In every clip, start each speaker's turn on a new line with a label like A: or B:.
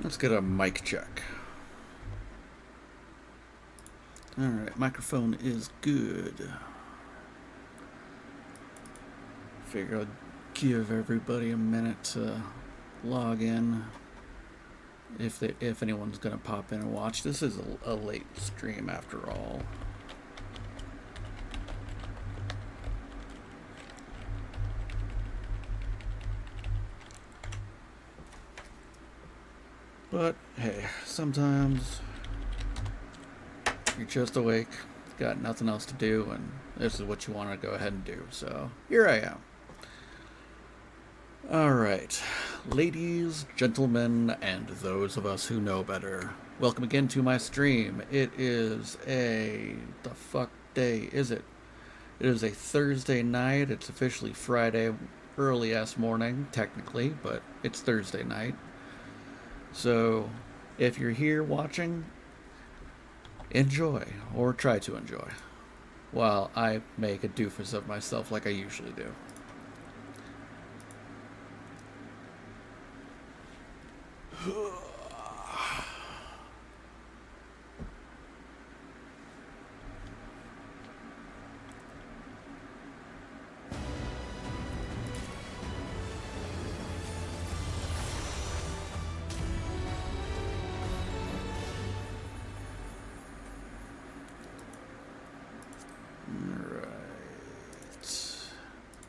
A: Let's get a mic check. Alright, microphone is good. Figure I'll give everybody a minute to log in if anyone's gonna pop in and watch. This is a late stream after all. But hey, sometimes you're just awake, got nothing else to do, and this is what you want to go ahead and do. So here I am. Alright, ladies, gentlemen, and those of us who know better, welcome again to my stream. It is the fuck day is it? It is a Thursday night. It's officially Friday, early ass morning, technically, but it's Thursday night. So, if you're here watching, enjoy, or try to enjoy, while I make a doofus of myself like I usually do.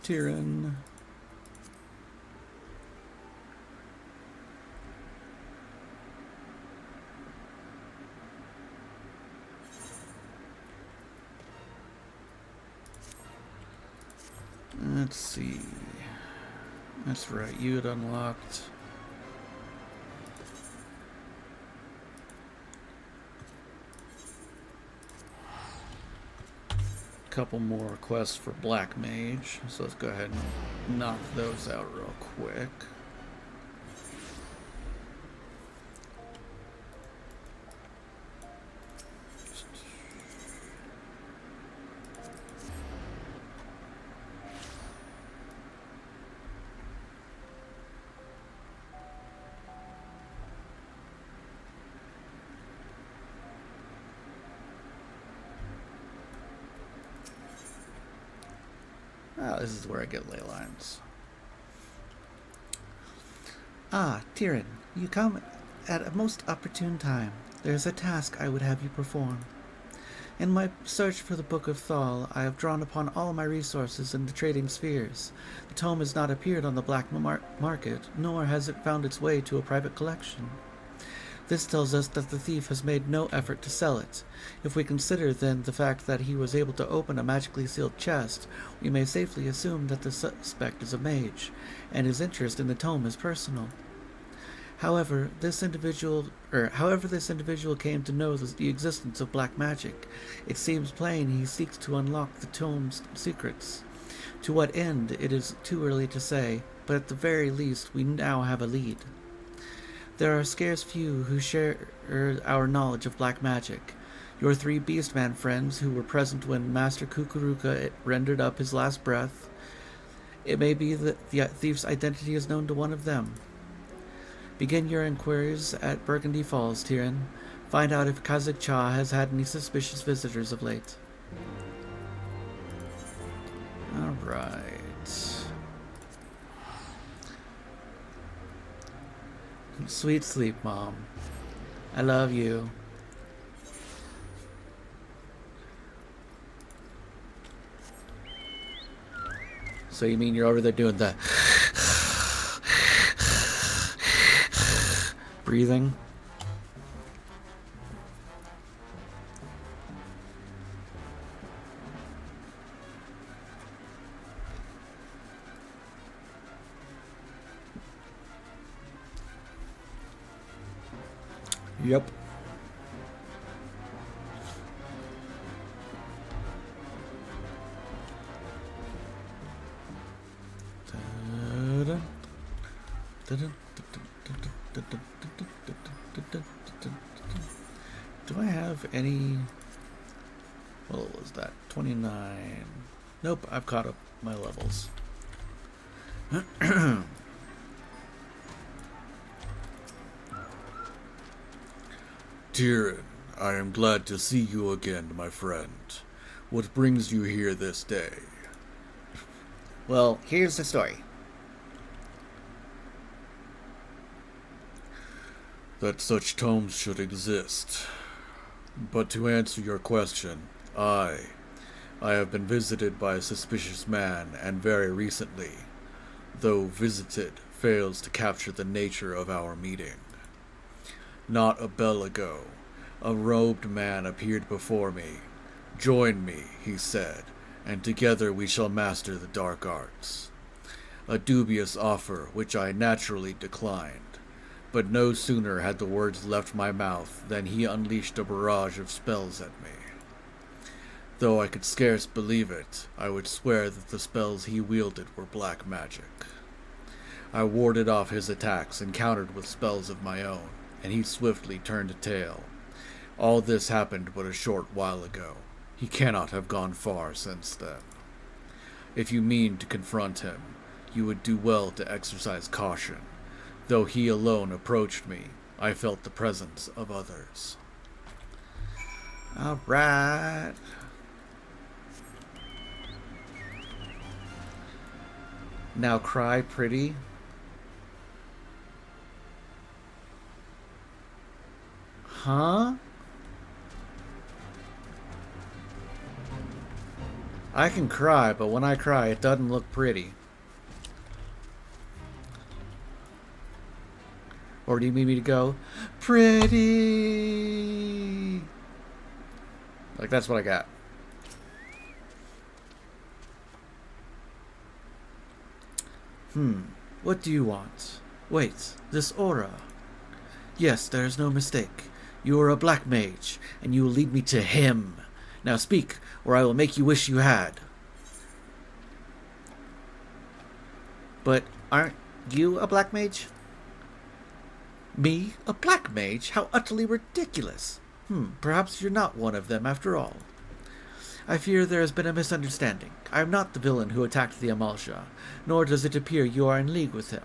A: Tyrion. Let's see. That's right, you had unlocked. Couple more quests for Black Mage, so let's go ahead and knock those out real quick. This is where I get ley lines.
B: Ah, Tyrion, you come at a most opportune time. There is a task I would have you perform. In my search for the Book of Thal, I have drawn upon all my resources in the trading spheres. The tome has not appeared on the black market, nor has it found its way to a private collection. This tells us that the thief has made no effort to sell it. If we consider, then, the fact that he was able to open a magically sealed chest, we may safely assume that the suspect is a mage, and his interest in the tome is personal. However, this individual came to know the existence of black magic. It seems plain he seeks to unlock the tome's secrets. To what end, it is too early to say, but at the very least we now have a lead. There are scarce few who share our knowledge of black magic. Your 3 Beastman friends who were present when Master Kukuruka rendered up his last breath. It may be that the thief's identity is known to one of them. Begin your inquiries at Burgundy Falls, Tyrion. Find out if Kazakh Cha has had any suspicious visitors of late.
A: Alright. Sweet sleep, Mom. I love you. So you mean you're over there doing the breathing? Yep. Do I have any... What was that? 29. Nope, I've caught up my levels. Tyrion, I am glad to see you again, my friend. What brings you here this day?
B: Well, here's the story.
A: That such tomes should exist. But to answer your question, I have been visited by a suspicious man, and very recently, though visited, fails to capture the nature of our meeting. Not a bell ago, a robed man appeared before me. Join me, he said, and together we shall master the dark arts. A dubious offer which I naturally declined. But no sooner had the words left my mouth than he unleashed a barrage of spells at me. Though I could scarce believe it, I would swear that the spells he wielded were black magic. I warded off his attacks and countered with spells of my own, and he swiftly turned tail. All this happened but a short while ago. He cannot have gone far since then. If you mean to confront him, you would do well to exercise caution. Though he alone approached me, I felt the presence of others.
B: All right. Now cry pretty. Huh? I can cry, but when I cry, it doesn't look pretty. Or do you mean me to go, pretty? Like, that's what I got. What do you want? Wait, this aura. Yes, there is no mistake. You are a black mage, and you will lead me to him. Now speak, or I will make you wish you had. But aren't you a black mage? Me? A black mage? How utterly ridiculous. Perhaps you're not one of them after all. I fear there has been a misunderstanding. I am not the villain who attacked the Amalsha, nor does it appear you are in league with him.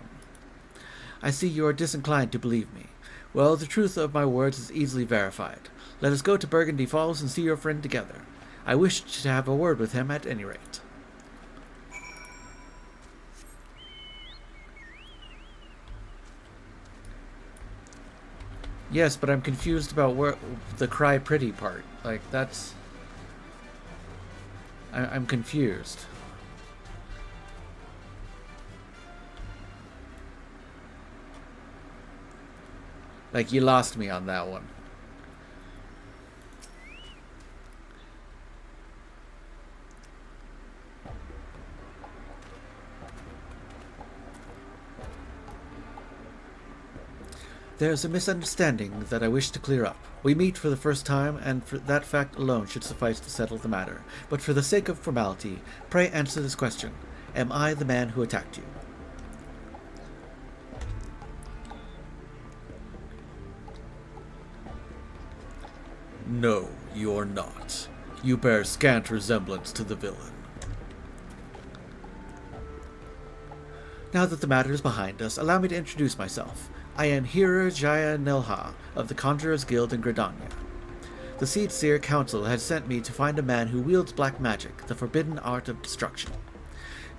B: I see you are disinclined to believe me. Well, the truth of my words is easily verified. Let us go to Burgundy Falls and see your friend together. I wish to have a word with him at any rate. Yes, but I'm confused about where the cry pretty part. Like, that's... I'm confused. Like, you lost me on that one. There's a misunderstanding that I wish to clear up. We meet for the first time, and for that fact alone should suffice to settle the matter. But for the sake of formality, pray answer this question. Am I the man who attacked you?
A: No, you are not. You bear scant resemblance to the villain.
B: Now that the matter is behind us, allow me to introduce myself. I am Hira Jaya Nilha of the Conjurers Guild in Gridania. The Seed Seer Council has sent me to find a man who wields black magic, the forbidden art of destruction.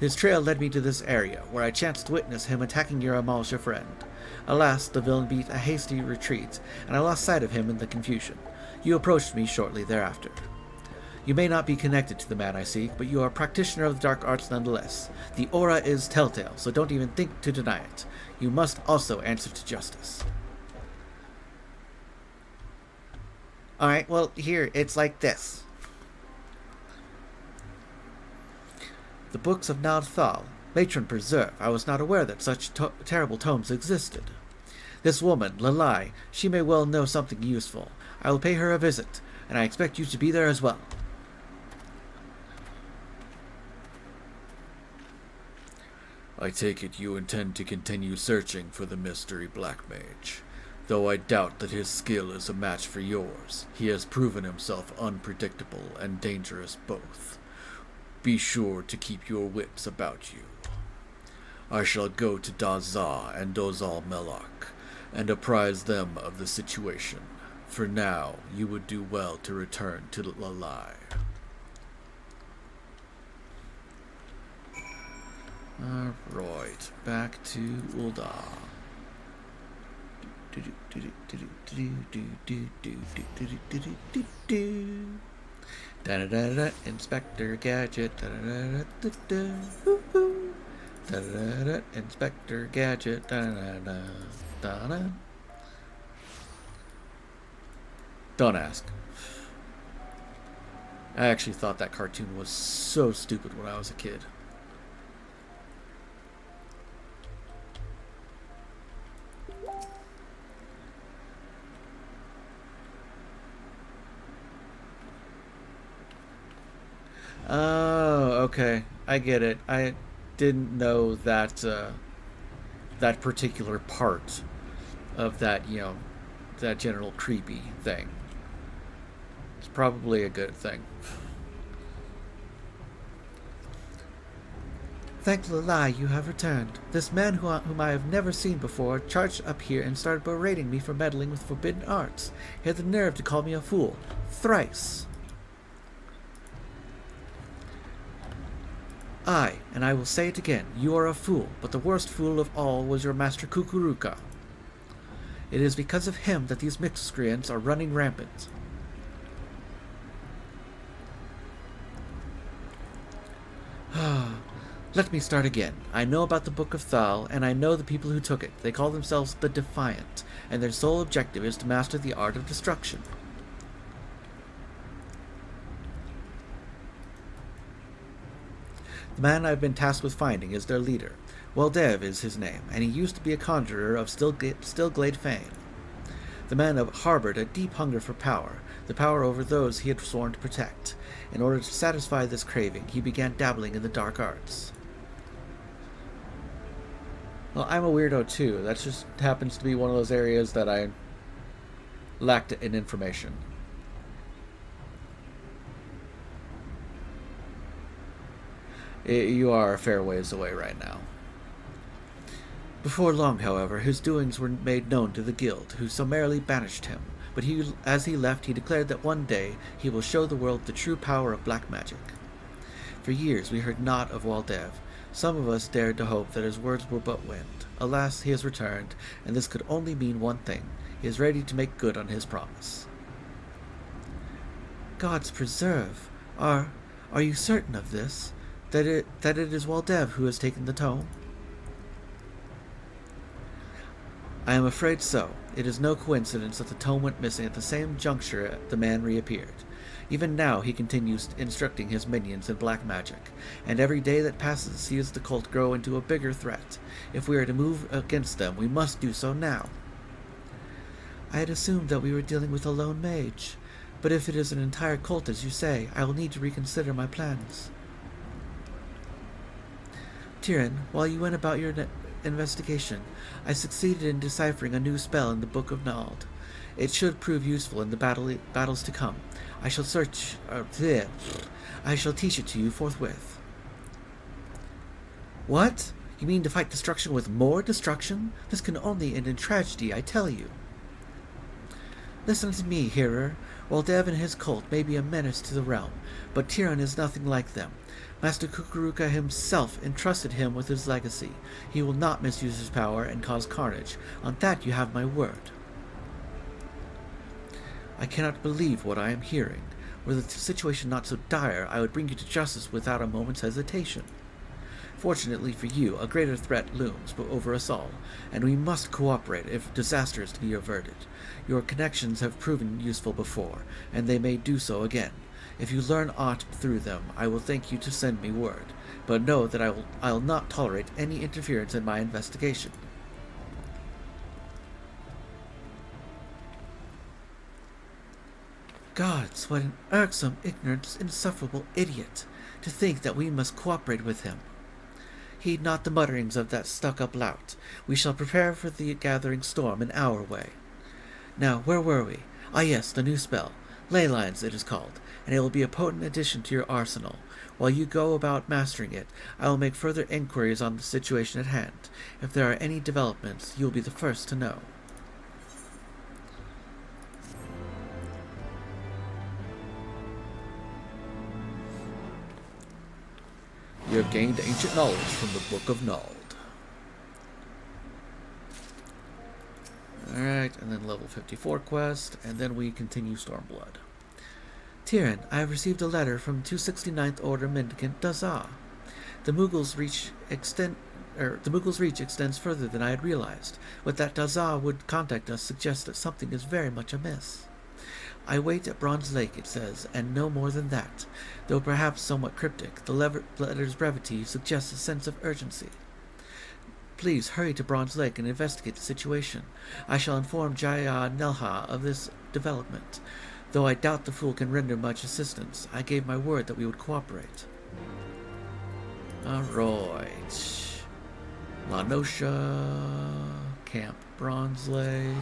B: His trail led me to this area, where I chanced to witness him attacking your Amalsha friend. Alas, the villain beat a hasty retreat, and I lost sight of him in the confusion. You approached me shortly thereafter. You may not be connected to the man I seek, but you are a practitioner of the dark arts nonetheless. The aura is telltale, so don't even think to deny it. You must also answer to justice. Alright, well, here, it's like this. The Books of Nalthal. Matron preserve, I was not aware that such terrible tomes existed. This woman, Lalai, she may well know something useful. I will pay her a visit, and I expect you to be there as well.
A: I take it you intend to continue searching for the mystery black mage. Though I doubt that his skill is a match for yours, he has proven himself unpredictable and dangerous both. Be sure to keep your wits about you. I shall go to Dazah and Dozal Melak, and apprise them of the situation. For now, you would do well to return to Lalai. Alright, back to Ul'dah. Da-da-da-da, Inspector Gadget. Da-da-da-da-da-da. Woo-hoo. Da-da-da-da, Inspector Gadget. Da-da-da-da. Da-da. Don't ask. I actually thought that cartoon was so stupid when I was a kid. Oh, okay. I get it. I didn't know that that particular part of that, that general creepy thing. It's probably a good thing.
B: Thank Lalai, you have returned. This man whom I have never seen before charged up here and started berating me for meddling with forbidden arts. He had the nerve to call me a fool. Thrice. Aye, and I will say it again, you are a fool, but the worst fool of all was your master Kukuruka. It is because of him that these miscreants are running rampant. Let me start again. I know about the Book of Thal, and I know the people who took it. They call themselves the Defiant, and their sole objective is to master the art of destruction. The man I've been tasked with finding is their leader. Waldev is his name, and he used to be a conjurer of Stillglade fame. The man harbored a deep hunger for power, the power over those he had sworn to protect. In order to satisfy this craving, he began dabbling in the dark arts. Well, I'm a weirdo too. That just happens to be one of those areas that I lacked in information. You are a fair ways away right now. Before long, however, his doings were made known to the guild, who summarily banished him. But as he left, he declared that one day he will show the world the true power of black magic. For years we heard naught of Waldev. Some of us dared to hope that his words were but wind. Alas, he has returned, and this could only mean one thing. He is ready to make good on his promise. Gods preserve! Are you certain of this? That it is Waldev who has taken the tome? I am afraid so. It is no coincidence that the tome went missing at the same juncture the man reappeared. Even now he continues instructing his minions in black magic, and every day that passes sees the cult grow into a bigger threat. If we are to move against them, we must do so now. I had assumed that we were dealing with a lone mage, but if it is an entire cult as you say, I will need to reconsider my plans. Tyrion, while you went about your investigation, I succeeded in deciphering a new spell in the Book of Nald. It should prove useful in the battles to come. I shall teach it to you forthwith. What? You mean to fight destruction with more destruction? This can only end in tragedy, I tell you. Listen to me, hearer. Waldev and his cult may be a menace to the realm, but Tyrion is nothing like them. Master Kukuruka himself entrusted him with his legacy. He will not misuse his power and cause carnage. On that you have my word. I cannot believe what I am hearing. Were the situation not so dire, I would bring you to justice without a moment's hesitation. Fortunately for you, a greater threat looms over us all, and we must cooperate if disaster is to be averted. Your connections have proven useful before, and they may do so again. If you learn aught through them, I will thank you to send me word, but know that I'll not tolerate any interference in my investigation. Gods, what an irksome, ignorant, insufferable idiot! To think that we must cooperate with him. Heed not the mutterings of that stuck-up lout. We shall prepare for the gathering storm an hour away. Now, where were we? Ah yes, the new spell. Ley lines it is called, and it will be a potent addition to your arsenal. While you go about mastering it, I will make further inquiries on the situation at hand. If there are any developments, you will be the first to know.
A: You have gained ancient knowledge from the Book of Nald. Alright, and then level 54 quest, and then we continue Stormblood.
B: Tyrion, I have received a letter from 269th Order Mendicant Dazar. The Mughals' reach extends further than I had realized. What that Dazar would contact us suggests that something is very much amiss. I wait at Bronze Lake, it says, and no more than that. Though perhaps somewhat cryptic, the letter's brevity suggests a sense of urgency. Please hurry to Bronze Lake and investigate the situation. I shall inform Jaya Nelha of this development. Though I doubt the fool can render much assistance, I gave my word that we would cooperate. Alright. La Nosha, Camp Bronze Lake.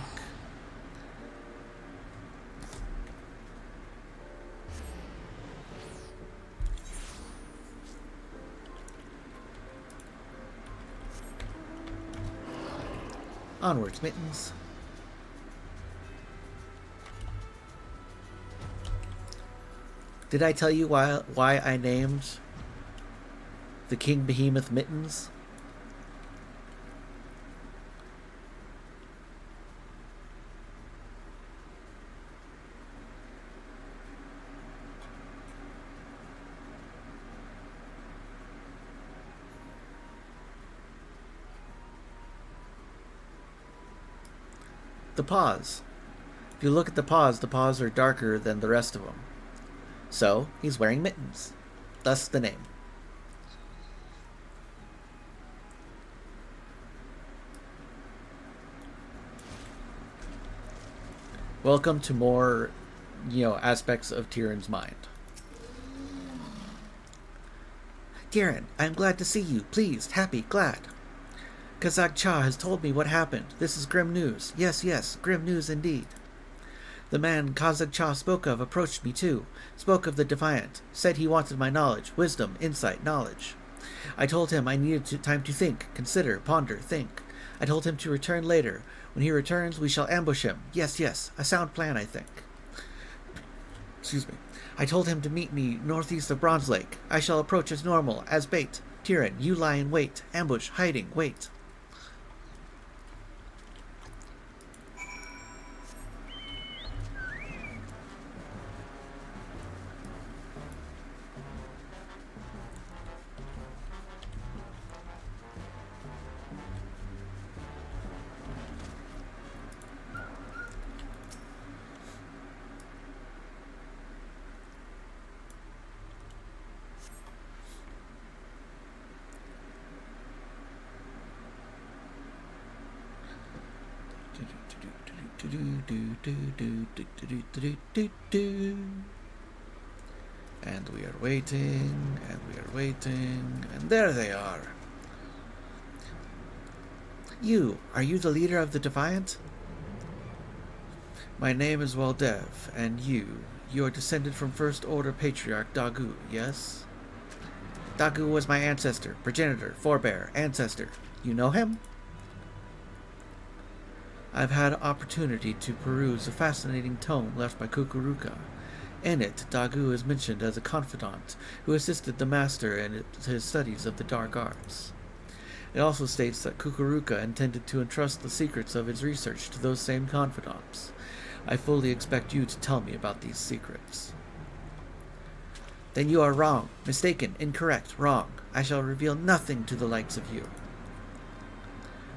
B: Onwards, Mittens. Did I tell you why I named the King Behemoth Mittens? The paws. If you look at the paws are darker than the rest of them. So, he's wearing mittens. Thus the name. Welcome to more, aspects of Tyrion's mind. Tyrion, I am glad to see you. Pleased, happy, glad. Kazak Cha has told me what happened. This is grim news. Yes, grim news indeed. The man Kazak Cha spoke of approached me too, spoke of the Defiant, said he wanted my knowledge, wisdom, insight, knowledge. I told him I needed time to think, consider, ponder, think. I told him to return later. When he returns, we shall ambush him. Yes, a sound plan, I think. Excuse me. I told him to meet me northeast of Bronze Lake. I shall approach as normal, as bait. Tyrion, you lie in wait. Ambush, hiding, wait. And we are waiting, and there they are. Are you the leader of the Defiant? My name is Waldev, and you are descended from First Order Patriarch Dagu, yes? Dagu was my ancestor, progenitor, forebear, ancestor. You know him? I've had opportunity to peruse a fascinating tome left by Kukuruka. In it, Dagu is mentioned as a confidant who assisted the master in his studies of the dark arts. It also states that Kukuruka intended to entrust the secrets of his research to those same confidants. I fully expect you to tell me about these secrets. Then you are wrong, mistaken, incorrect, wrong. I shall reveal nothing to the likes of you.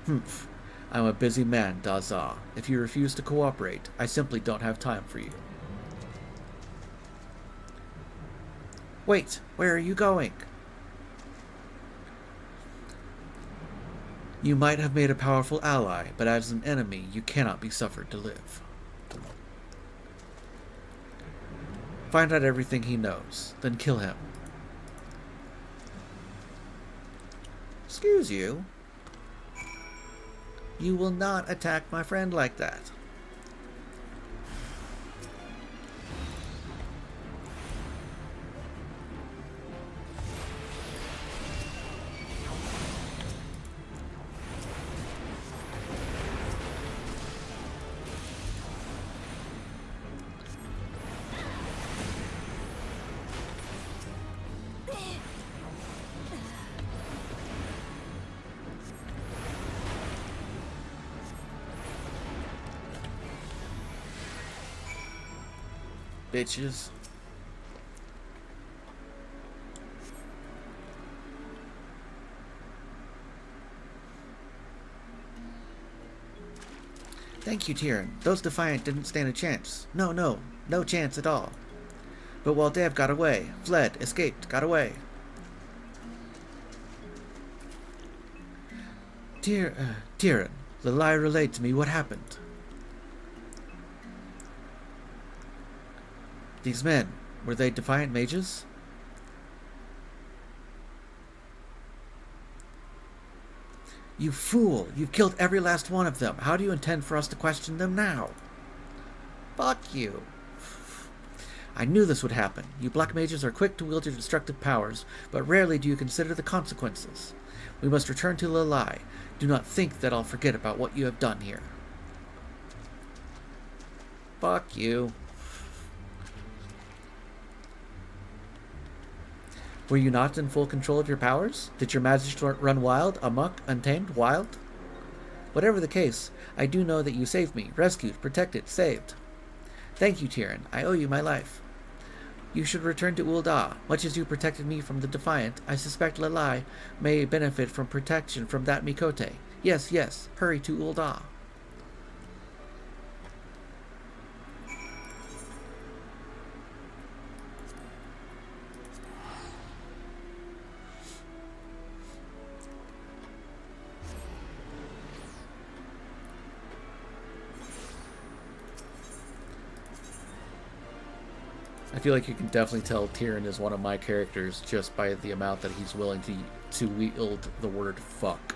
B: Humph. I'm a busy man, Dazar. If you refuse to cooperate, I simply don't have time for you. Wait, where are you going? You might have made a powerful ally, but as an enemy, you cannot be suffered to live. Find out everything he knows, then kill him. Excuse you? You will not attack my friend like that.
A: bitches.
B: Thank you, Tyrion. Those Defiant didn't stand a chance. No chance at all. But while Dev got away, fled, escaped, got away. Tyrion, Lalai relayed to me what happened. These men, were they Defiant mages? You fool! You've killed every last one of them. How do you intend for us to question them now? Fuck you. I knew this would happen. You black mages are quick to wield your destructive powers, but rarely do you consider the consequences. We must return to Lalai. Do not think that I'll forget about what you have done here. Fuck you. Were you not in full control of your powers? Did your magic run wild, amok, untamed, wild? Whatever the case, I do know that you saved me, rescued, protected, saved. Thank you, Tyrion. I owe you my life. You should return to Ul'dah. Much as you protected me from the Defiant, I suspect Lalai may benefit from protection from that Mikote. Yes, hurry to Ul'dah.
A: I feel like you can definitely tell Tyrion is one of my characters just by the amount that he's willing to wield the word fuck.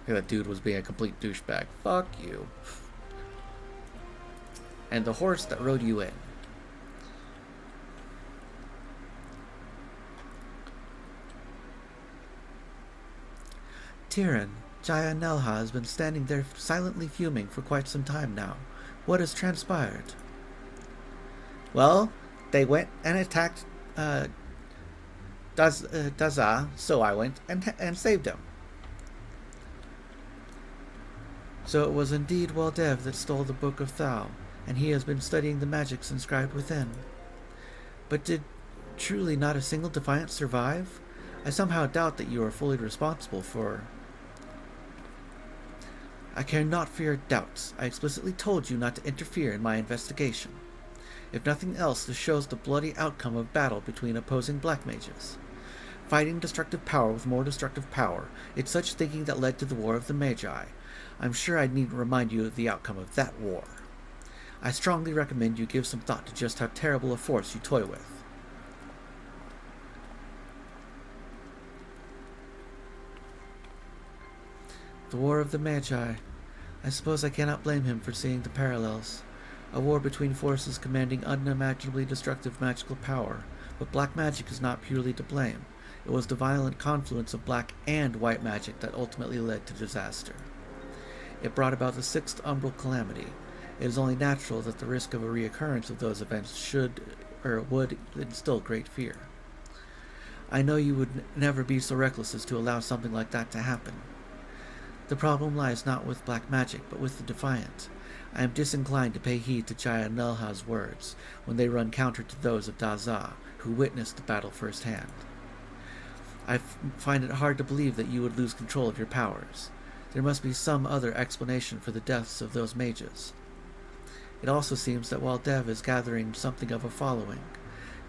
A: That dude was being a complete douchebag. Fuck you. And the horse that rode you in.
B: Tyrion, Jaya Nelha has been standing there silently fuming for quite some time now. What has transpired? Well, they went and attacked Dazah, so I went and saved him. So it was indeed Waldev that stole the Book of Thal, and he has been studying the magics inscribed within. But did truly not a single Defiant survive? I somehow doubt that you are fully responsible for... I care not for your doubts. I explicitly told you not to interfere in my investigation. If nothing else, this shows the bloody outcome of battle between opposing black mages. Fighting destructive power with more destructive power, it's such thinking that led to the War of the Magi. I'm sure I needn't remind you of the outcome of that war. I strongly recommend you give some thought to just how terrible a force you toy with. The War of the Magi. I suppose I cannot blame him for seeing the parallels. A war between forces commanding unimaginably destructive magical power, but black magic is not purely to blame. It was the violent confluence of black and white magic that ultimately led to disaster. It brought about the sixth umbral calamity. It is only natural that the risk of a reoccurrence of those events would instill great fear. I know you would never be so reckless as to allow something like that to happen. The problem lies not with black magic, but with the Defiant. I am disinclined to pay heed to Jaya Nelha's words when they run counter to those of Dazah, who witnessed the battle firsthand. I find it hard to believe that you would lose control of your powers. There must be some other explanation for the deaths of those mages. It also seems that Waldev is gathering something of a following.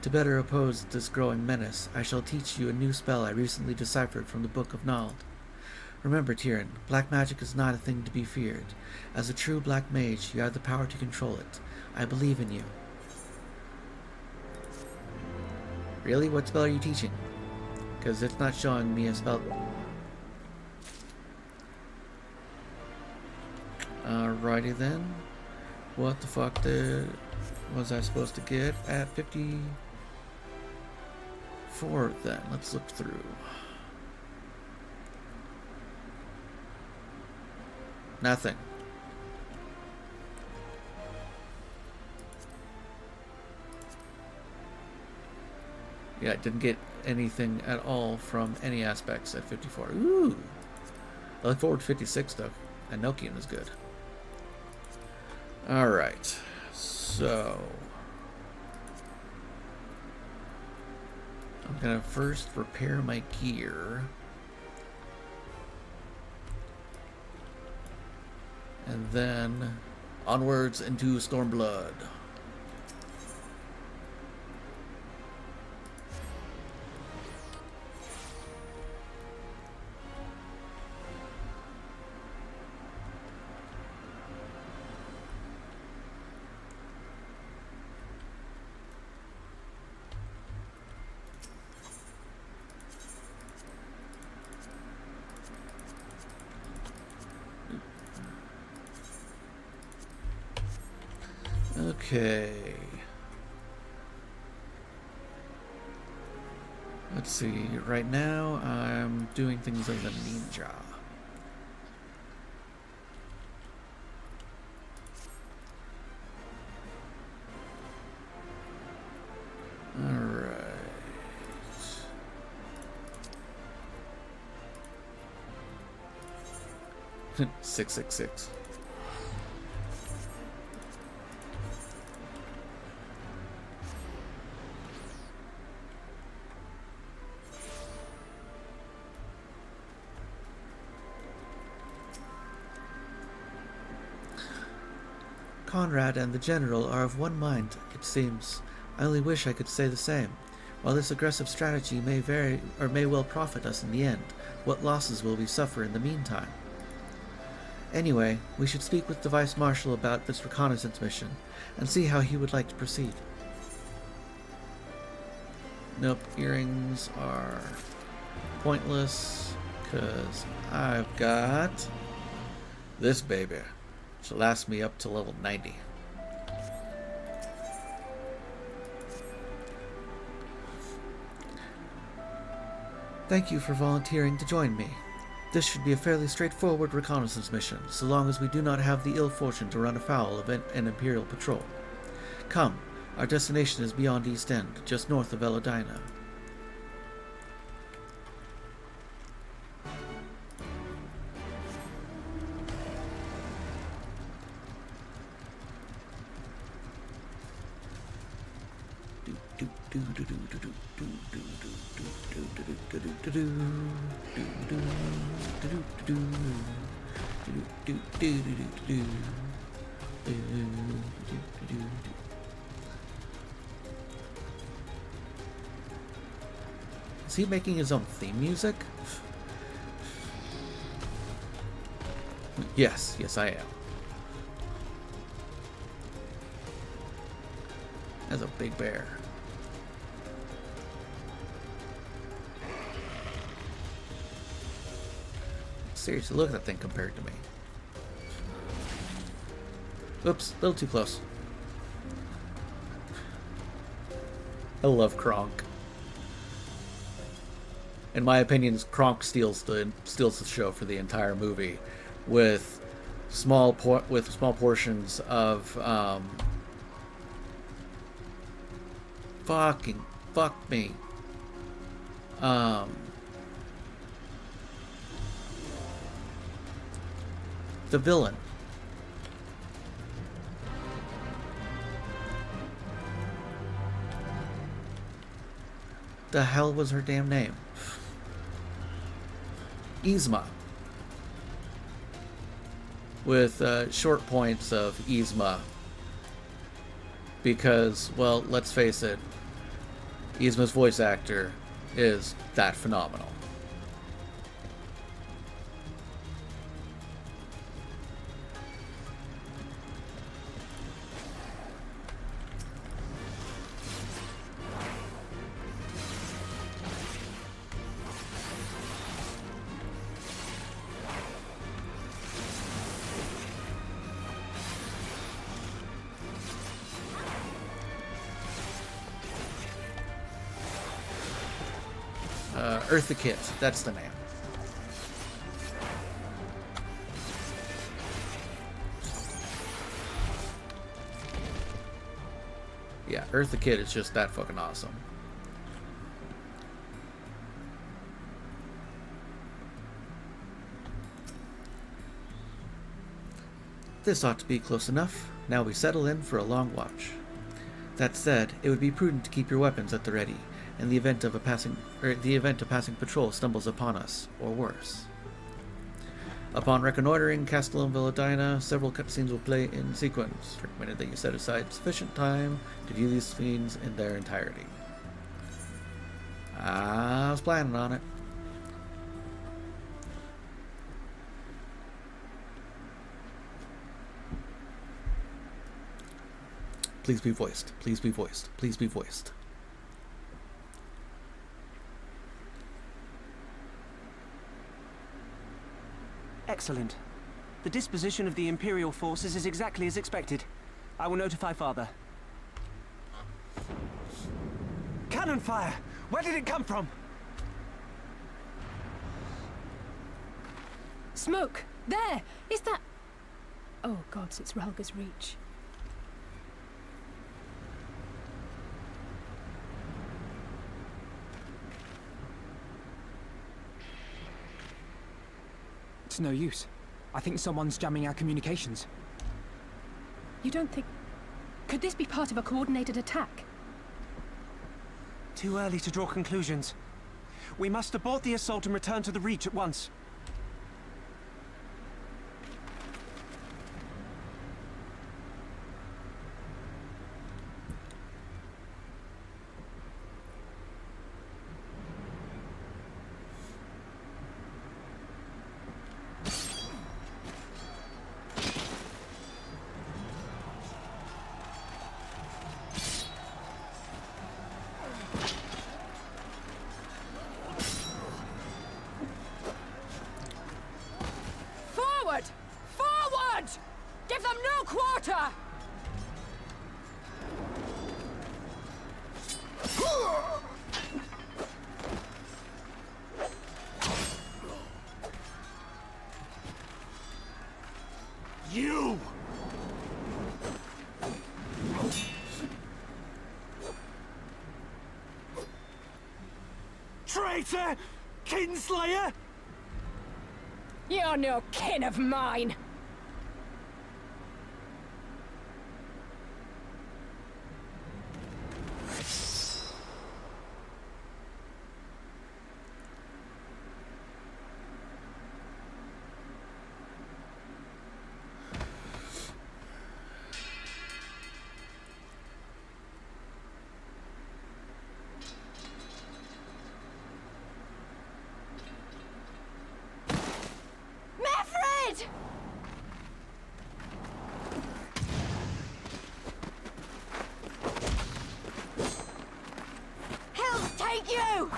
B: To better oppose this growing menace, I shall teach you a new spell I recently deciphered from the Book of Nald. Remember, Tyrion, black magic is not a thing to be feared. As a true black mage, you have the power to control it. I believe in you. Really? What spell are you teaching? Because it's not showing me a spell. Alrighty then. What the fuck was I supposed to get at 54 then? Let's look through. Nothing. Yeah, I didn't get anything at all from any aspects at 54. Ooh! I look forward to 56 though. And Nokian is good.
A: Alright. So I'm gonna first repair my gear. And then onwards into Stormblood. Okay. Let's see. Right now, I'm doing things as a ninja. Alright. 666.
B: Conrad and the General are of one mind, it seems. I only wish I could say the same. While this aggressive strategy may vary or may well profit us in the end, what losses will we suffer in the meantime? Anyway, we should speak with the Vice Marshal about this reconnaissance mission, and see how he would like to proceed.
A: Nope, earrings are pointless, because I've got this baby. Which will last me up to level 90.
B: Thank you for volunteering to join me. This should be a fairly straightforward reconnaissance mission, so long as we do not have the ill fortune to run afoul of an Imperial patrol. Come, our destination is beyond East End, just north of Elodina.
A: Is he making his own theme music? Yes, I am. As a big bear. Seriously, look at that thing compared to me. Oops, a little too close. I love Kronk. In my opinion, Kronk steals the show for the entire movie, with small portions of fuck me. The villain.
B: The hell was her damn name?
A: Yzma. With short points of Yzma. Because, well, let's face it, Yzma's voice actor is that phenomenal. Eartha Kitt, that's the name. Yeah, Eartha Kitt is just that fucking awesome.
B: This ought to be close enough. Now we settle in for a long watch. That said, it would be prudent to keep your weapons at the ready, in the event a passing patrol stumbles upon us, or worse. Upon reconnoitering Castellum Villadina, several cutscenes will play in sequence. Recommended that you set aside sufficient time to view these scenes in their entirety. I was planning on it. Please be voiced. Please be voiced. Please be voiced.
C: Excellent. The disposition of the Imperial forces is exactly as expected. I will notify Father. Cannon fire! Where did it come from?
D: Smoke! There! Is that... Oh gods, it's Relga's Reach.
C: It's no use. I think someone's jamming our communications.
D: You don't think... Could this be part of a coordinated attack?
C: Too early to draw conclusions. We must abort the assault and return to the Reach at once.
D: Forward! Forward! Give them no quarter!
C: You! Traitor! Kinslayer!
D: You're no kin of mine! Mefred! Hells take you!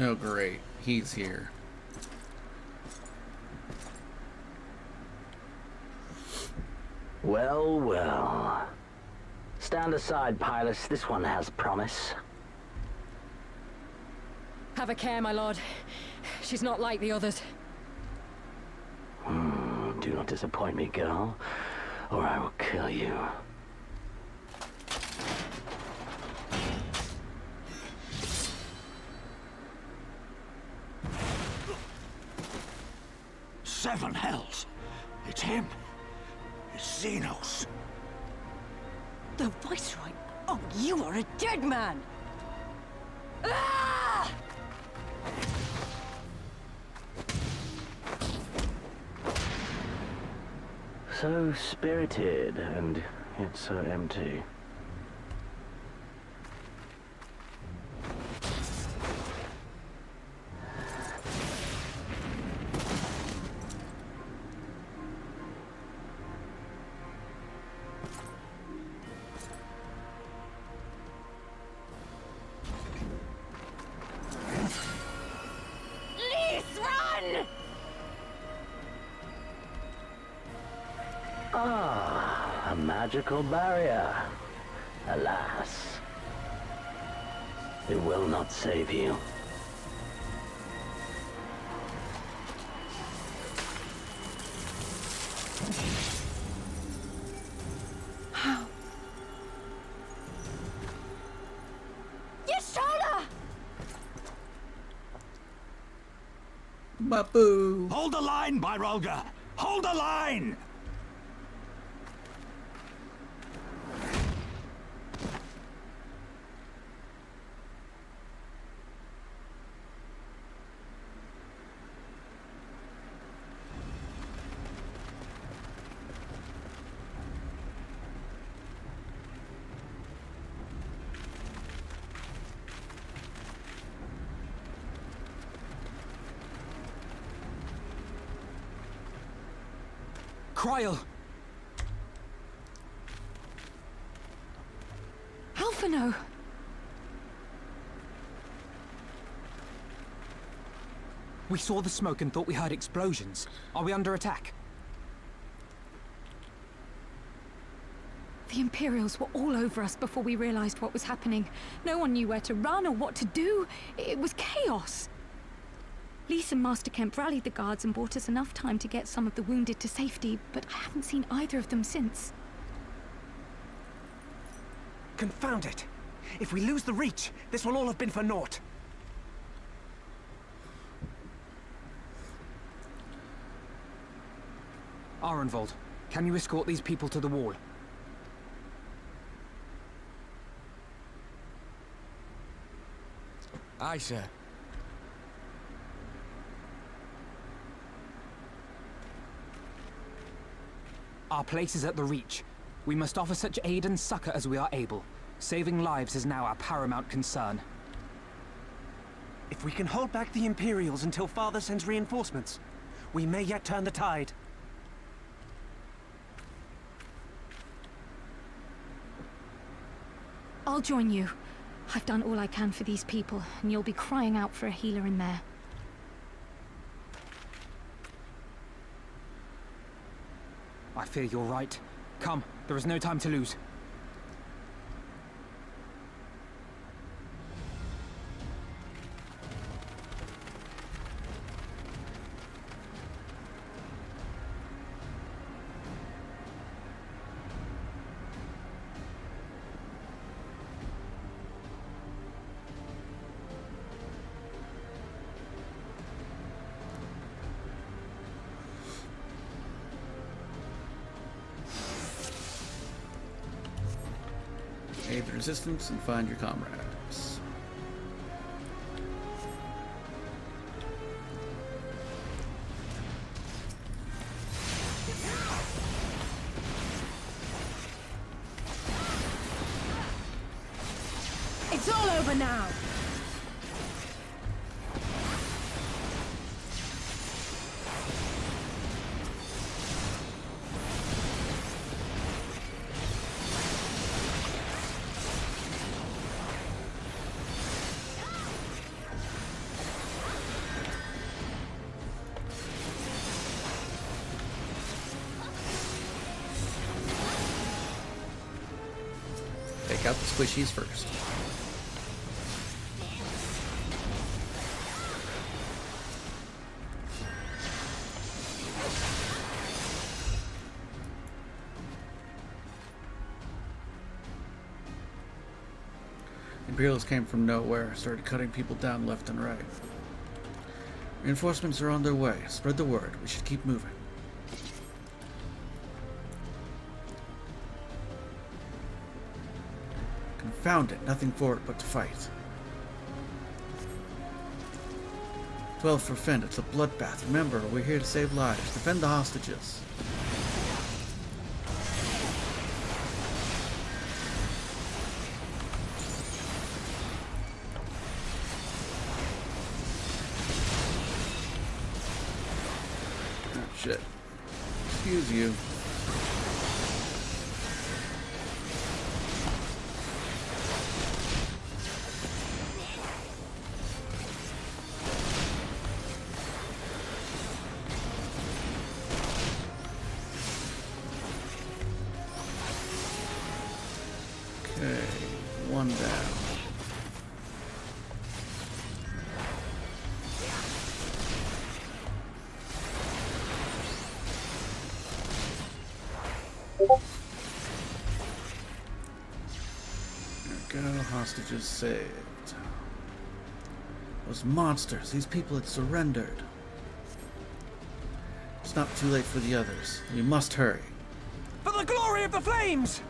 A: Oh, great. He's here.
E: Well, well. Stand aside, Pilus. This one has promise.
D: Have a care, my lord. She's not like the others.
E: Do not disappoint me, girl, or I will kill you.
F: Seven hells! It's him! It's Xenos!
D: The Viceroy? Oh, you are a dead man! Ah!
E: So spirited, and yet so empty.
D: Please run!
E: Ah, a magical barrier. Alas. It will not save you.
A: My boo.
F: Hold the line, Byrolga! Hold the line!
C: Kryl!
D: Alphino!
C: We saw the smoke and thought we heard explosions. Are we under attack?
D: The Imperials were all over us before we realized what was happening. No one knew where to run or what to do. It was chaos. Lise and Master Kemp rallied the guards and bought us enough time to get some of the wounded to safety, but I haven't seen either of them since.
C: Confound it! If we lose the Reach, this will all have been for naught. Arenvold, can you escort these people to the wall?
G: Aye, sir.
C: Our place is at the Reach. We must offer such aid and succor as we are able. Saving lives is now our paramount concern. If we can hold back the Imperials until Father sends reinforcements, we may yet turn the tide.
D: I'll join you. I've done all I can for these people, and you'll be crying out for a healer in there.
C: I fear you're right. Come, there is no time to lose.
A: Aid the resistance and find your comrades.
D: It's all over now!
A: Take out the squishies first. Imperials came from nowhere, started cutting people down left and right. Reinforcements are on their way. Spread the word. We should keep moving. Confound it. Nothing for it but to fight. 12 for Fend. It's a bloodbath. Remember, we're here to save lives. Defend the hostages. Oh, shit. Excuse you. Okay, one down. There we go, hostages saved. Those monsters, these people had surrendered.
B: It's not too late for the others. We must hurry.
C: For the glory of the flames!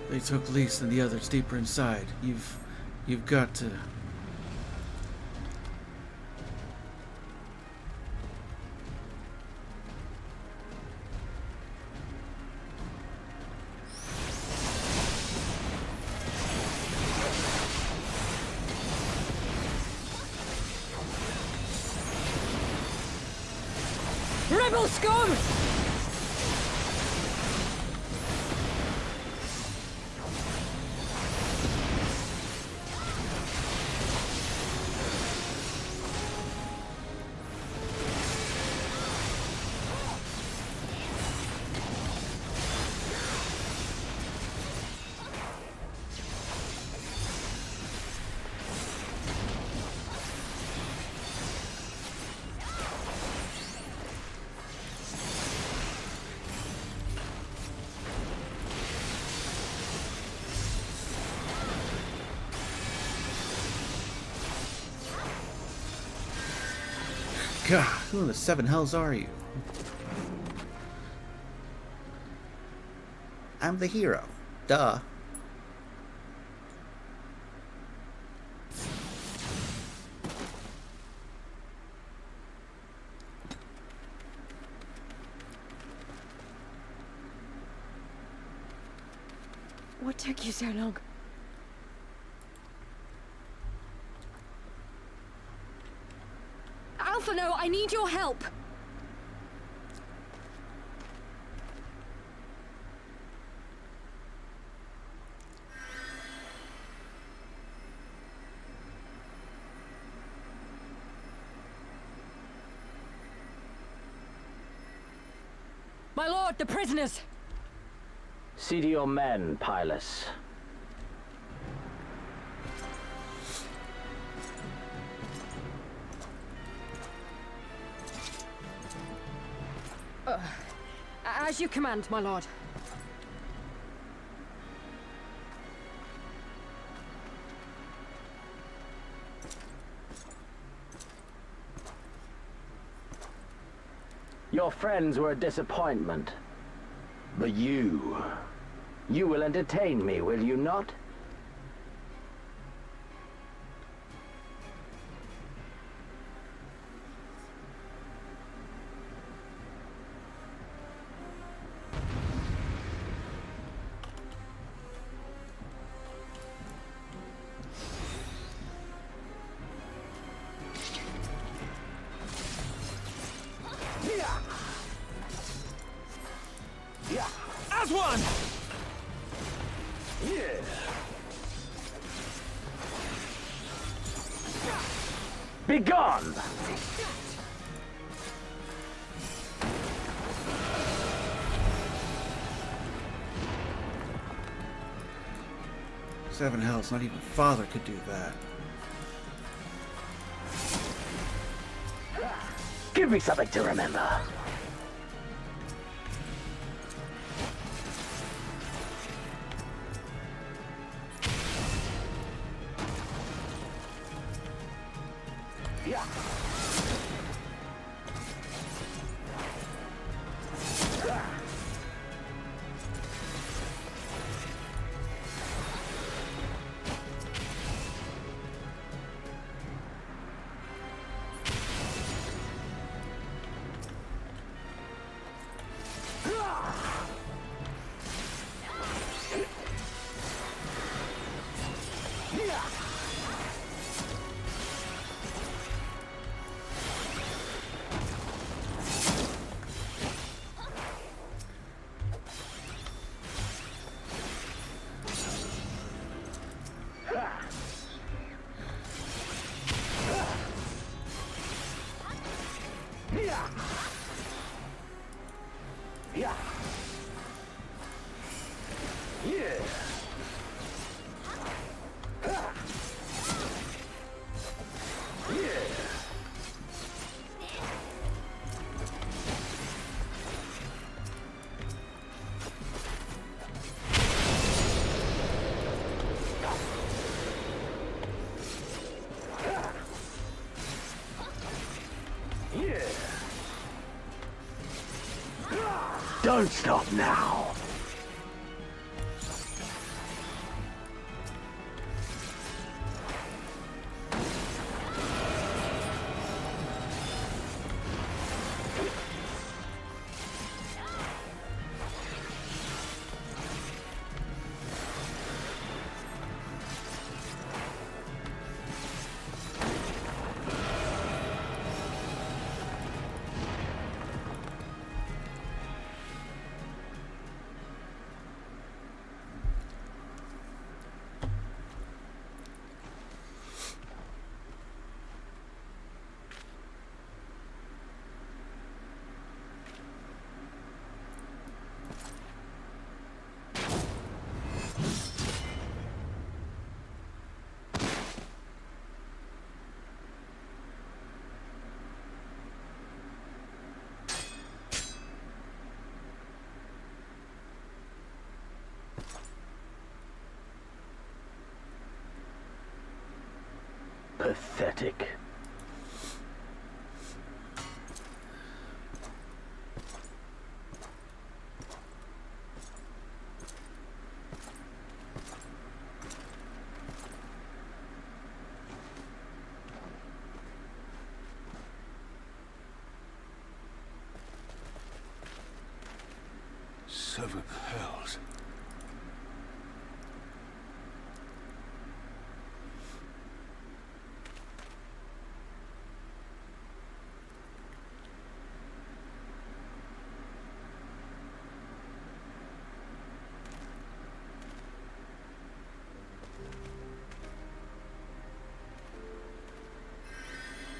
B: They took Lise and the others deeper inside. You've got to...
G: Rebel scum!
B: God, who in the seven hells are you? I'm the hero. Duh.
G: What took you so long?
D: Alpha, no, I need your help.
G: My lord, the prisoners!
E: See to your men, Pylus.
G: As you command, my lord.
E: Your friends were a disappointment. But you will entertain me, will you not?
C: As one!
E: Be gone!
B: Seven hells, not even father could do that.
E: Give me something to remember. Don't stop now. Pathetic.
F: Seven hells.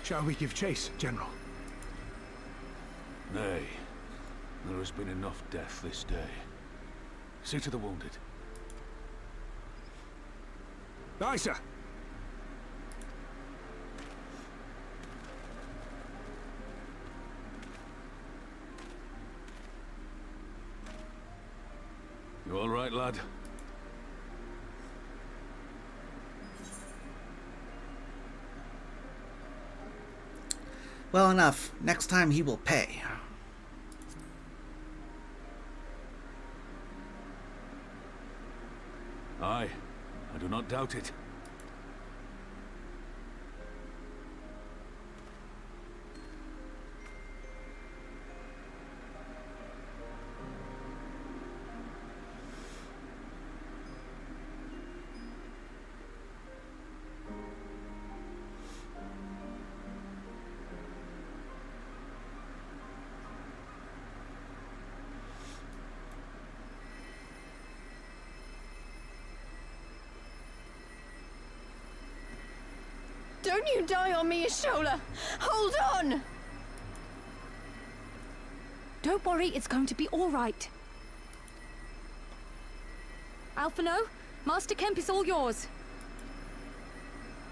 C: Shall we give chase, General?
F: Nay. There has been enough death this day. See to the wounded.
C: Aye, sir.
F: You all right, lad?
B: Well enough. Next time he will pay.
F: Aye, I do not doubt it.
G: Don't you die on me, Ashola! Hold on!
D: Don't worry, it's going to be all right. Alphino, Master Kemp is all yours.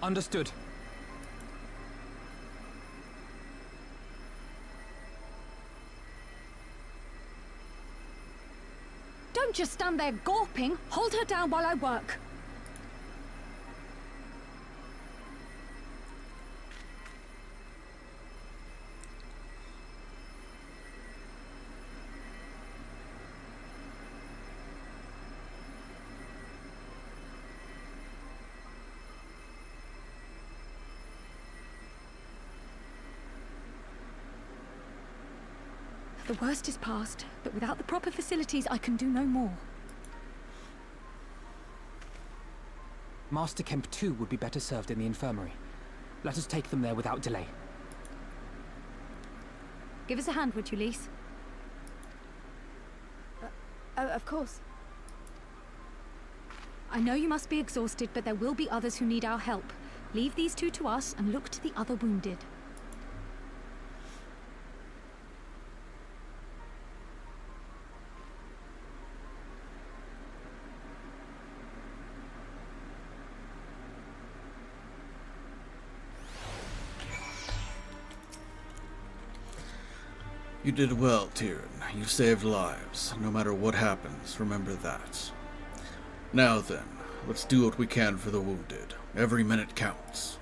C: Understood.
D: Don't just stand there gawping. Hold her down while I work. The worst is past, but without the proper facilities, I can do no more.
C: Master Kemp too would be better served in the infirmary. Let us take them there without delay.
D: Give us a hand, would you, Lise?
G: Of course.
D: I know you must be exhausted, but there will be others who need our help. Leave these two to us and look to the other wounded.
A: You did well, Tyrion. You saved lives. No matter what happens, remember that. Now then, let's do what we can for the wounded. Every minute counts.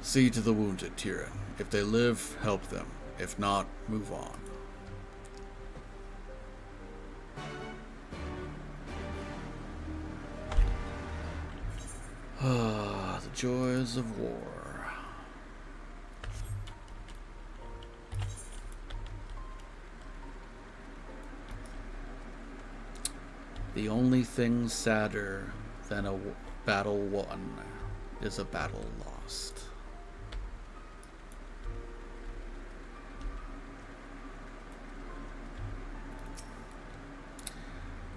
A: See to the wounded, Tyrion. If they live, help them. If not, move on. Ah, the joys of war. The only thing sadder than a battle won is a battle lost.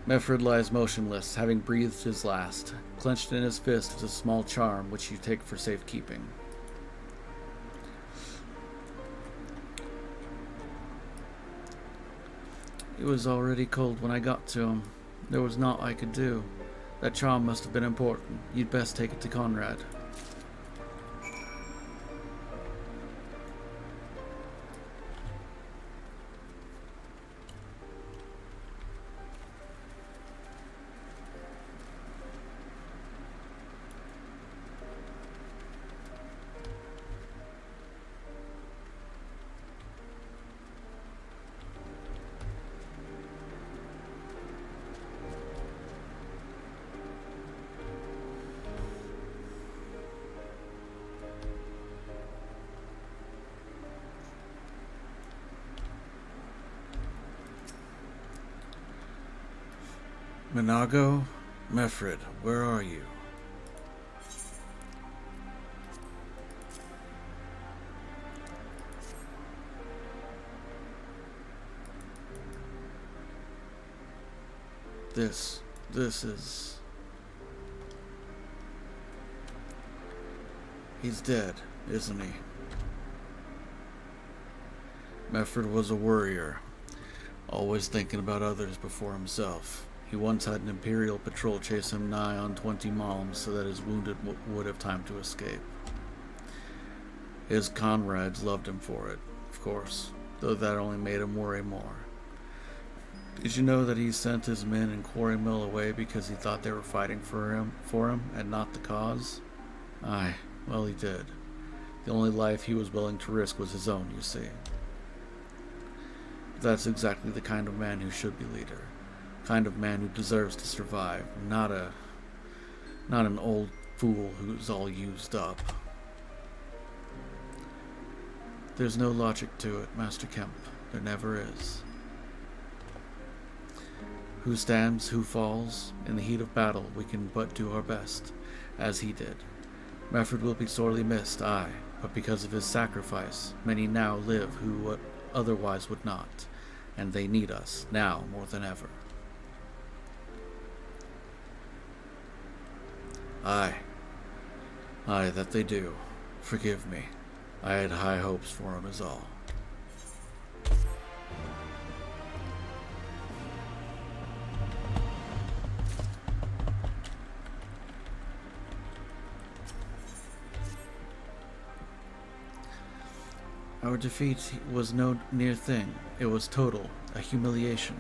A: Meffred lies motionless, having breathed his last. Clenched in his fist is a small charm, which you take for safekeeping. It was already cold when I got to him. There was naught I could do. That charm must have been important. You'd best take it to Conrad. Minago? Meffred, where are you? This is... He's dead, isn't he? Meffred was a worrier, always thinking about others before himself. He once had an Imperial patrol chase him nigh on 20 malms so that his wounded would have time to escape. His comrades loved him for it, of course, though that only made him worry more. Did you know that he sent his men in Quarry Mill away because he thought they were fighting for him and not the cause? Aye, well he did. The only life he was willing to risk was his own, you see. That's exactly the kind of man who should be leader. Kind of man who deserves to survive, not an old fool who's all used up. There's no logic to it, Master Kemp. There never is. Who stands, who falls? In the heat of battle, we can but do our best, as he did. Meffred will be sorely missed, aye, but because of his sacrifice, many now live who otherwise would not, and they need us, now more than ever. Aye, that they do. Forgive me. I had high hopes for him is all. Our defeat was no near thing. It was total, a humiliation.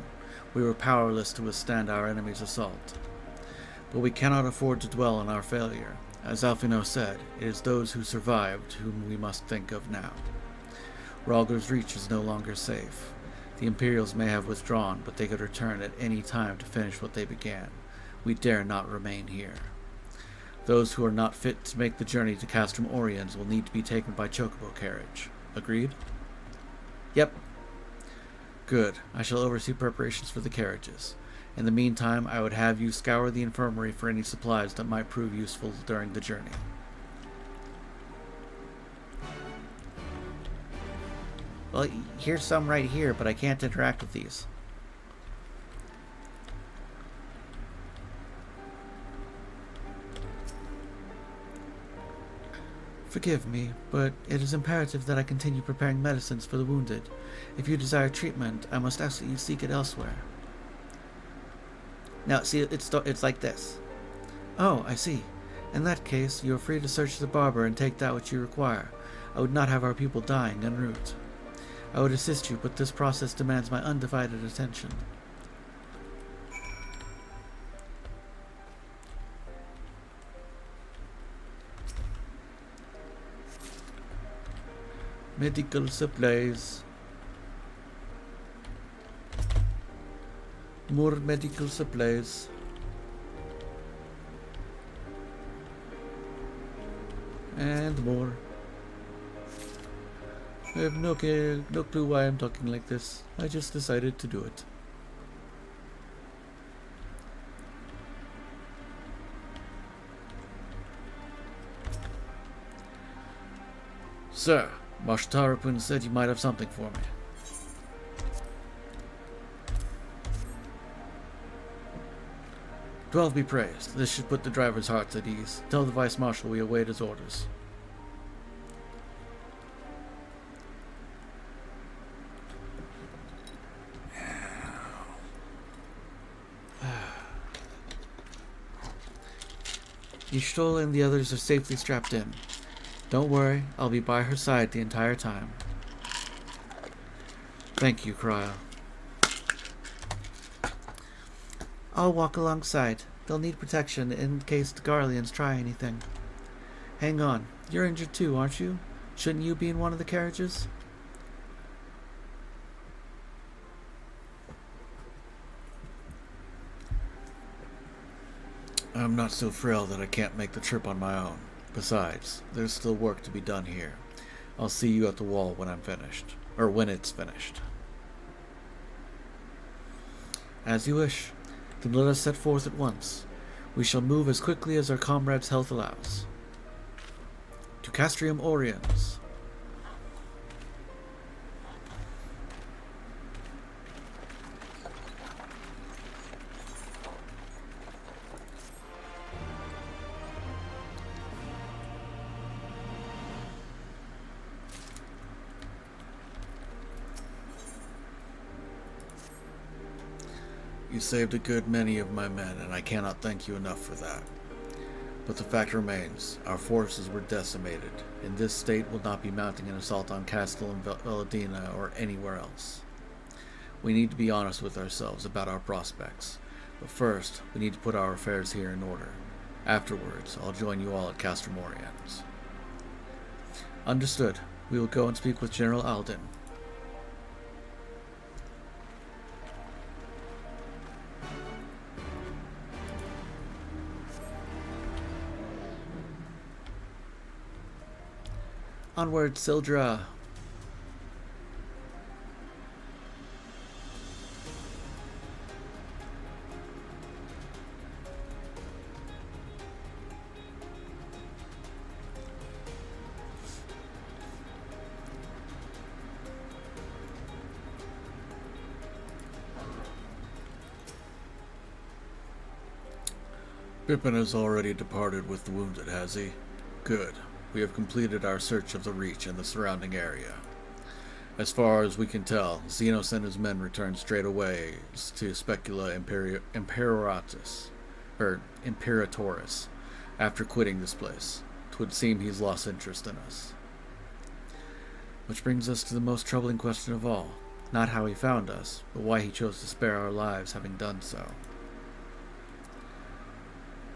A: We were powerless to withstand our enemy's assault. But we cannot afford to dwell on our failure. As Alphino said, it is those who survived whom we must think of now. Rhalgr's Reach is no longer safe. The Imperials may have withdrawn, but they could return at any time to finish what they began. We dare not remain here. Those who are not fit to make the journey to Castrum Oriens will need to be taken by chocobo carriage. Agreed? Yep. Good. I shall oversee preparations for the carriages. In the meantime, I would have you scour the infirmary for any supplies that might prove useful during the journey.
B: Well, here's some right here, but I can't interact with these. Forgive me, but it is imperative that I continue preparing medicines for the wounded. If you desire treatment, I must ask that you seek it elsewhere. Now, see, it's like this. Oh, I see. In that case, you are free to search the barber and take that which you require. I would not have our people dying en route. I would assist you, but this process demands my undivided attention. Medical supplies. More medical supplies. And more. I have no clue why I'm talking like this. I just decided to do it.
A: Sir, Mashtarapun said you might have something for me. Twelve be praised. This should put the driver's hearts at ease. Tell the Vice Marshal we await his orders.
B: Ishtal and the others are safely strapped in. Don't worry, I'll be by her side the entire time.
A: Thank you, Cryo.
B: I'll walk alongside. They'll need protection in case the Garleans try anything. Hang on, you're injured too, aren't you? Shouldn't you be in one of the carriages?
A: I'm not so frail that I can't make the trip on my own. Besides, there's still work to be done here. I'll see you at the wall when I'm finished. Or when it's finished.
B: As you wish. Then let us set forth at once. We shall move as quickly as our comrades' health allows. To Castrium Oriens.
A: You saved a good many of my men, and I cannot thank you enough for that. But the fact remains, our forces were decimated, and this state will not be mounting an assault on Castle and Veladina or anywhere else. We need to be honest with ourselves about our prospects, but first, we need to put our affairs here in order. Afterwards, I'll join you all at Castromorians.
B: Understood. We will go and speak with General Alden. Onward, Sildra.
A: Pippin has already departed with the wounded, has he? Good. We have completed our search of the Reach and the surrounding area. As far as we can tell, Xenos and his men returned straight away to Specula Imperatoris after quitting this place. 'Twould seem he's lost interest in us.
B: Which brings us to the most troubling question of all. Not how he found us, but why he chose to spare our lives having done so.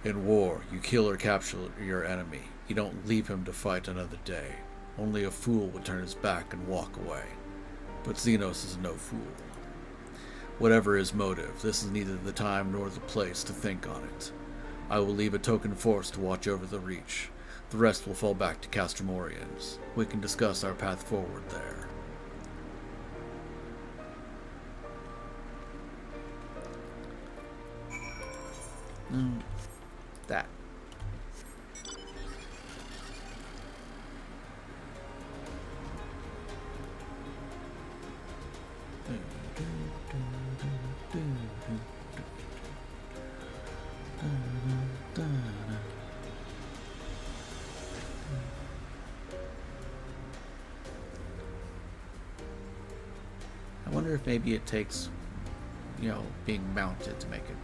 A: In war, you kill or capture your enemy. You don't leave him to fight another day. Only a fool would turn his back and walk away. But Xenos is no fool. Whatever his motive, this is neither the time nor the place to think on it. I will leave a token force to watch over the Reach. The rest will fall back to Castromorians. We can discuss our path forward there.
B: That. I wonder if maybe it takes, being mounted to make it.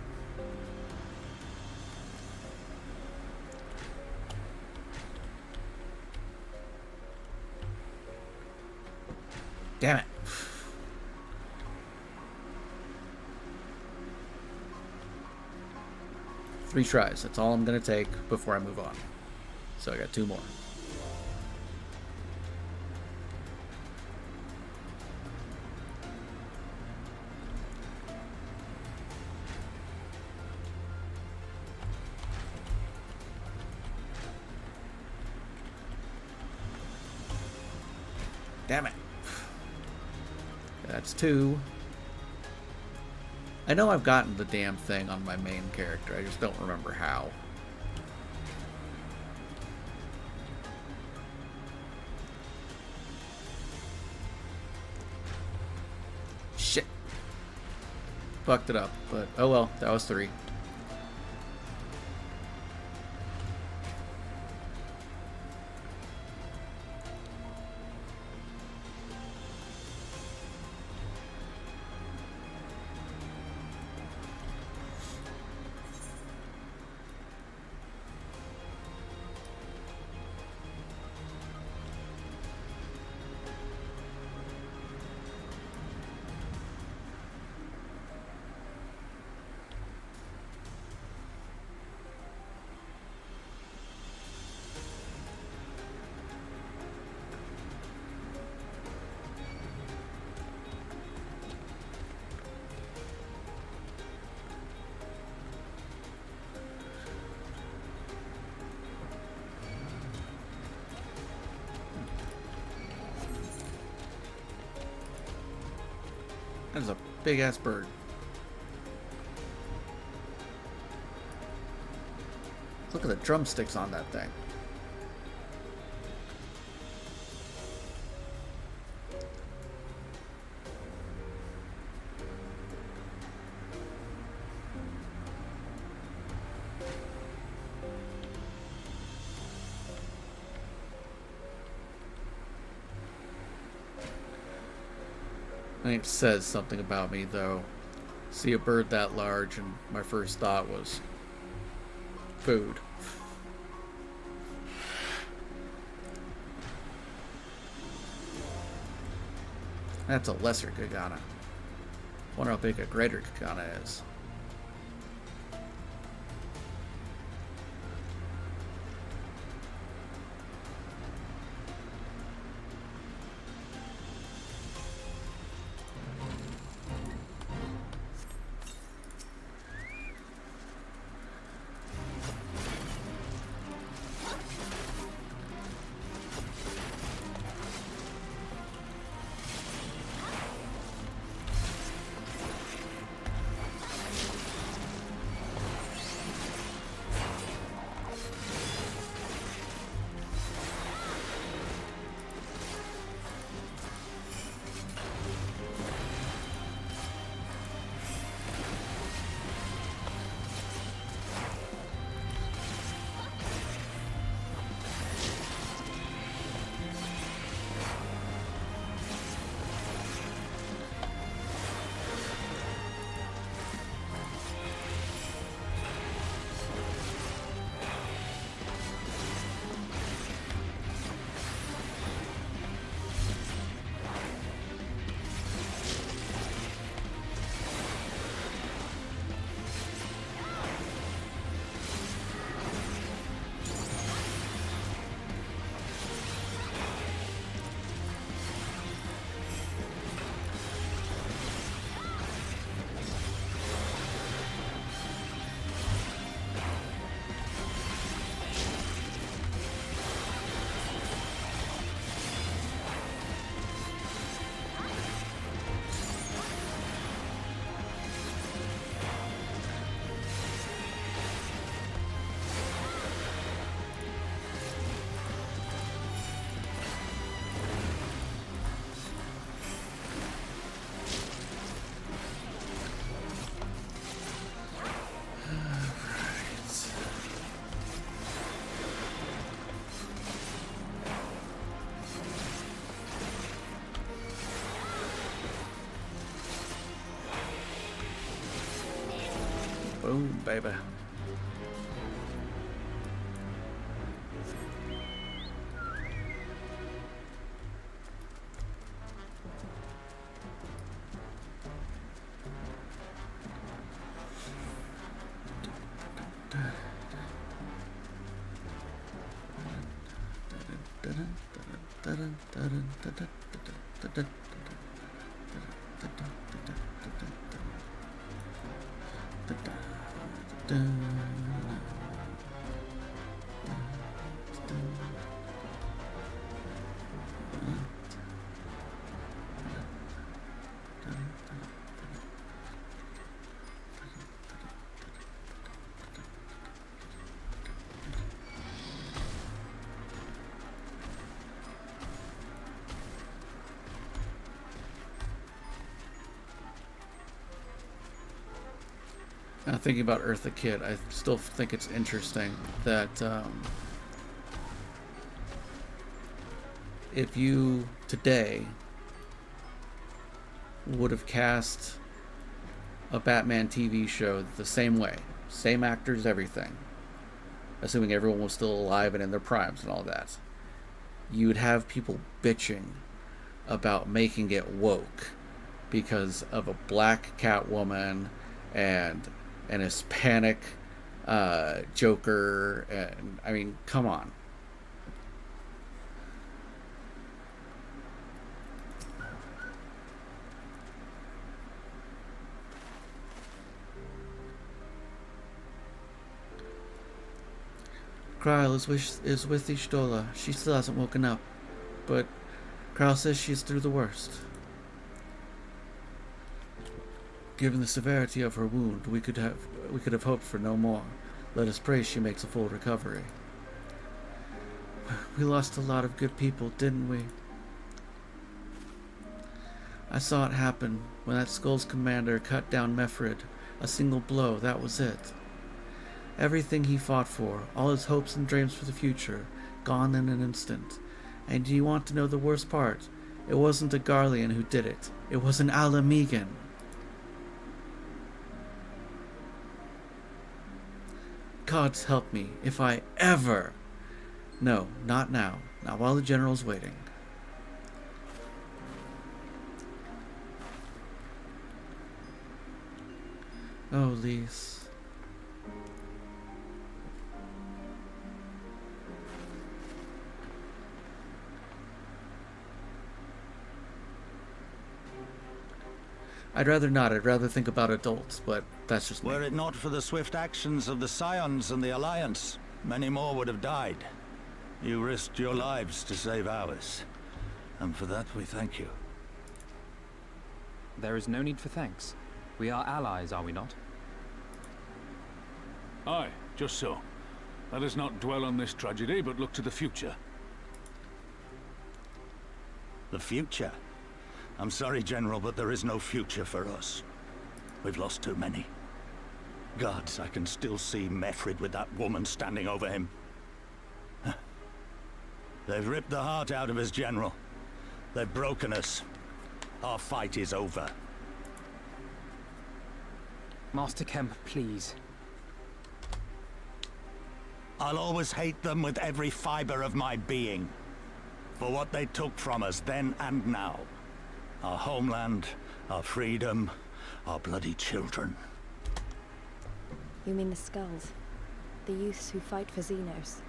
A: Damn it. 3 tries. That's all I'm going to take before I move on. So I got 2 more. Damn it. That's 2. I know I've gotten the damn thing on my main character. I just don't remember how. Shit. Fucked it up, but oh well, that was 3. That is a big ass bird. Look at the drumsticks on that thing. I think it says something about me, though. See a bird that large, and my first thought was food. That's a lesser Gagana. Wonder how big a greater Gagana is. Boom, baby. Now, thinking about Eartha Kitt, I still think it's interesting that if you today would have cast a Batman TV show the same way, same actors, everything, assuming everyone was still alive and in their primes and all that, you'd have people bitching about making it woke because of a black Catwoman and an Hispanic Joker, and I mean, come on.
B: Krile is with Ishtola. She still hasn't woken up, but Krile says she's through the worst. Given the severity of her wound, we could have hoped for no more. Let us pray she makes a full recovery. We lost a lot of good people, didn't we? I saw it happen when that Skull's commander cut down Mefrid. A single blow, that was it. Everything he fought for, all his hopes and dreams for the future, gone in an instant. And do you want to know the worst part? It wasn't a Garlean who did it. It was an Alamegan. Gods help me if I ever... No, not now. Not while the general's waiting. Oh, Lise. I'd rather not. I'd rather think about adults, but that's just me.
H: Were it not for the swift actions of the Scions and the Alliance, many more would have died. You risked your lives to save ours, and for that we thank you.
C: There is no need for thanks. We are allies, are we not?
F: Aye, just so. Let us not dwell on this tragedy, but look to the future.
H: The future? I'm sorry, General, but there is no future for us. We've lost too many. Gods, I can still see Mefrid with that woman standing over him. They've ripped the heart out of his General. They've broken us. Our fight is over.
C: Master Kemp, please.
H: I'll always hate them with every fiber of my being. For what they took from us then and now. Our homeland, our freedom, our bloody children.
I: You mean the Skulls? The youths who fight for Xenos?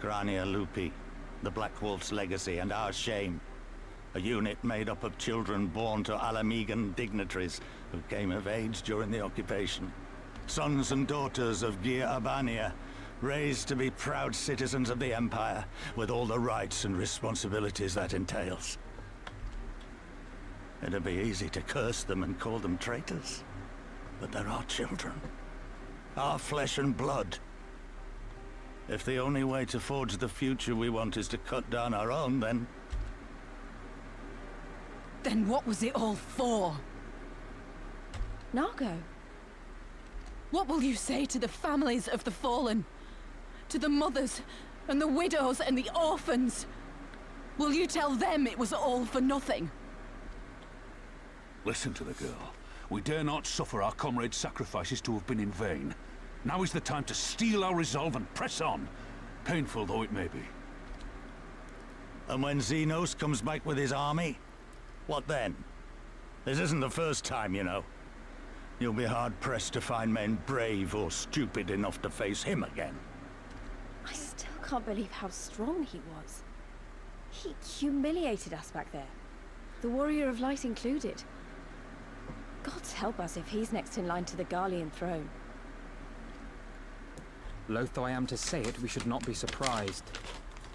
H: Grania Lupi, the Black Wolf's legacy and our shame. A unit made up of children born to Alamegan dignitaries who came of age during the occupation. Sons and daughters of Gir Abania, raised to be proud citizens of the Empire, with all the rights and responsibilities that entails. It'd be easy to curse them and call them traitors. But they're our children. Our flesh and blood. If the only way to forge the future we want is to cut down our own, then...
G: Then what was it all for?
I: Nargo?
G: What will you say to the families of the fallen? To the mothers, and the widows, and the orphans? Will you tell them it was all for nothing?
F: Listen to the girl. We dare not suffer our comrades' sacrifices to have been in vain. Now is the time to steel our resolve and press on, painful though it may be.
H: And when Xenos comes back with his army, what then? This isn't the first time, you know. You'll be hard-pressed to find men brave or stupid enough to face him again.
I: I still can't believe how strong he was. He humiliated us back there. The Warrior of Light included. Gods help us if he's next in line to the Garlean throne.
C: Loath though I am to say it, we should not be surprised.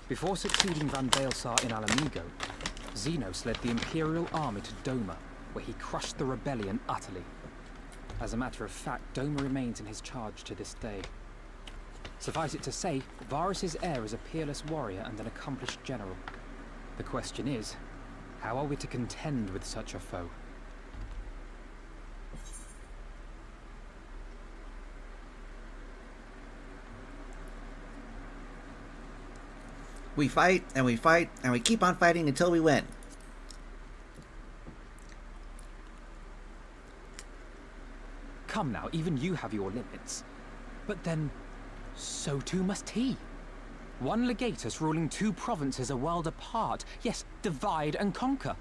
C: Before succeeding Van Baelsar in Alamigo, Xenos led the Imperial army to Doma, where he crushed the rebellion utterly. As a matter of fact, Doma remains in his charge to this day. Suffice it to say, Varus's heir is a peerless warrior and an accomplished general. The question is, how are we to contend with such a foe?
B: We fight, and we fight, and we keep on fighting until we win.
C: Come now, even you have your limits. But then, so too must he. One legatus ruling 2 provinces a world apart. Yes, divide and conquer.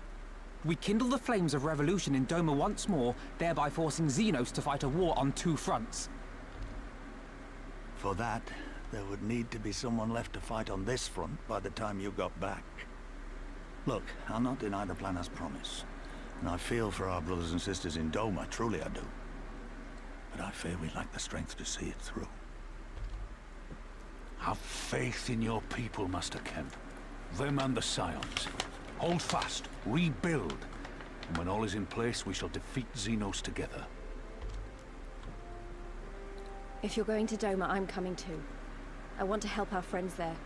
C: We kindle the flames of revolution in Doma once more, thereby forcing Xenos to fight a war on 2 fronts.
H: For that, there would need to be someone left to fight on this front by the time you got back. Look, I'll not deny the plan as promised. And I feel for our brothers and sisters in Doma, truly I do. But I fear we lack the strength to see it through.
F: Have faith in your people, Master Kemp. Them and the Scions. Hold fast, rebuild. And when all is in place, we shall defeat Xenos together.
I: If you're going to Doma, I'm coming too. I want to help our friends there.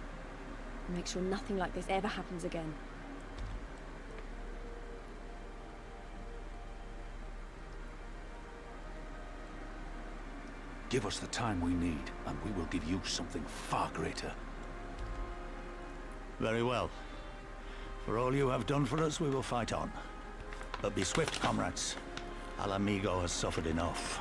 I: And make sure nothing like this ever happens again.
F: Give us the time we need, and we will give you something far greater.
H: Very well. For all you have done for us, we will fight on. But be swift, comrades. Alamigo has suffered enough.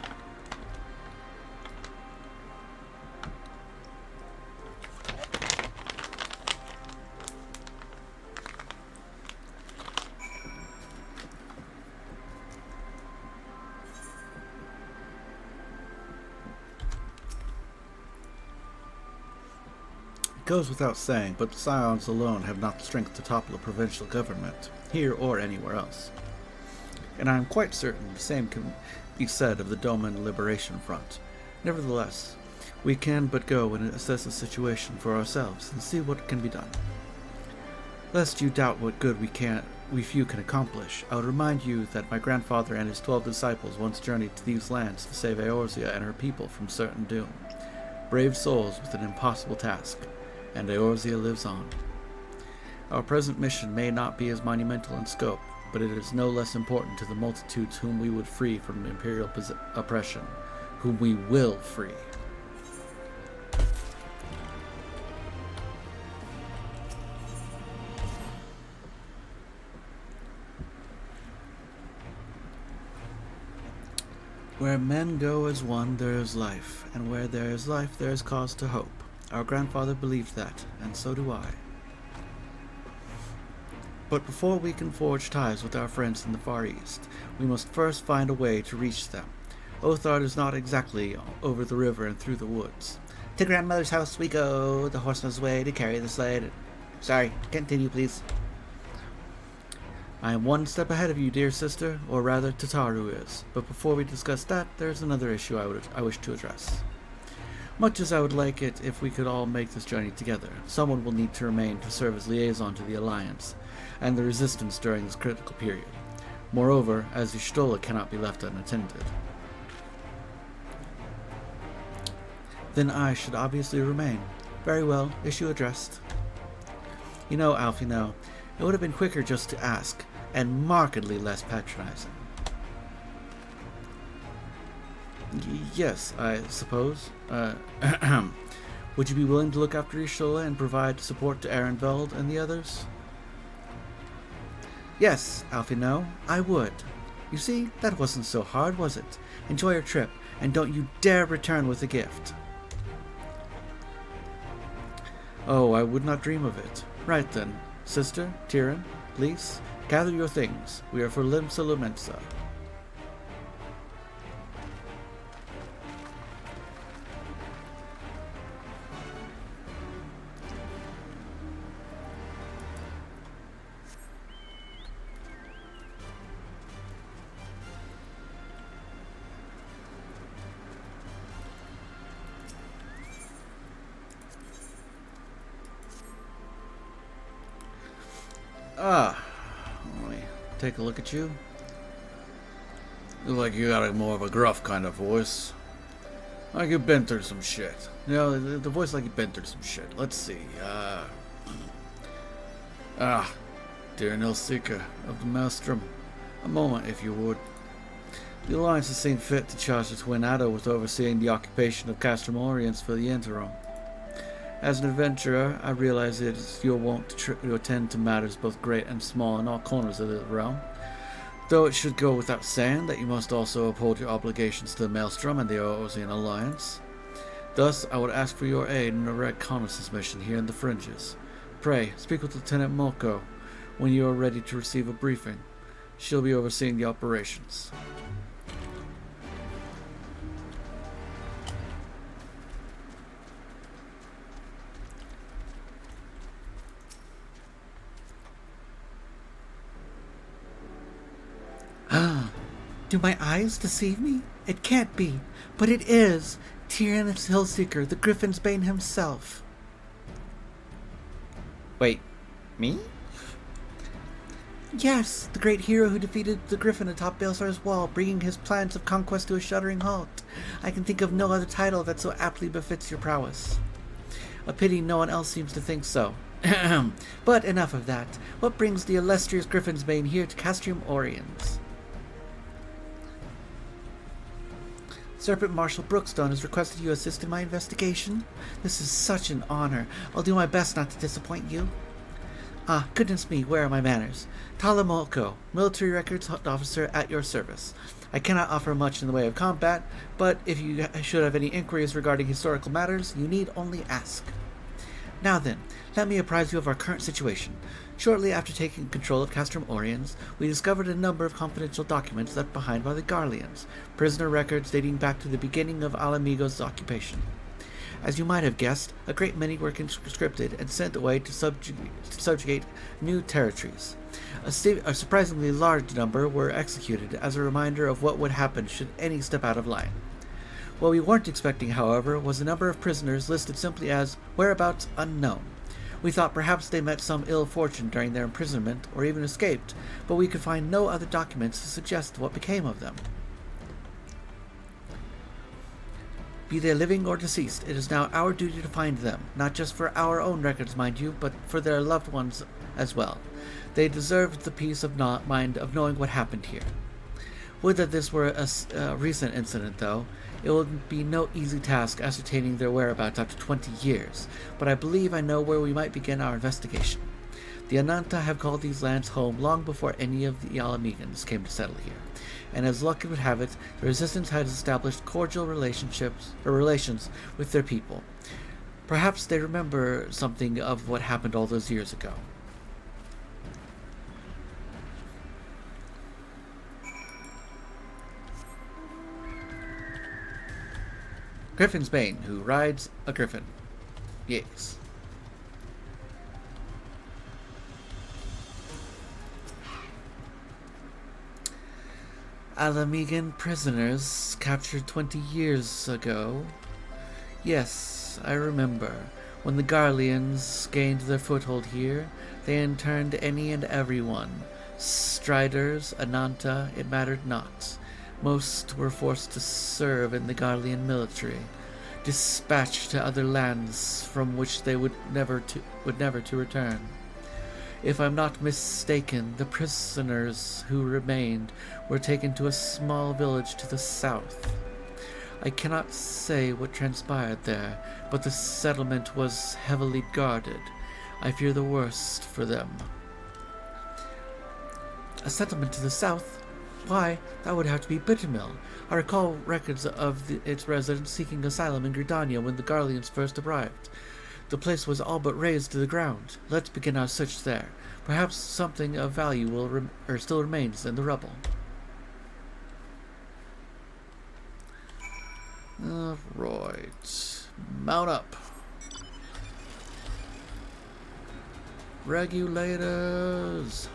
B: It goes without saying, but the Scions alone have not the strength to topple a provincial government, here or anywhere else. And I am quite certain the same can be said of the Doman Liberation Front. Nevertheless, we can but go and assess the situation for ourselves and see what can be done. Lest you doubt what good we few can accomplish, I would remind you that my grandfather and his 12 disciples once journeyed to these lands to save Eorzea and her people from certain doom. Brave souls with an impossible task, and Eorzea lives on. Our present mission may not be as monumental in scope, but it is no less important to the multitudes whom we would free from imperial oppression, whom we will free. Where men go as one, there is life, and where there is life, there is cause to hope. Our grandfather believed that, and so do I. But before we can forge ties with our friends in the Far East, we must first find a way to reach them. Othard is not exactly over the river and through the woods. To grandmother's house we go, the horse knows the way to carry the sled. Sorry, continue please. I am one step ahead of you, dear sister, or rather Tataru is. But before we discuss that, there is another issue I wish to address. Much as I would like it if we could all make this journey together, someone will need to remain to serve as liaison to the Alliance and the Resistance during this critical period. Moreover, as Y'shtola cannot be left unattended. Then I should obviously remain. Very well, issue addressed. You know, Alf, it would have been quicker just to ask, and markedly less patronizing. Yes, I suppose. Would you be willing to look after Y'shtola and provide support to Ehrenfeld and the others? Yes, Alfie, I would. You see, that wasn't so hard, was it? Enjoy your trip, and don't you dare return with a gift. Oh, I would not dream of it. Right then, sister, Tyrion, please, gather your things. We are for Limsa Lumensa.
A: Let me take a look at you. Look like you got a more of a gruff kind of voice. Like you've been through some shit. You know, the voice like you've been through some shit. Let's see. Dear Nilsika of the Maelstrom, a moment, if you would. The Alliance has seen fit to charge the Twin Adder with overseeing the occupation of Castrum Orients for the interim. As an adventurer, I realize it is your wont to attend to matters both great and small in all corners of the realm. Though it should go without saying that you must also uphold your obligations to the Maelstrom and the Orosian Alliance. Thus, I would ask for your aid in a reconnaissance mission here in the fringes. Pray, speak with Lieutenant Moko when you are ready to receive a briefing. She'll be overseeing the operations.
B: Do my eyes deceive me? It can't be, but it is. Tyrion Hillseeker, the Griffin's Bane himself.
A: Wait, me?
B: Yes, the great hero who defeated the Griffin atop Baelsar's wall, bringing his plans of conquest to a shuddering halt. I can think of no other title that so aptly befits your prowess. A pity no one else seems to think so. But enough of that. What brings the illustrious Griffin's Bane here to Castrum Orients? Serpent Marshal Brookstone has requested you assist in my investigation. This is such an honor. I'll do my best not to disappoint you. Ah, goodness me, where are my manners? Talamoko, military records officer at your service. I cannot offer much in the way of combat, but if you should have any inquiries regarding historical matters, you need only ask. Now then, let me apprise you of our current situation. Shortly after taking control of Castrum Orients, we discovered a number of confidential documents left behind by the Garleans, prisoner records dating back to the beginning of Alamigo's occupation. As you might have guessed, a great many were conscripted and sent away to subjugate new territories. A surprisingly large number were executed as a reminder of what would happen should any step out of line. What we weren't expecting, however, was a number of prisoners listed simply as whereabouts unknown. We thought perhaps they met some ill fortune during their imprisonment or even escaped, but we could find no other documents to suggest what became of them. Be they living or deceased, it is now our duty to find them, not just for our own records, mind you, but for their loved ones as well. They deserved the peace of mind of knowing what happened here. Would that this were a recent incident, though. It will be no easy task ascertaining their whereabouts after 20 years, but I believe I know where we might begin our investigation. The Ananta have called these lands home long before any of the Alamegans came to settle here, and as luck would have it, the Resistance has established cordial relations with their people. Perhaps they remember something of what happened all those years ago. Griffin's Bane, who rides a griffin. Yes. Alamegan prisoners captured 20 years ago. Yes, I remember. When the Garleans gained their foothold here, they interned any and everyone. Striders, Ananta, it mattered not. Most were forced to serve in the Garlean military, dispatched to other lands from which they would never to return. If I'm not mistaken, the prisoners who remained were taken to a small village to the south. I cannot say what transpired there, but the settlement was heavily guarded. I fear the worst for them. A settlement to the south? Why, that would have to be Bittermill. I recall records of its residents seeking asylum in Gridania when the Garleans first arrived. The place was all but razed to the ground. Let's begin our search there. Perhaps something of value still remains in the rubble. Alright. Mount up. Regulators.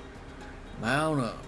B: Mount up.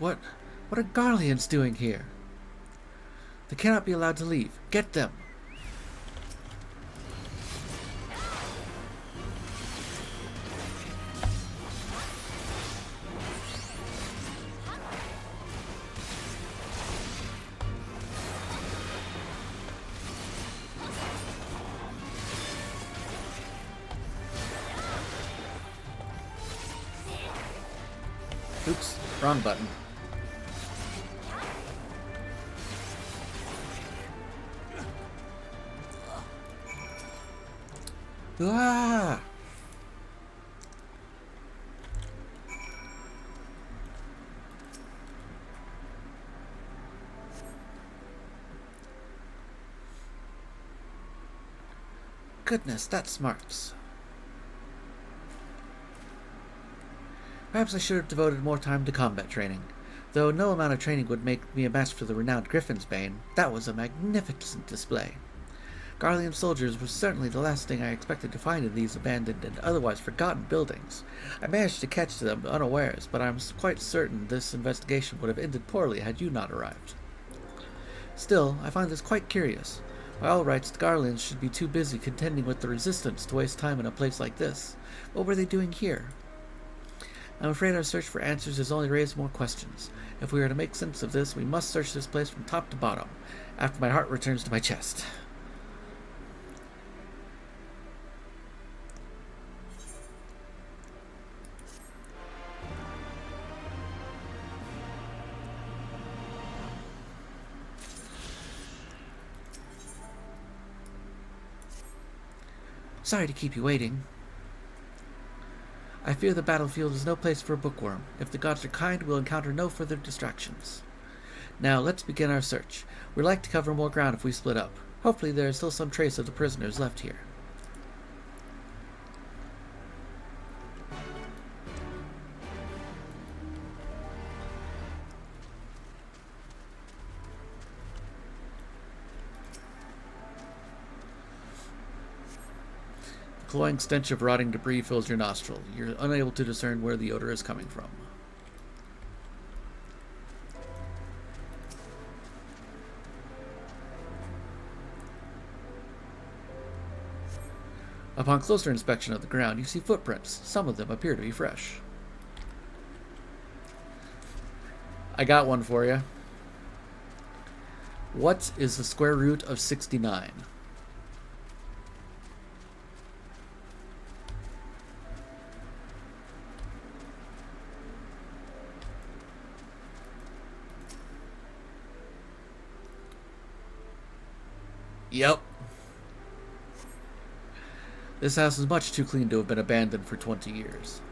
B: What are Garleans doing here? They cannot be allowed to leave. Get them!
A: Oops, wrong button.
B: Ah! Goodness, that smarts. Perhaps I should have devoted more time to combat training. Though no amount of training would make me a match for the renowned Griffin's Bane, that was a magnificent display. Garlean soldiers was certainly the last thing I expected to find in these abandoned and otherwise forgotten buildings. I managed to catch them unawares, but I'm quite certain this investigation would have ended poorly had you not arrived. Still, I find this quite curious. By all rights, the Garleans should be too busy contending with the resistance to waste time in a place like this. What were they doing here? I'm afraid our search for answers has only raised more questions. If we are to make sense of this, we must search this place from top to bottom, after my heart returns to my chest. Sorry to keep you waiting. I fear the battlefield is no place for a bookworm. If the gods are kind, we'll encounter no further distractions. Now, let's begin our search. We'd like to cover more ground if we split up. Hopefully there is still some trace of the prisoners left here.
A: The cloying stench of rotting debris fills your nostril. You're unable to discern where the odor is coming from. Upon closer inspection of the ground, you see footprints. Some of them appear to be fresh. I got one for you. What is the square root of 69? Yep. This house is much too clean to have been abandoned for 20 years.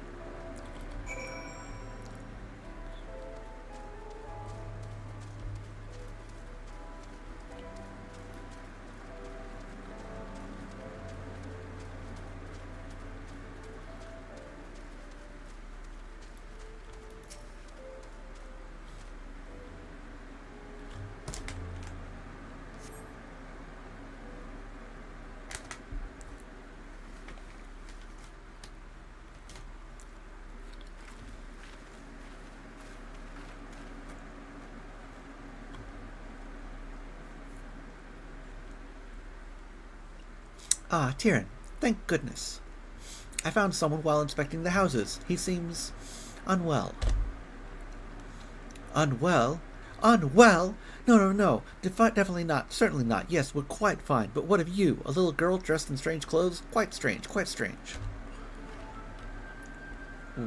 B: Ah, Tyrion, thank goodness. I found someone while inspecting the houses. He seems unwell. Unwell? Unwell? No. Definitely not. Certainly not. Yes, we're quite fine. But what of you? A little girl dressed in strange clothes? Quite strange. Quite strange.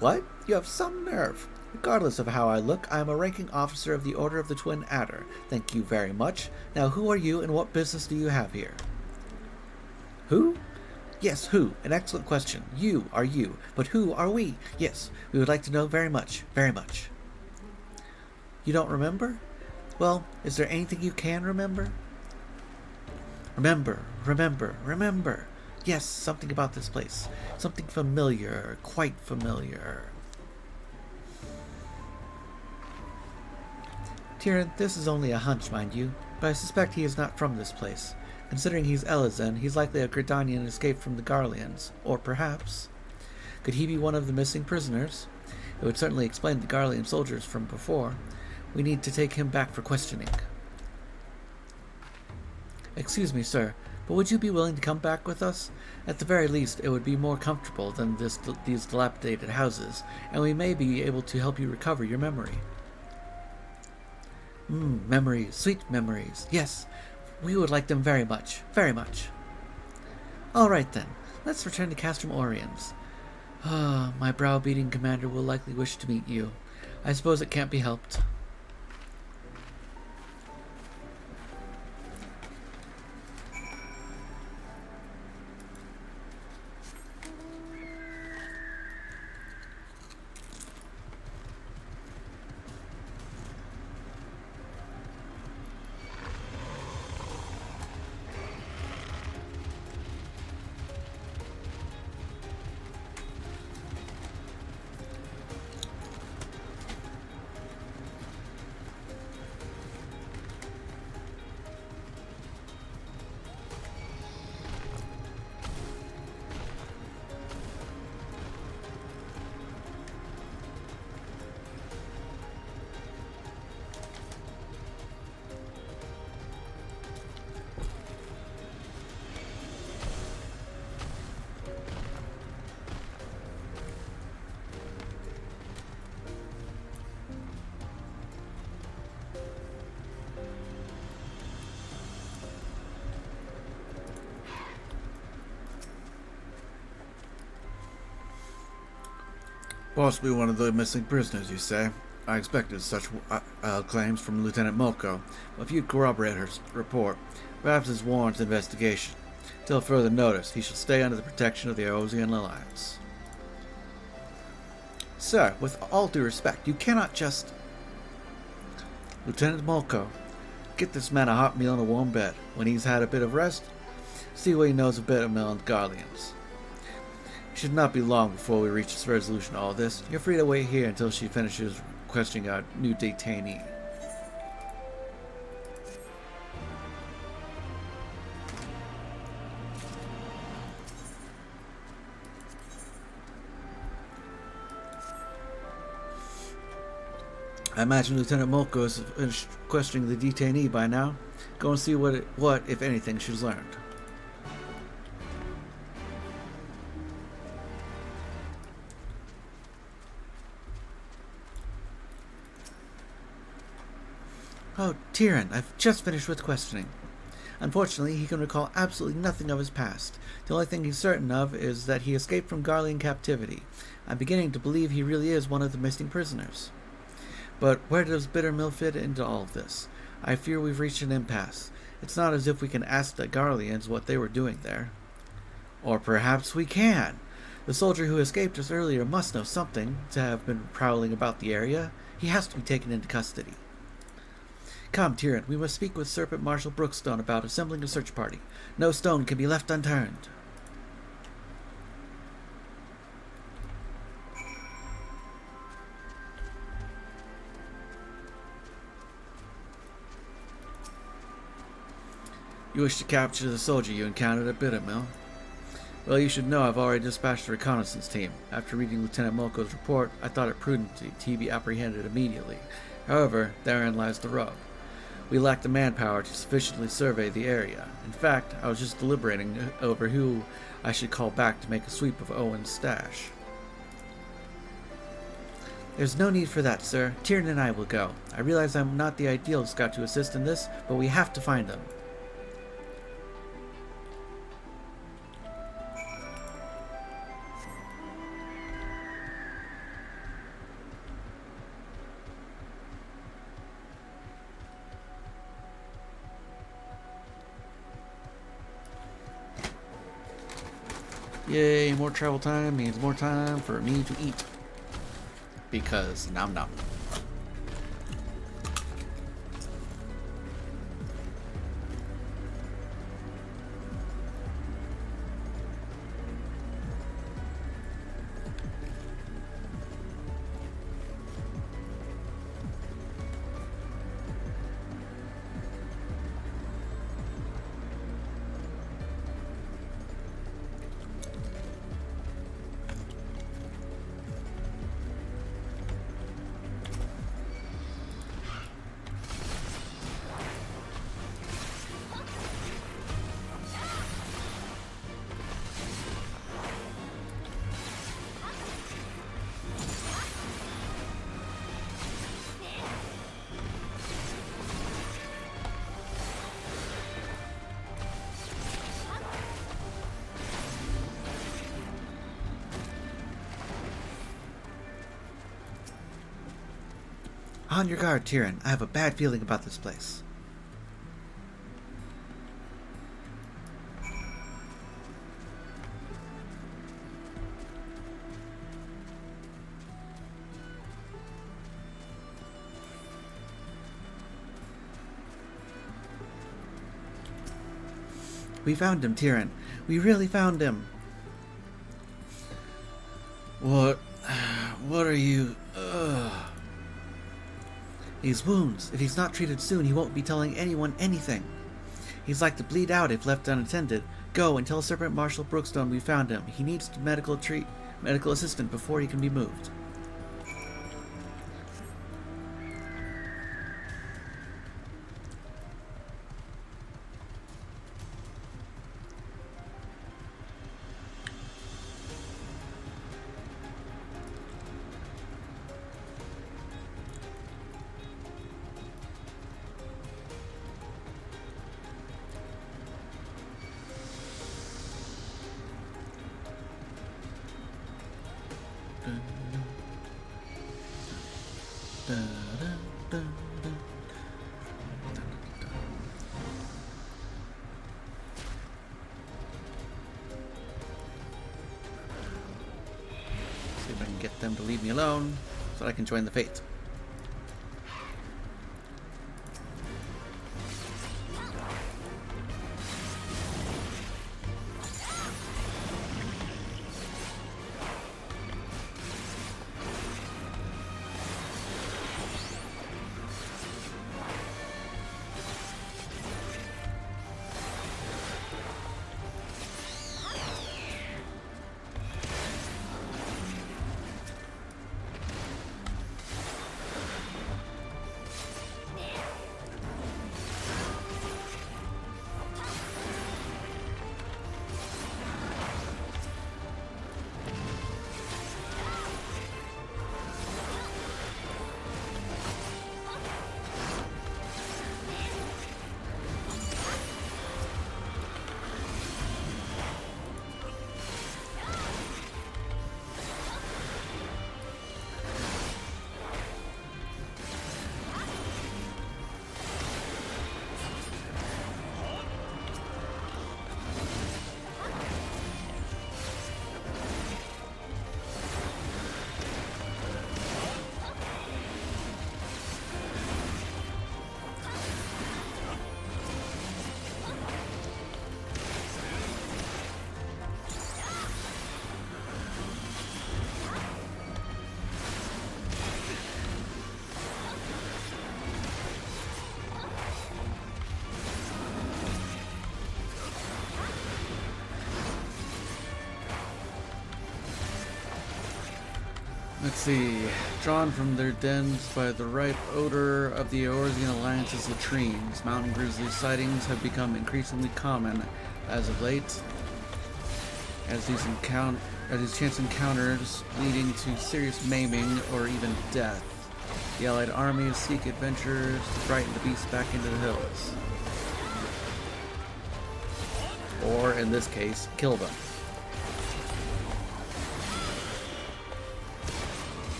B: What? You have some nerve. Regardless of how I look, I am a ranking officer of the Order of the Twin Adder. Thank you very much. Now, who are you and what business do you have here? Who? Yes, who? An excellent question. You are you. But who are we? Yes, we would like to know very much. Very much. You don't remember? Well, is there anything you can remember? Remember. Yes, something about this place. Something familiar. Quite familiar. Tyrion, this is only a hunch, mind you, but I suspect he is not from this place. Considering he's Elezen, he's likely a Gridanian escaped from the Garleans. Or perhaps... Could he be one of the missing prisoners? It would certainly explain the Garlean soldiers from before. We need to take him back for questioning. Excuse me, sir, but would you be willing to come back with us? At the very least, it would be more comfortable than these dilapidated houses, and we may be able to help you recover your memory. Memories, sweet memories. Yes, we would like them very much, very much. All right then, let's return to Castrum Oriens. My browbeating commander will likely wish to meet you. I suppose it can't be helped.
A: Possibly one of the missing prisoners, you say? I expected such claims from Lieutenant Molko. If you'd corroborate her report, perhaps this warrants investigation. Till further notice, he shall stay under the protection of the Eosian Alliance.
B: Sir, with all due respect, you cannot just...
A: Lieutenant Molko, get this man a hot meal and a warm bed. When he's had a bit of rest, see what he knows a bit of Garleans. It should not be long before we reach a resolution to all this. You're free to wait here until she finishes questioning our new detainee. I imagine Lieutenant Molko has finished questioning the detainee by now. Go and see what, if anything, she's learned.
B: Oh, Tyrion, I've just finished with questioning. Unfortunately, he can recall absolutely nothing of his past. The only thing he's certain of is that he escaped from Garlean captivity. I'm beginning to believe he really is one of the missing prisoners. But where does Bittermill fit into all of this? I fear we've reached an impasse. It's not as if we can ask the Garleans what they were doing there. Or perhaps we can. The soldier who escaped us earlier must know something to have been prowling about the area. He has to be taken into custody. Come, Tyrion, we must speak with Serpent Marshal Brookstone about assembling a search party. No stone can be left unturned.
A: You wish to capture the soldier you encountered at Bittermill? Well, you should know I've already dispatched a reconnaissance team. After reading Lieutenant Molko's report, I thought it prudent he be apprehended immediately. However, therein lies the rub. We lack the manpower to sufficiently survey the area. In fact, I was just deliberating over who I should call back to make a sweep of Owen's stash.
B: There's no need for that, sir. Tyrion and I will go. I realize I'm not the ideal scout to assist in this, but we have to find them.
A: Yay, more travel time means more time for me to eat. Because nom nom.
B: On your guard, Tyrion. I have a bad feeling about this place. We found him, Tyrion. We really found him.
A: What are you...
B: These wounds. If he's not treated soon, he won't be telling anyone anything. He's like to bleed out if left unattended. Go and tell Serpent Marshal Brookstone we found him. He needs medical assistance before he can be moved.
A: See if I can get them to leave me alone so that I can join the fate. Let's see. Drawn from their dens by the ripe odor of the Eorzean Alliance's latrines, mountain grizzly sightings have become increasingly common as of late. As these chance encounters leading to serious maiming or even death, the allied armies seek adventurers to frighten the beasts back into the hills. Or, in this case, kill them.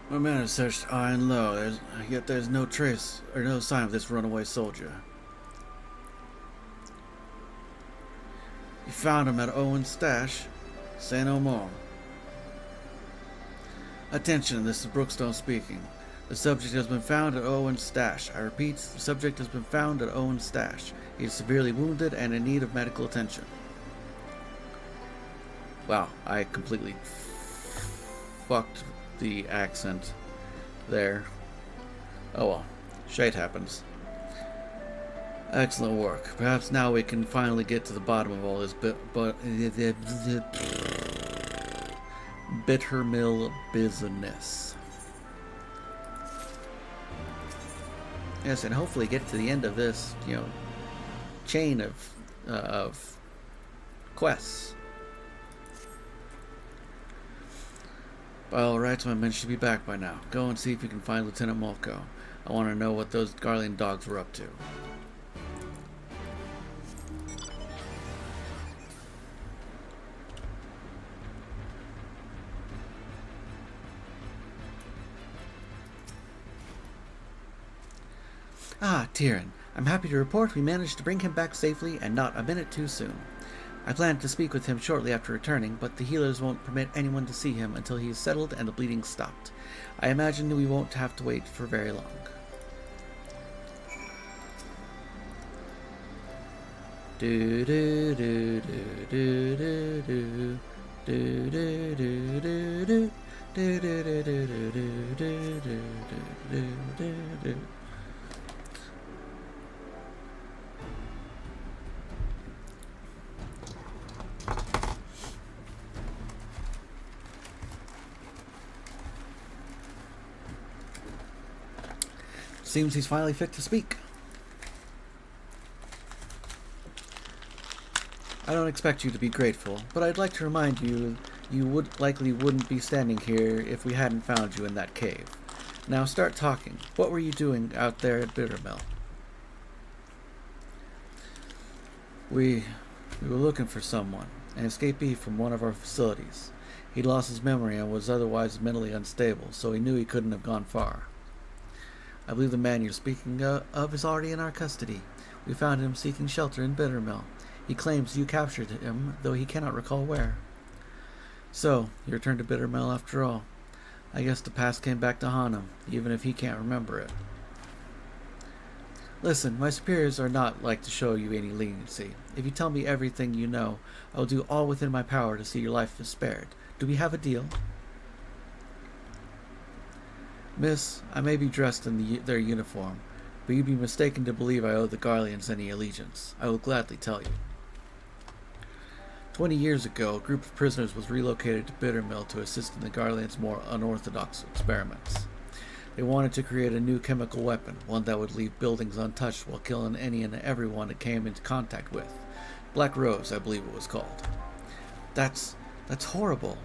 A: My men have searched high and low, yet there's no trace or no sign of this runaway soldier. You found him at Owen's stash. Say no more. Attention, this is Brookstone speaking. The subject has been found at Owen's stash. I repeat, the subject has been found at Owen's stash. He is severely wounded and in need of medical attention. Wow, I completely fucked the accent there. Oh well, shit happens. Excellent work. Perhaps now we can finally get to the bottom of all this Bittermill business. Yes, and hopefully get to the end of this, chain of quests. By all rights, my men should be back by now. Go and see if you can find Lieutenant Molko. I want to know what those Garlean dogs were up to.
B: Ah, Tyrion. I'm happy to report we managed to bring him back safely and not a minute too soon. I planned to speak with him shortly after returning, but the healers won't permit anyone to see him until he is settled and the bleeding stopped. I imagine we won't have to wait for very long. Do do do do do do do do do do do do do do do do do do do. Seems he's finally fit to speak. I don't expect you to be grateful, but I'd like to remind you wouldn't be standing here if we hadn't found you in that cave. Now start talking. What were you doing out there at Bittermill?
A: We were looking for someone, an escapee from one of our facilities. He'd lost his memory and was otherwise mentally unstable, so he knew he couldn't have gone far.
B: I believe the man you're speaking of is already in our custody. We found him seeking shelter in Bittermill. He claims you captured him, though he cannot recall where.
A: So, you returned to Bittermill after all. I guess the past came back to haunt him, even if he can't remember it.
B: Listen, my superiors are not like to show you any leniency. If you tell me everything you know, I will do all within my power to see your life spared. Do we have a deal?
A: Miss, I may be dressed in their uniform, but you'd be mistaken to believe I owe the Garleans any allegiance. I will gladly tell you. 20 years ago, a group of prisoners was relocated to Bittermill to assist in the Garleans' more unorthodox experiments. They wanted to create a new chemical weapon, one that would leave buildings untouched while killing any and everyone it came into contact with. Black Rose, I believe it was called.
B: That's horrible.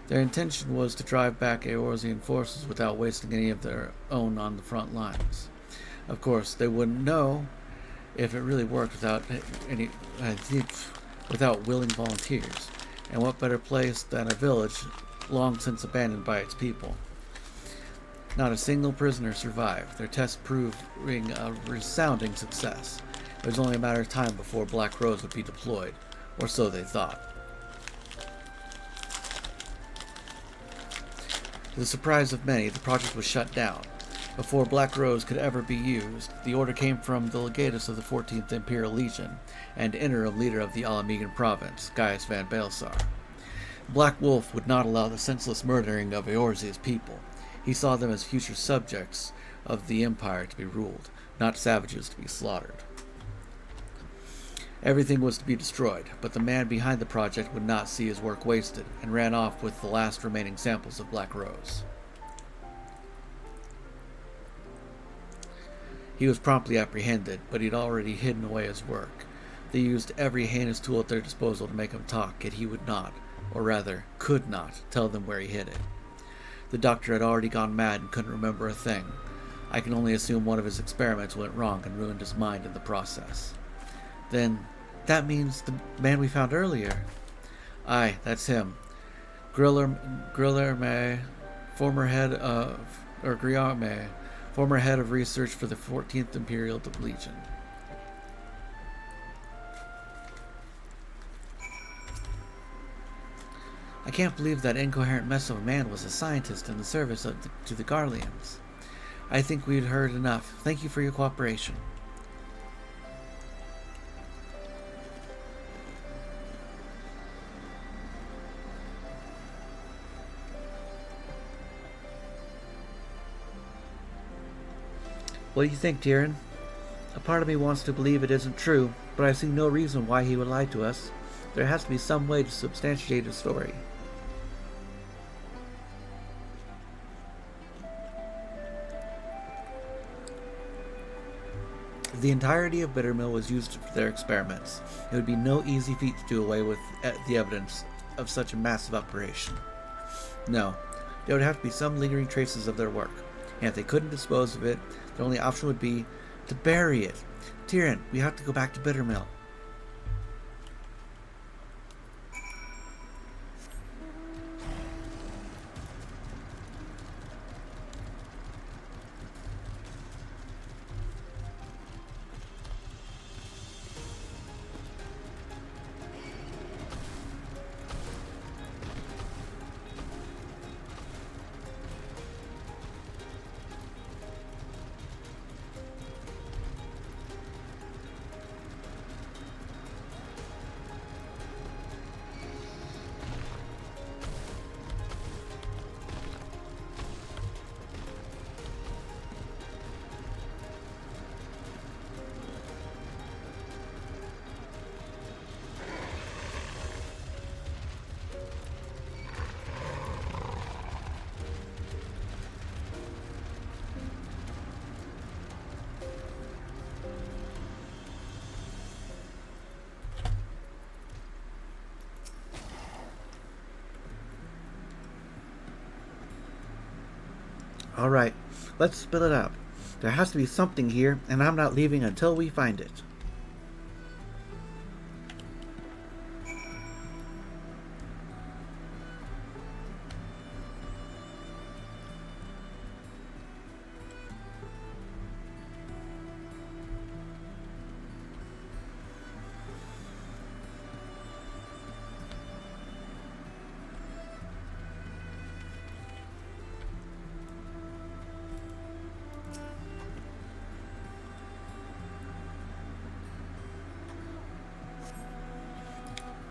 A: Their intention was to drive back Eorzean forces without wasting any of their own on the front lines. Of course, they wouldn't know if it really worked without willing volunteers. And what better place than a village long since abandoned by its people? Not a single prisoner survived, their tests proving a resounding success. It was only a matter of time before Black Rose would be deployed, or so they thought. To the surprise of many, the project was shut down. Before Black Rose could ever be used, the order came from the legatus of the 14th Imperial Legion and interim leader of the Alamigan province, Gaius van Baelsar. Black Wolf would not allow the senseless murdering of Eorzea's people. He saw them as future subjects of the Empire to be ruled, not savages to be slaughtered. Everything was to be destroyed, but the man behind the project would not see his work wasted, and ran off with the last remaining samples of Black Rose. He was promptly apprehended, but he'd already hidden away his work. They used every heinous tool at their disposal to make him talk, yet he would not, or rather, could not, tell them where he hid it. The doctor had already gone mad and couldn't remember a thing. I can only assume one of his experiments went wrong and ruined his mind in the process.
B: Then, that means the man we found earlier.
A: Aye, that's him. Guillerme former head of, or Griame, former head of research for the 14th Imperial Legion. I can't believe that incoherent mess of a man was a scientist in the service to the Garleans. I think we'd heard enough. Thank you for your cooperation. What do you think, Tyrion? A part of me wants to believe it isn't true, but I see no reason why he would lie to us. There has to be some way to substantiate his story. If the entirety of Bittermill was used for their experiments, it would be no easy feat to do away with the evidence of such a massive operation. No, there would have to be some lingering traces of their work, and if they couldn't dispose of it, the only option would be to bury it. Tyrion, we have to go back to Bittermill. Alright, let's spill it out. There has to be something here, and I'm not leaving until we find it.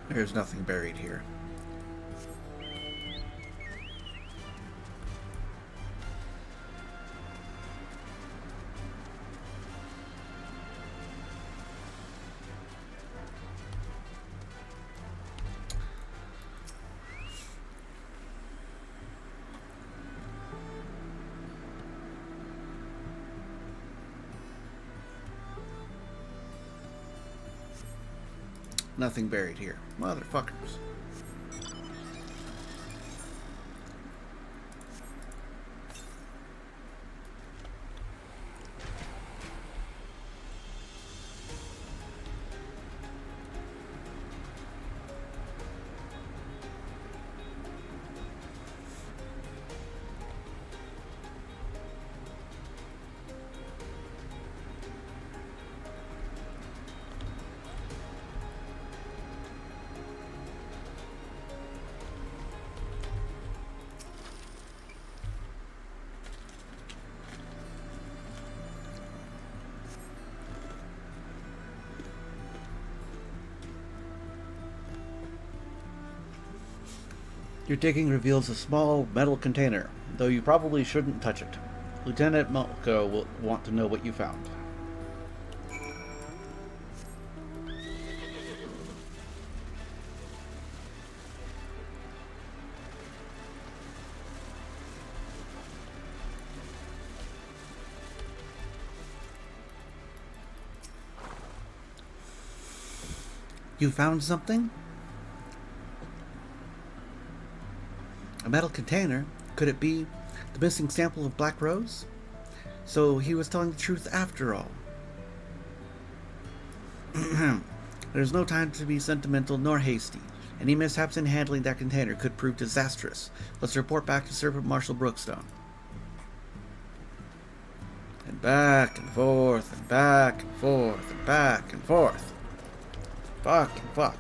A: There's nothing buried here. Nothing buried here. Motherfuckers. Your digging reveals a small metal container, though you probably shouldn't touch it. Lieutenant Malko will want to know what you found. You found something? A metal container? Could it be the missing sample of Black Rose? So he was telling the truth after all. There's no time to be sentimental nor hasty.
B: Any mishaps in handling that container could prove disastrous. Let's report back to Serpent Marshal Brookstone. And back and forth and back and forth and back and forth. Fuck and fuck.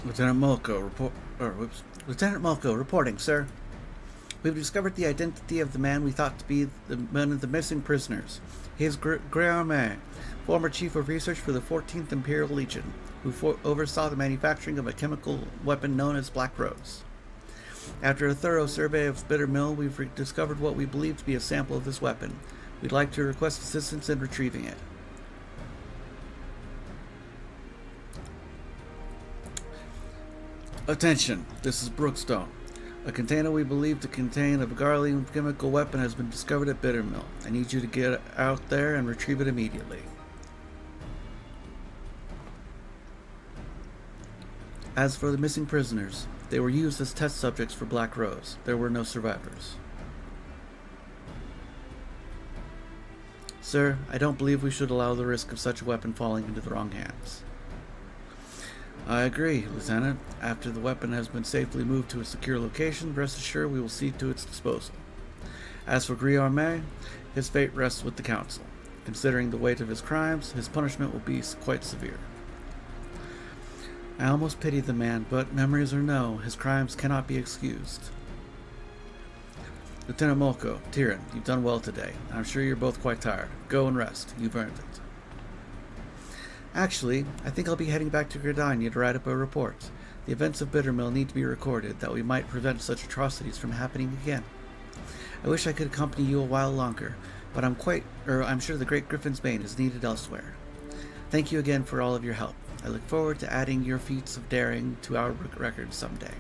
B: Lieutenant Mulco reporting, sir. We've discovered the identity of the man we thought to be one of the missing prisoners. He is Gré, former chief of research for the 14th Imperial Legion, who oversaw the manufacturing of a chemical weapon known as Black Rose. After a thorough survey of Bitter Mill, we've discovered what we believe to be a sample of this weapon. We'd like to request assistance in retrieving it. Attention, this is Brookstone. A container we believe to contain a Garlean chemical weapon has been discovered at Bittermill. I need you to get out there and retrieve it immediately. As for the missing prisoners, they were used as test subjects for Black Rose. There were no survivors. Sir, I don't believe we should allow the risk of such a weapon falling into the wrong hands. I agree, Lieutenant. After the weapon has been safely moved to a secure location, rest assured we will see to its disposal. As for Gré, his fate rests with the Council. Considering the weight of his crimes, his punishment will be quite severe. I almost pity the man, but memories or no, his crimes cannot be excused. Lieutenant Mulco, Tyrion, you've done well today. I'm sure you're both quite tired. Go and rest. You've earned it. Actually, I think I'll be heading back to Gridania to write up a report. The events of Bittermill need to be recorded, that we might prevent such atrocities from happening again. I wish I could accompany you a while longer, but I'm sure the Great Griffin's Bane is needed elsewhere. Thank you again for all of your help. I look forward to adding your feats of daring to our record someday.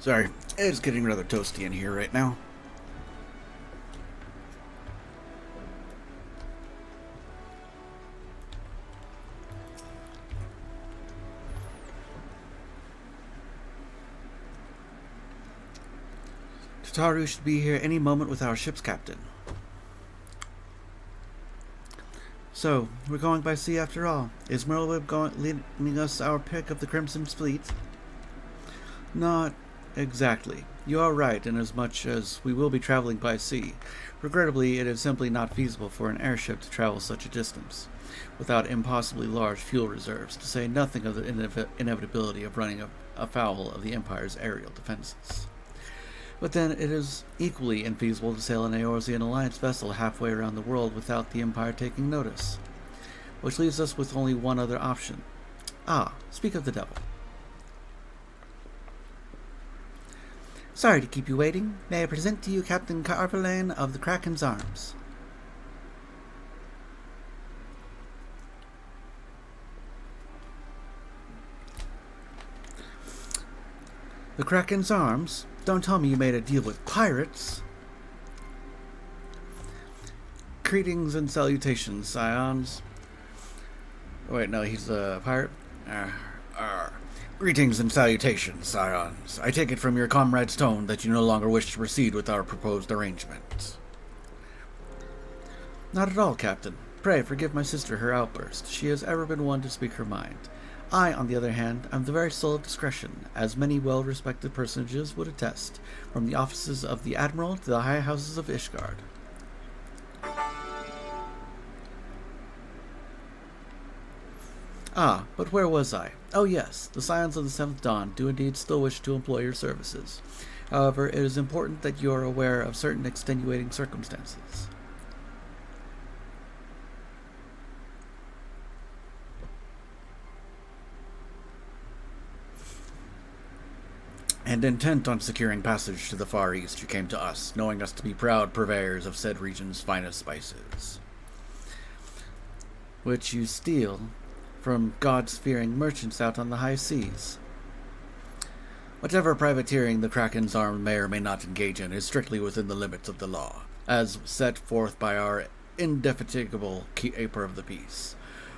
B: Sorry, it's getting rather toasty in here right now. Sutaru should be here any moment with our ship's captain. So, we're going by sea after all. Is Merlwyb leading us our pick of the Crimson's fleet? Not exactly. You are right, inasmuch as we will be traveling by sea. Regrettably, it is simply not feasible for an airship to travel such a distance, without impossibly large fuel reserves, to say nothing of the inevitability of running afoul of the Empire's aerial defenses. But then it is equally infeasible to sail an Eorzean Alliance vessel halfway around the world without the Empire taking notice. Which leaves us with only one other option. Ah, speak of the devil. Sorry to keep you waiting. May I present to you Captain Carverlane of the Kraken's Arms. The Kraken's Arms? Don't tell me you made a deal with pirates. Greetings and salutations, scions. Wait, no, he's a pirate? Greetings and salutations, scions. I take it from your comrade's tone that you no longer wish to proceed with our proposed arrangement. Not at all, Captain. Pray forgive my sister her outburst. She has ever been one to speak her mind. I, on the other hand, am the very soul of discretion, as many well-respected personages would attest, from the offices of the Admiral to the high houses of Ishgard. Ah, but where was I? Oh yes, the Scions of the Seventh Dawn do indeed still wish to employ your services. However, it is important that you are aware of certain extenuating circumstances. And intent on securing passage to the Far East, you came to us, knowing us to be proud purveyors of said region's finest spices, which you steal from God-fearing merchants out on the high seas. Whatever privateering the Kraken's Arm may or may not engage in is strictly within the limits of the law, as set forth by our indefatigable keeper of the peace.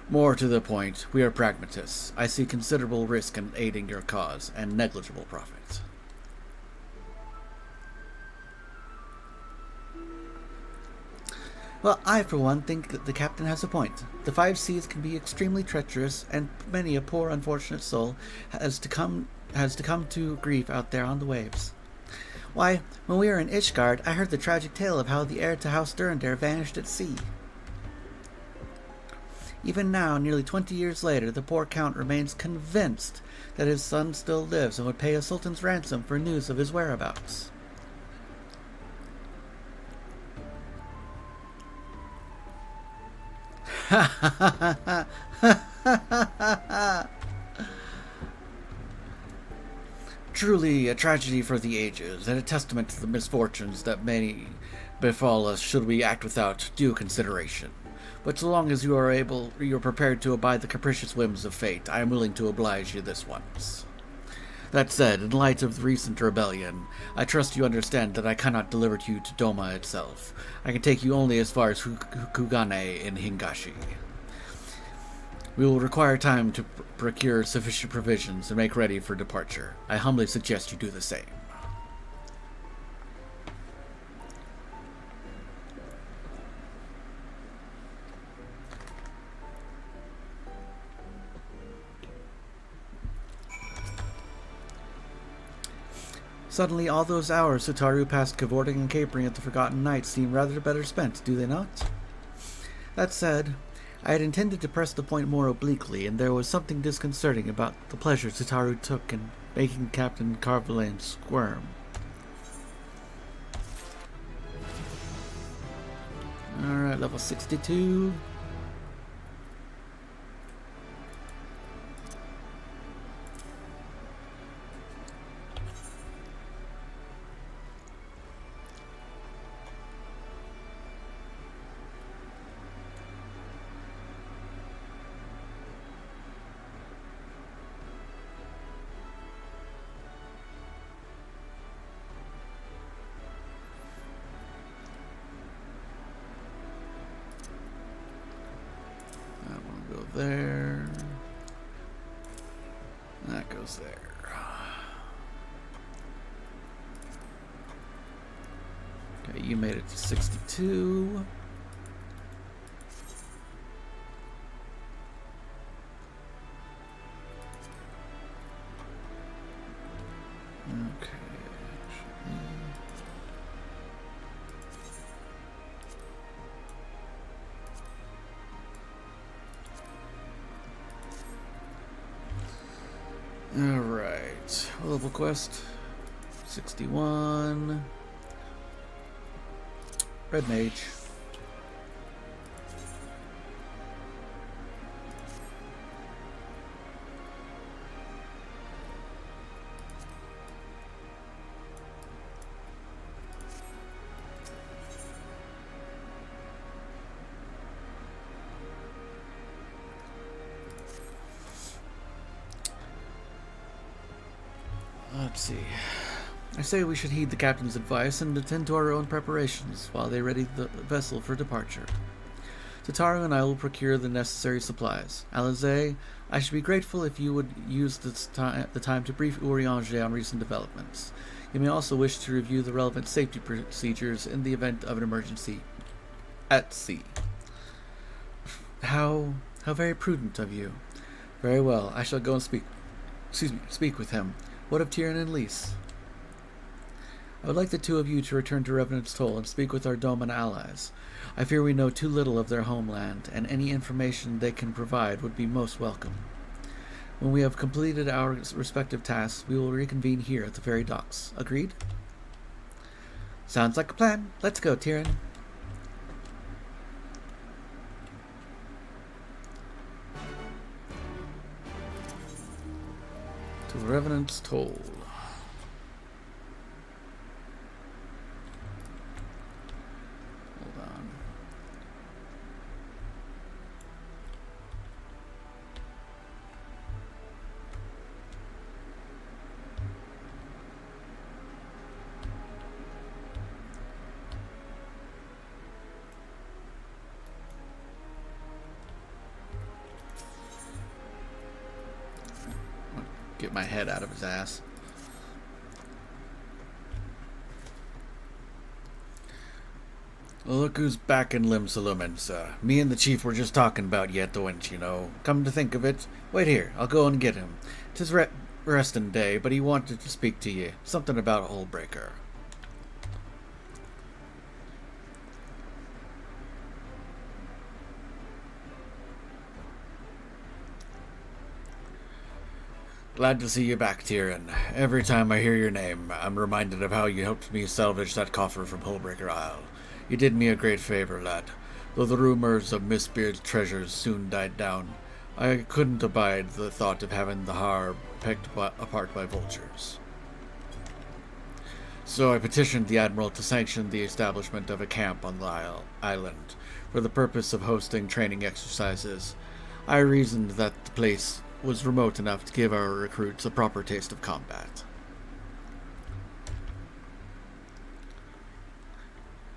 B: More to the point, we are pragmatists. I see considerable risk in aiding your cause, and negligible profit. Well, I, for one, think that the captain has a point. The five seas can be extremely treacherous, and many a poor unfortunate soul has to come to grief out there on the waves. Why, when we were in Ishgard, I heard the tragic tale of how the heir to House Durandare vanished at sea. Even now, nearly 20 years later, the poor count remains convinced that his son still lives and would pay a sultan's ransom for news of his whereabouts. Truly a tragedy for the ages, and a testament to the misfortunes that may befall us should we act without due consideration. But so long as you are prepared to abide the capricious whims of fate, I am willing to oblige you this once. That said, in light of the recent rebellion, I trust you understand that I cannot deliver you to Doma itself. I can take you only as far as Kugane in Hingashi. We will require time to procure sufficient provisions and make ready for departure. I humbly suggest you do the same. Suddenly, all those hours Sutaru passed cavorting and capering at the Forgotten Knights seem rather better spent, do they not? That said, I had intended to press the point more obliquely, and there was something disconcerting about the pleasure Sutaru took in making Captain Carverlane squirm. Alright, level 62. There. That goes there.
A: you made it to 62. Okay. Alright. Level quest 61. Red Mage. Let's see. I say we should heed the captain's advice and attend to our own preparations while they ready the vessel for departure. Tataru and I will procure the necessary supplies. Alizé, I should be grateful if you would use the time to brief Urianger on recent developments. You may also wish to review the relevant safety procedures in the event of an emergency at sea. How very prudent of you. Very well, I shall go and speak with him. What of Tyrion and Lys? I would like the two of you to return to Revenant's Toll and speak with our Doman allies. I fear we know too little of their homeland, and any information they can provide would be most welcome. When we have completed our respective tasks, we will reconvene here at the ferry docks. Agreed? Sounds like a plan. Let's go, Tyrion. To Revenant's Toll. Hold on. Get my head out of his ass. Well, look who's back in Limsalumensa. Me and the chief were just talking about you at the winch, you know. Come to think of it, wait here, I'll go and get him. 'Tis resting day, but he wanted to speak to you. Something about a Hullbreaker. Glad to see you back, Tyrion. Every time I hear your name, I'm reminded of how you helped me salvage that coffer from Hullbreaker Isle. You did me a great favor, lad. Though the rumors of Miss Beard's treasures soon died down, I couldn't abide the thought of having the Har pecked apart by vultures. So I petitioned the Admiral to sanction the establishment of a camp on the island for the purpose of hosting training exercises. I reasoned that the place was remote enough to give our recruits a proper taste of combat.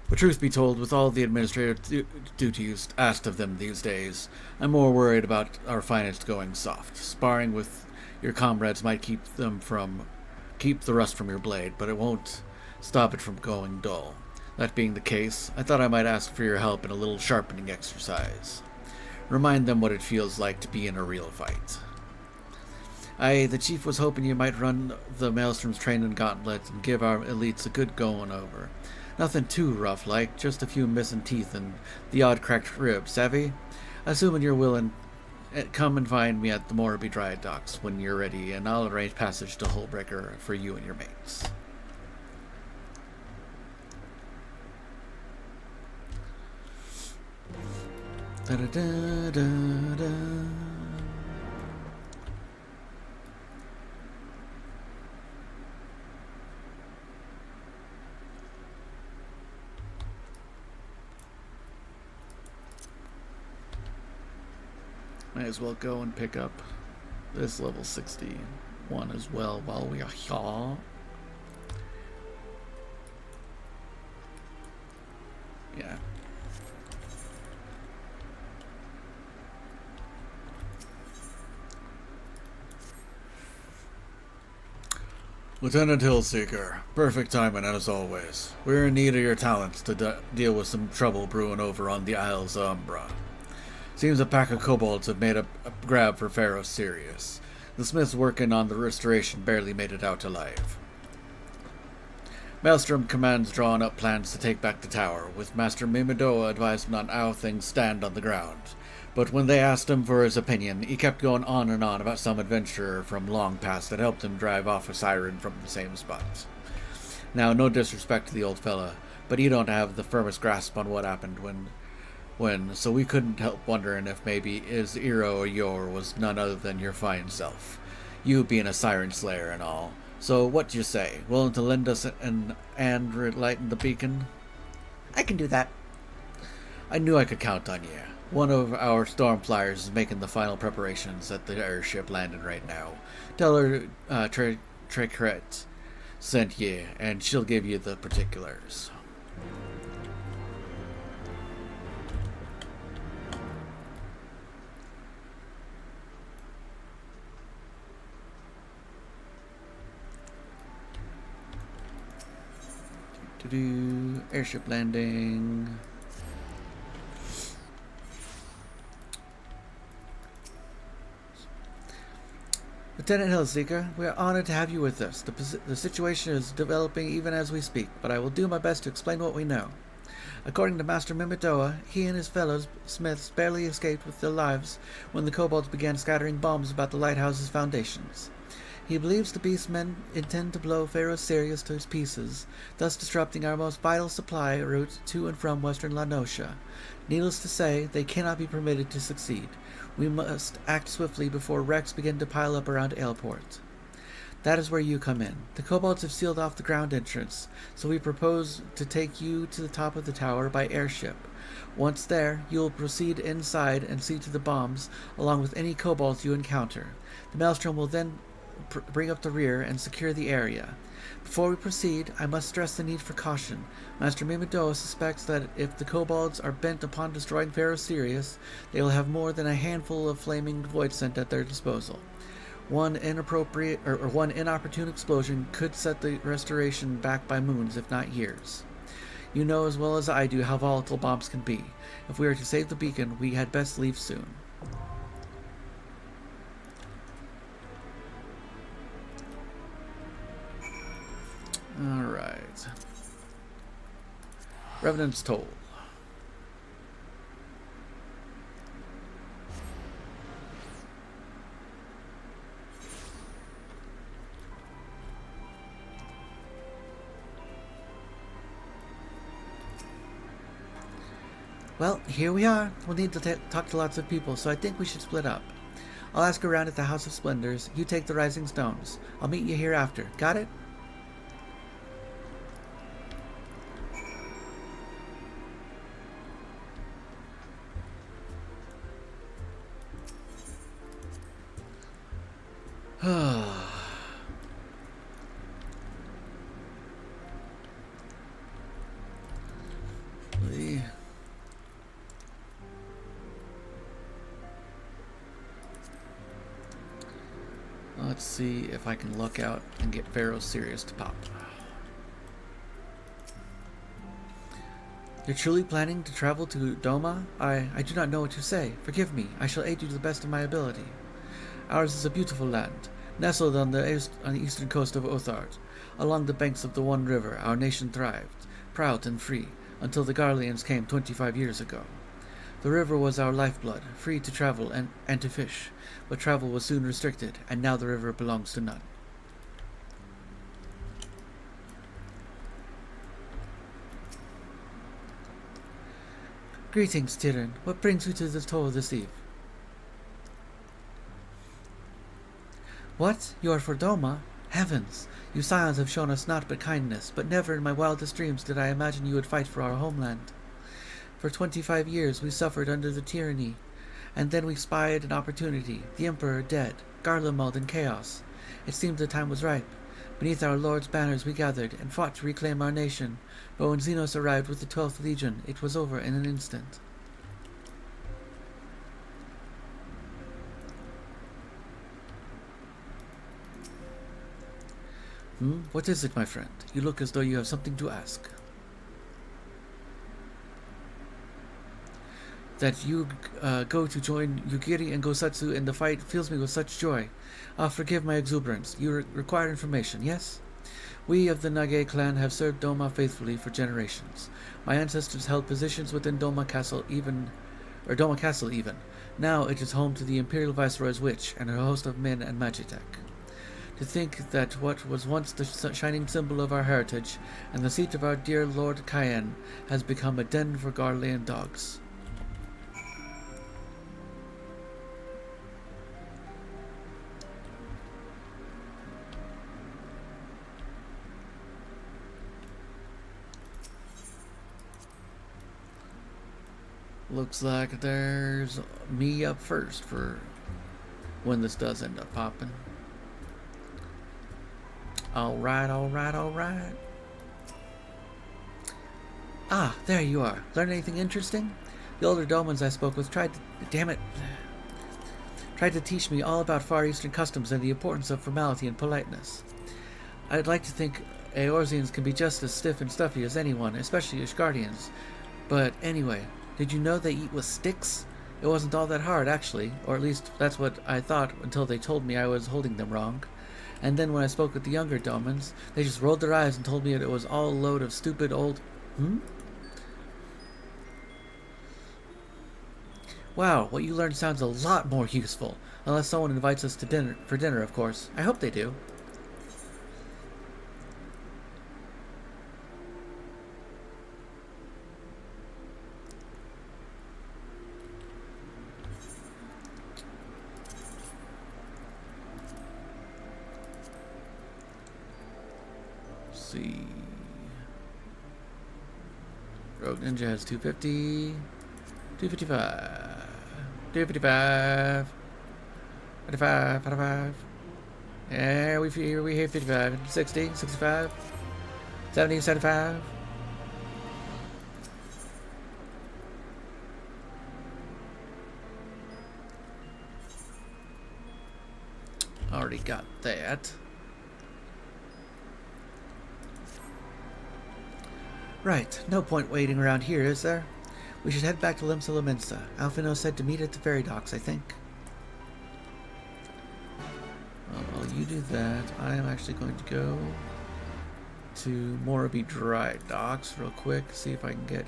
A: But truth be told, with all the administrative duties asked of them these days, I'm more worried about our finest going soft. Sparring with your comrades might keep the rust from your blade, but it won't stop it from going dull. That being the case, I thought I might ask for your help in a little sharpening exercise. Remind them what it feels like to be in a real fight. The chief was hoping you might run the Maelstrom's training gauntlet and give our elites a good going over. Nothing too rough like, just a few missing teeth and the odd cracked rib, savvy? Assuming you're willing, come and find me at the Morrowby Dry Docks when you're ready, and I'll arrange passage to Hullbreaker for you and your mates. Da-da-da-da-da. Might as well go and pick up this level 61 as well while we are here. Yeah. Lieutenant Hillseeker, perfect timing as always. We're in need of your talents to deal with some trouble brewing over on the Isles of Umbra. Seems a pack of kobolds have made a grab for Pharaoh Sirius. The smiths working on the restoration barely made it out alive. Maelstrom commands drawing up plans to take back the tower, with Master Mimidoa advising on how things stand on the ground. But when they asked him for his opinion, he kept going on and on about some adventurer from long past that helped him drive off a siren from the same spot. Now, no disrespect to the old fella, but he don't have the firmest grasp on what happened when, so we couldn't help wondering if maybe his hero or your was none other than your fine self. You being a siren slayer and all. So what do you say? Willing to lend us and relighten the beacon?
B: I can do that.
A: I knew I could count on you. One of our storm flyers is making the final preparations at the airship landing right now. Tell her Trecret sent you, and she'll give you the particulars. Airship landing. Lieutenant Hillseeker, we are honored to have you with us. The situation is developing even as we speak, but I will do my best to explain what we know. According to Master Mimidoa, he and his fellow smiths barely escaped with their lives when the kobolds began scattering bombs about the lighthouse's foundations. He believes the beastmen intend to blow Pharaoh Sirius to his pieces, thus disrupting our most vital supply route to and from western La Noscia. Needless to say, they cannot be permitted to succeed. We must act swiftly before wrecks begin to pile up around Aleport. That is where you come in. The kobolds have sealed off the ground entrance, so we propose to take you to the top of the tower by airship. Once there, you will proceed inside and see to the bombs, along with any kobolds you encounter. The Maelstrom will then bring up the rear and secure the area. Before we proceed, I must stress the need for caution. Master Mimidoa suspects that if the kobolds are bent upon destroying Pharaoh Sirius, they will have more than a handful of flaming void sent at their disposal. One inopportune explosion could set the restoration back by moons, if not years. You know as well as I do how volatile bombs can be. If we are to save the beacon, we had best leave soon. Alright. Revenant's Toll.
B: Well, here we are. We'll need to talk to lots of people, so I think we should split up. I'll ask around at the House of Splendors. You take the Rising Stones. I'll meet you here after. Got it?
A: Let's see if I can luck out and get Pharaoh Sirius to pop.
B: You're truly planning to travel to Doma? I do not know what to say. Forgive me. I shall aid you to the best of my ability. Ours is a beautiful land, nestled on the eastern coast of Othard. Along the banks of the One River, our nation thrived, proud and free, until the Garleans came 25 years ago. The river was our lifeblood, free to travel and to fish, but travel was soon restricted, and now the river belongs to none. Greetings, Tyrion. What brings you to the toll this eve? What? You are for Doma? Heavens! You scions have shown us naught but kindness, but never in my wildest dreams did I imagine you would fight for our homeland. For 25 years we suffered under the tyranny, and then we spied an opportunity, the Emperor dead, Garlemald in chaos. It seemed the time was ripe. Beneath our Lord's banners we gathered, and fought to reclaim our nation, but when Xenos arrived with the 12th Legion, it was over in an instant. What is it, my friend? You look as though you have something to ask. That you go to join Yugiri and Gosatsu in the fight fills me with such joy. Forgive my exuberance. You require information, yes? We of the Nage clan have served Doma faithfully for generations. My ancestors held positions within Doma Castle even. Now it is home to the Imperial Viceroy's witch and her host of men and Magitek. To think that what was once the shining symbol of our heritage and the seat of our dear Lord Cayenne has become a den for Garlean dogs. Looks like there's me up first for when this does end up popping. Alright. Ah, there you are. Learn anything interesting? The older Domans I spoke with tried to teach me all about Far Eastern customs and the importance of formality and politeness. I'd like to think Eorzeans can be just as stiff and stuffy as anyone, especially Ishgardians. But anyway, did you know they eat with sticks? It wasn't all that hard, actually, or at least that's what I thought until they told me I was holding them wrong. And then when I spoke with the younger Domans, they just rolled their eyes and told me that it was all a load of stupid old... Wow, what you learned sounds a lot more useful. Unless someone invites us to dinner, of course. I hope they do. See. Rogue Ninja has 250, 255, 255, 55, 55. Yeah, we hit 55, 60, 65, 70, 75. Already got that. Right, no point waiting around here, is there? We should head back to Limsa Lominsa. Alfino said to meet at the ferry docks, I think. Well, while you do that, I am actually going to go to Moraby Dry Docks real quick, see if I can get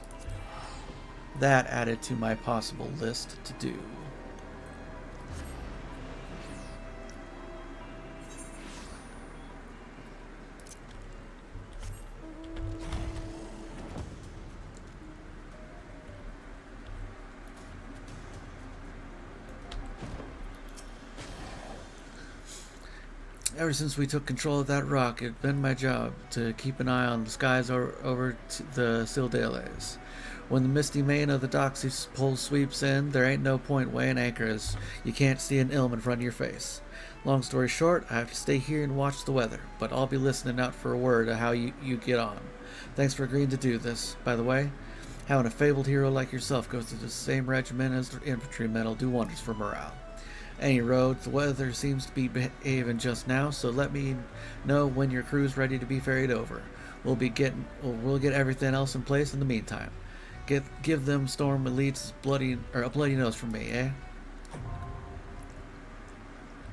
B: that added to my possible list to do. Ever since we took control of that rock, it's been my job to keep an eye on the skies over the Sildales. When the misty mane of the docks pole sweeps in, there ain't no point weighing anchors. You can't see an ilm in front of your face. Long story short, I have to stay here and watch the weather, but I'll be listening out for a word of how you get on. Thanks for agreeing to do this. By the way, having a fabled hero like yourself go through the same regiment as the infantrymen will do wonders for morale. Any road, the weather seems to be behaving just now, so let me know when your crew's ready to be ferried over. We'll get everything else in place in the meantime. Give them Storm Elites a bloody nose from me, eh?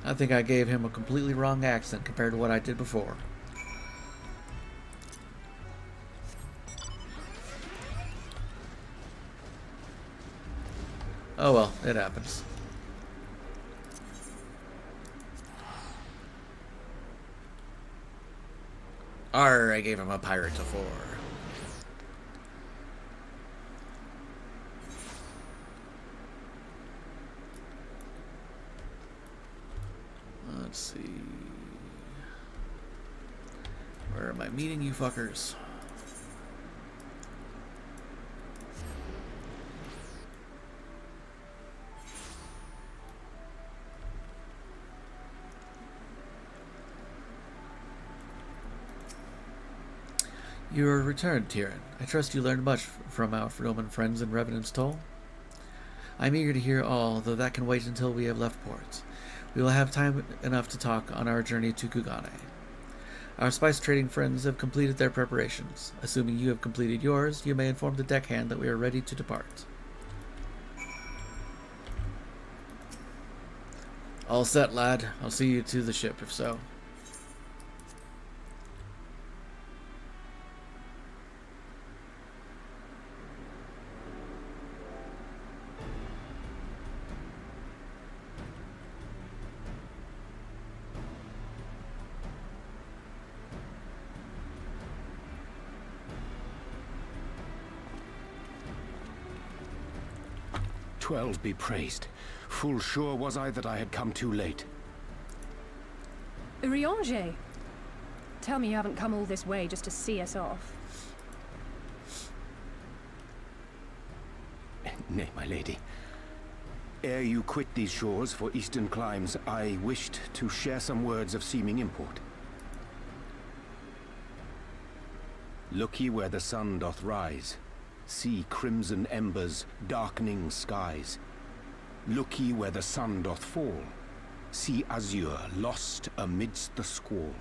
B: I think I gave him a completely wrong accent compared to what I did before. Oh well, it happens. Arr, I gave him a pirate to 4. Let's see. Where am I meeting you fuckers? You are returned, Tyrion. I trust you learned much from our Roman friends in Revenant's Toll. I'm eager to hear all, though that can wait until we have left port. We will have time enough to talk on our journey to Kugane. Our spice trading friends have completed their preparations. Assuming you have completed yours, you may inform the deckhand that we are ready to depart.
A: All set, lad. I'll see you to the ship, if so.
J: Twelve be praised. Full sure was I that I had come too late.
I: Urianger! Tell me you haven't come all this way just to see us off.
J: Nay, my lady. Ere you quit these shores for eastern climes, I wished to share some words of seeming import. Look ye where the sun doth rise. See crimson embers, darkening skies. Look ye where the sun doth fall. See azure lost amidst the squall.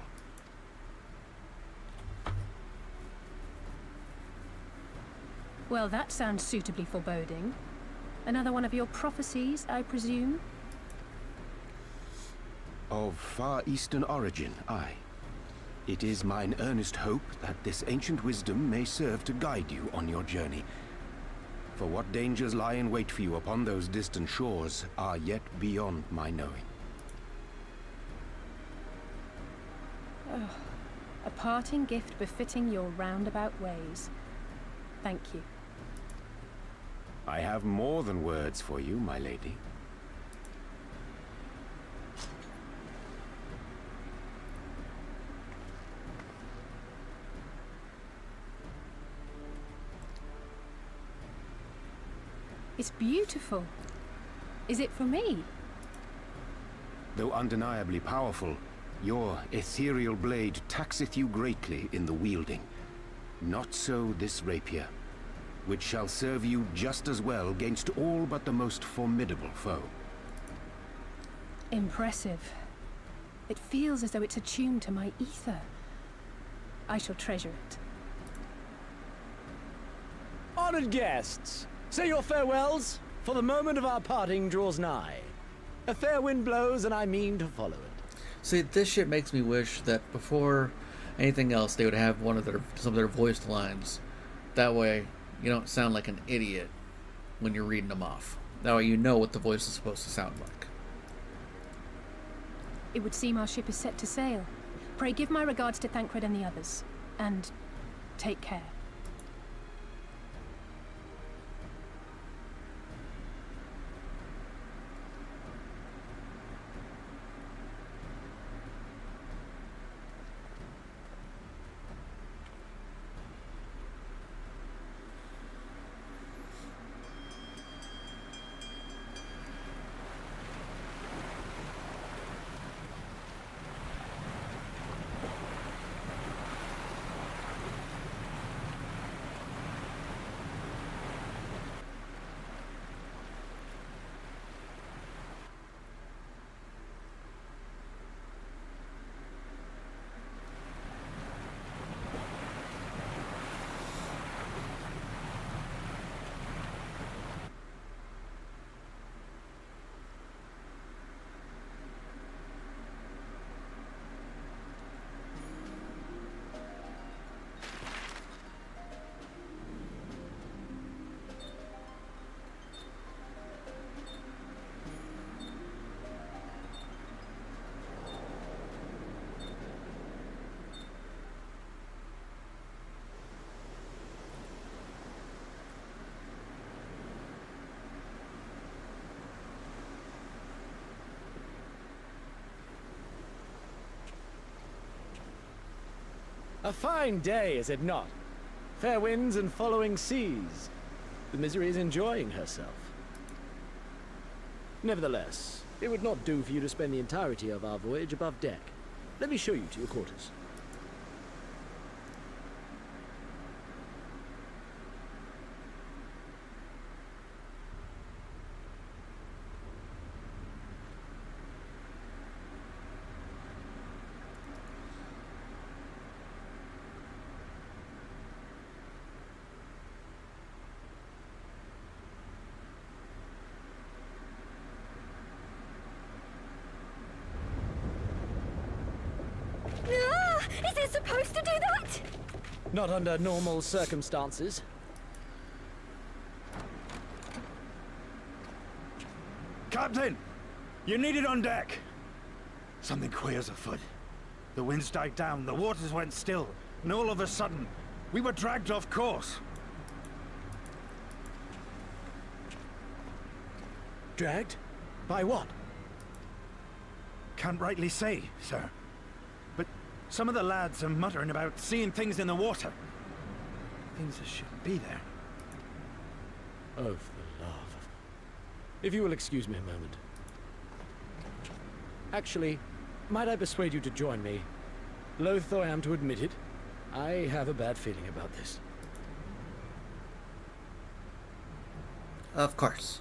I: Well, that sounds suitably foreboding. Another one of your prophecies, I presume?
J: Of far eastern origin, aye. It is mine earnest hope that this ancient wisdom may serve to guide you on your journey. For what dangers lie in wait for you upon those distant shores are yet beyond my knowing.
I: Oh, a parting gift befitting your roundabout ways. Thank you.
J: I have more than words for you, my lady.
I: It's beautiful. Is it for me?
J: Though undeniably powerful, your ethereal blade taxeth you greatly in the wielding. Not so this rapier, which shall serve you just as well against all but the most formidable foe.
I: Impressive. It feels as though it's attuned to my ether. I shall treasure it.
K: Honored guests, say your farewells, for the moment of our parting draws nigh. A fair wind blows, and I mean to follow it.
A: See, this shit makes me wish that before anything else, they would have some of their voiced lines. That way, you don't sound like an idiot when you're reading them off. That way you know what the voice is supposed to sound like.
I: It would seem our ship is set to sail. Pray give my regards to Thancred and the others. And take care.
K: A fine day, is it not? Fair winds and following seas. The Misery is enjoying herself. Nevertheless, it would not do for you to spend the entirety of our voyage above deck. Let me show you to your quarters.
D: supposed to do that?
K: Not under normal circumstances.
L: Captain! You're needed on deck! Something queer's afoot. The winds died down, the waters went still, and all of a sudden, we were dragged off course.
K: Dragged? By what?
L: Can't rightly say, sir. But some of the lads are muttering about seeing things in the water. Things that shouldn't be there.
K: Oh, for the love of... If you will excuse me a moment. Actually, might I persuade you to join me? Loath though I am to admit it, I have a bad feeling about this.
A: Of course.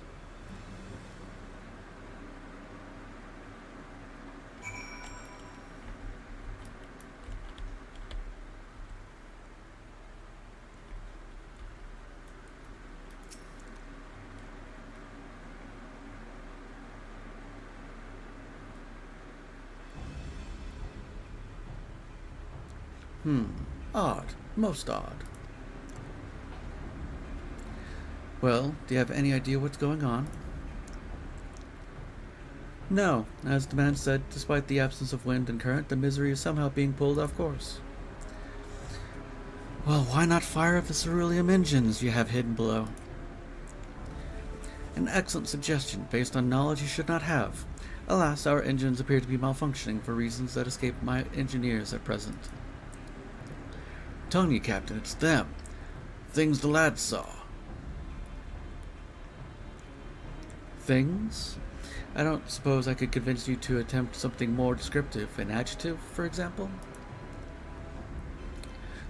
A: Odd. Most odd. Well, do you have any idea what's going on? No. As the man said, despite the absence of wind and current, the misery is somehow being pulled off course. Well, why not fire up the ceruleum engines you have hidden below? An excellent suggestion, based on knowledge you should not have. Alas, our engines appear to be malfunctioning for reasons that escape my engineers at present. I'm telling you, Captain, it's them. Things the lads saw. Things? I don't suppose I could convince you to attempt something more descriptive. An adjective, for example?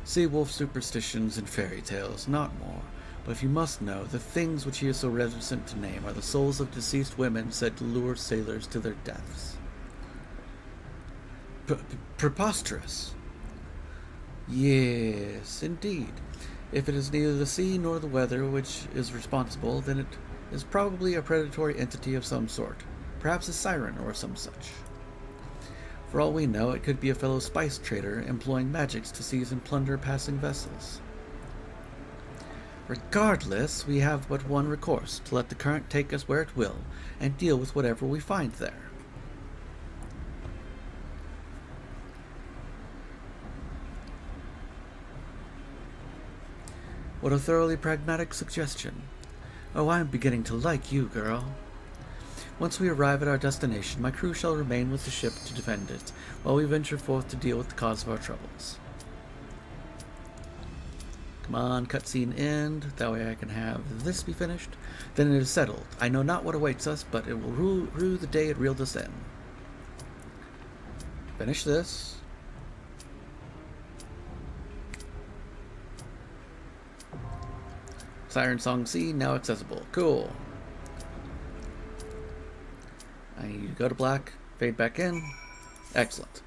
A: Sea wolf superstitions and fairy tales, not more. But if you must know, the things which he is so reticent to name are the souls of deceased women said to lure sailors to their deaths. Preposterous. Yes, indeed. If it is neither the sea nor the weather which is responsible, then it is probably a predatory entity of some sort, perhaps a siren or some such. For all we know, it could be a fellow spice trader employing magics to seize and plunder passing vessels. Regardless, we have but one recourse, to let the current take us where it will, and deal with whatever we find there. What a thoroughly pragmatic suggestion. Oh, I am beginning to like you, girl. Once we arrive at our destination, my crew shall remain with the ship to defend it, while we venture forth to deal with the cause of our troubles. Come on, cutscene end. That way I can have this be finished. Then it is settled. I know not what awaits us, but it will rue the day it reeled us in. Finish this. Siren Song C, now accessible. Cool. I go to black, fade back in. Excellent.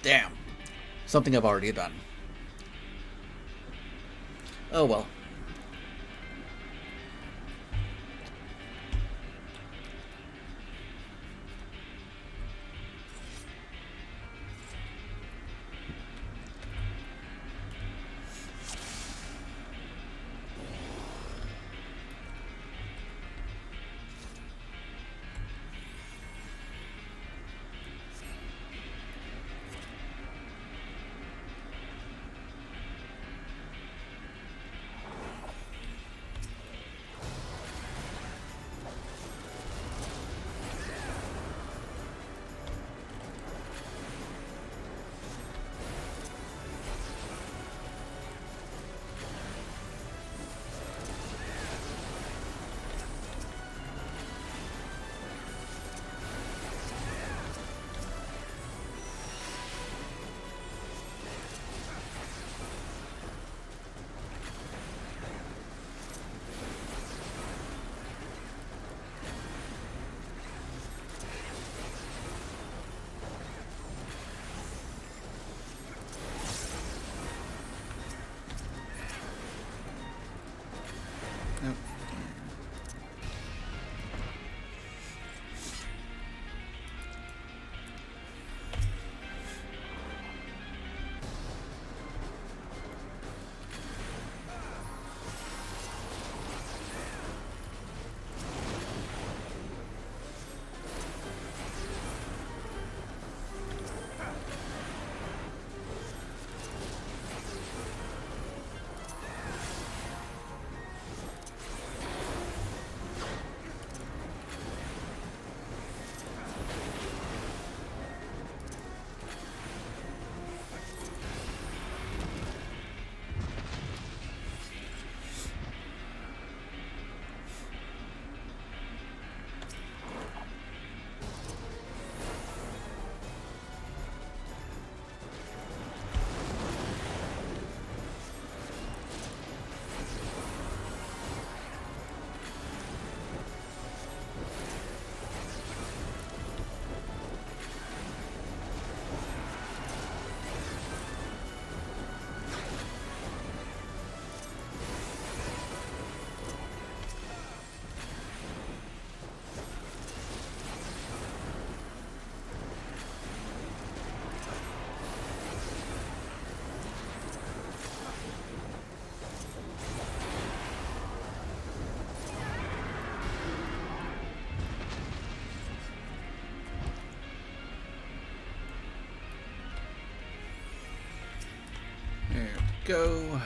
A: Damn. Something I've already done. Oh well. go.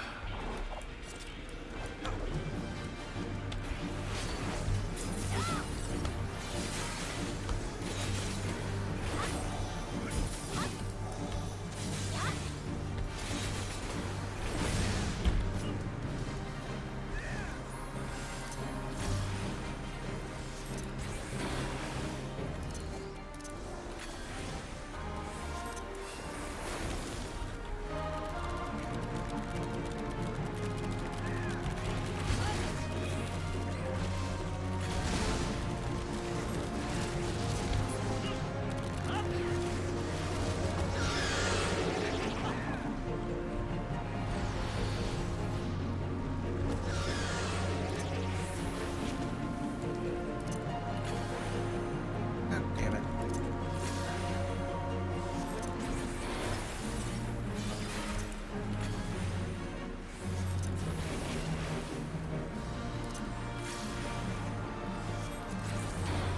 A: God damn it.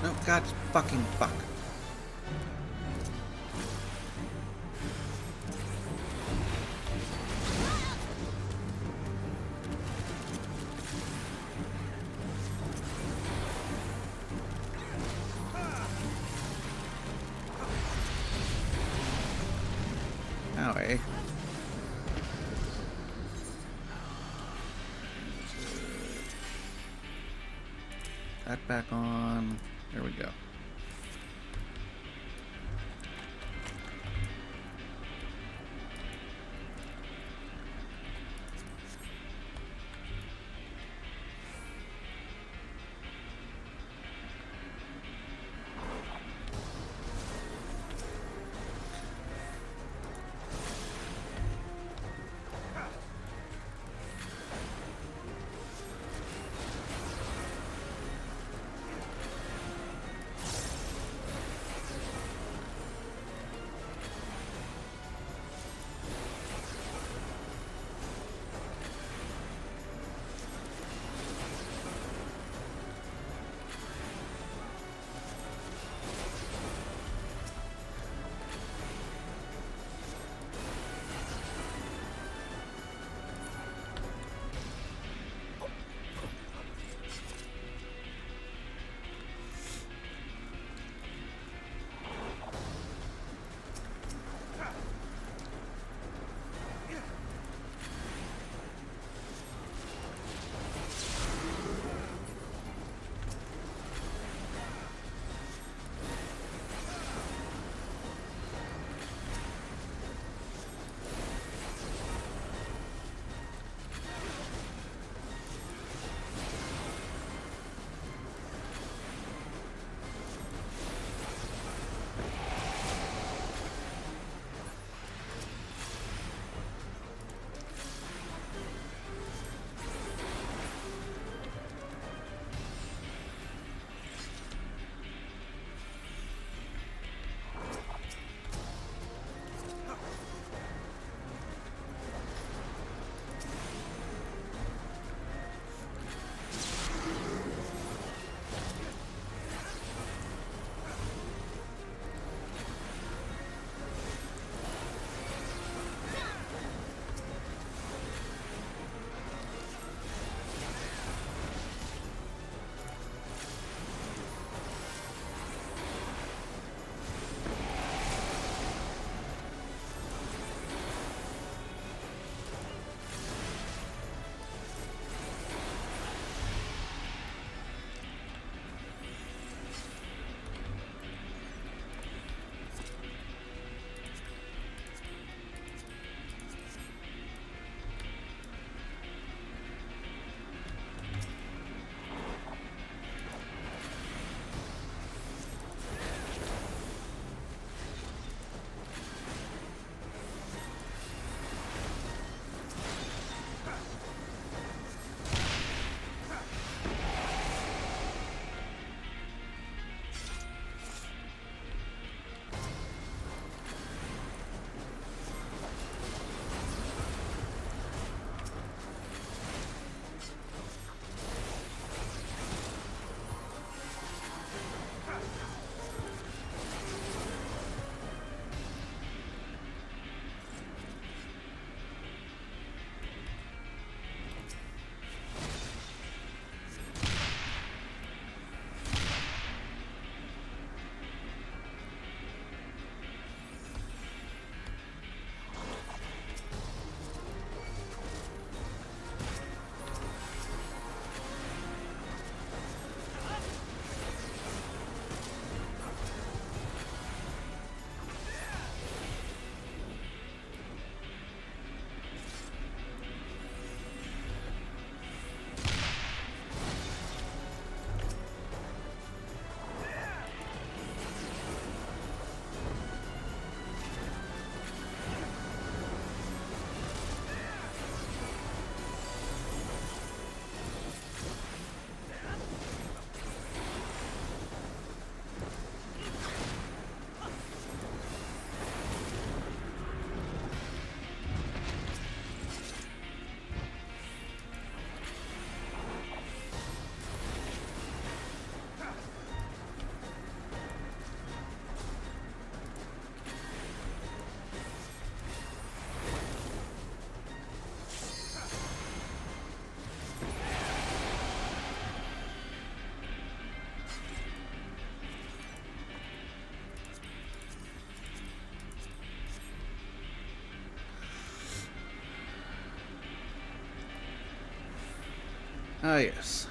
A: No, God fucking fuck. Ow, eh? That back on. There we go. Ah, yes.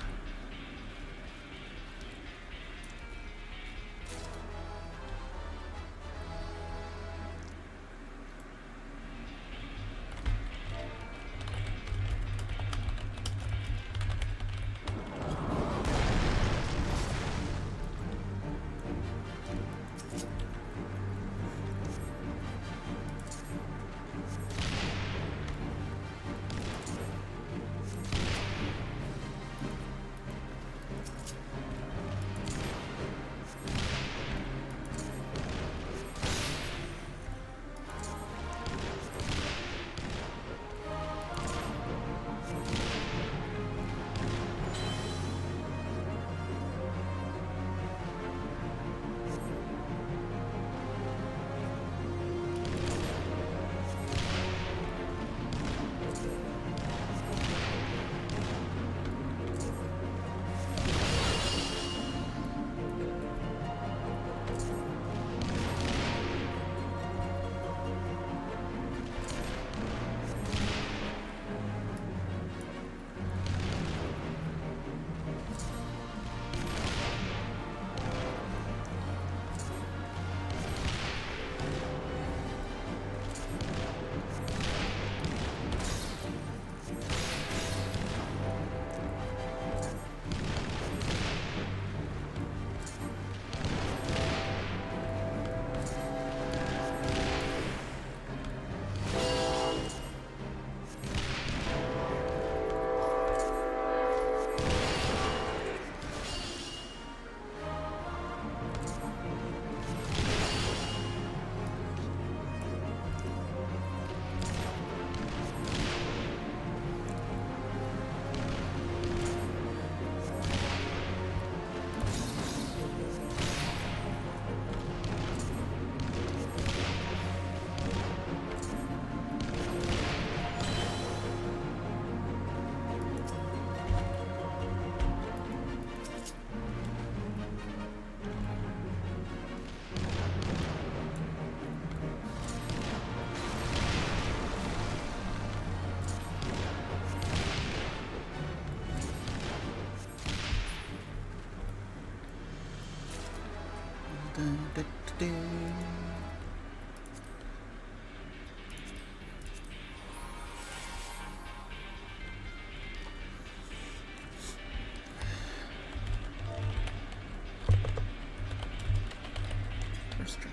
A: First try.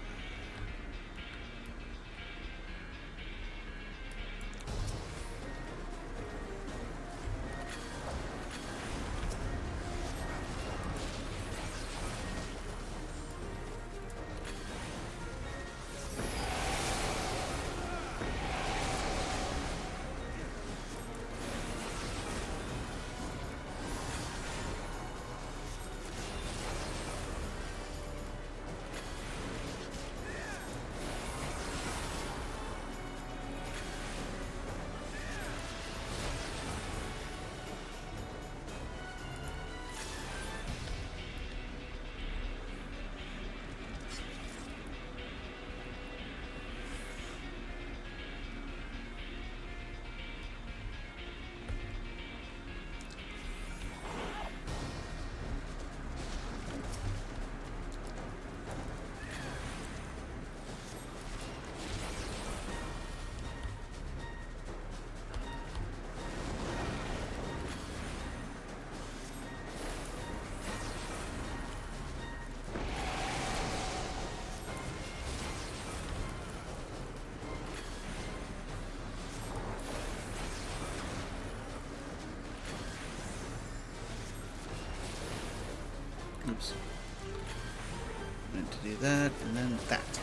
A: Oops. I'm going to do that and then that.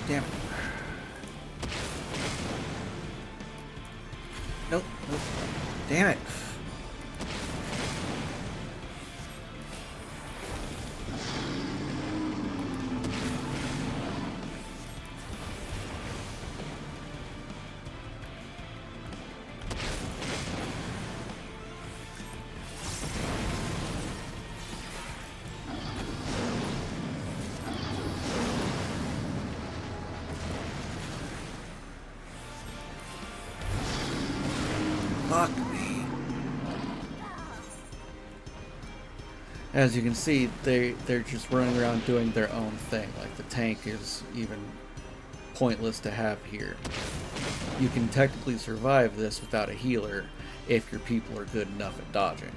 B: Damn it. Nope, nope. Damn it. Fuck me. As you can see, they're just running around doing their own thing. Like, the tank is even pointless to have here. You can technically survive this without a healer if your people are good enough at dodging.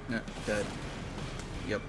B: No, dead. Yep.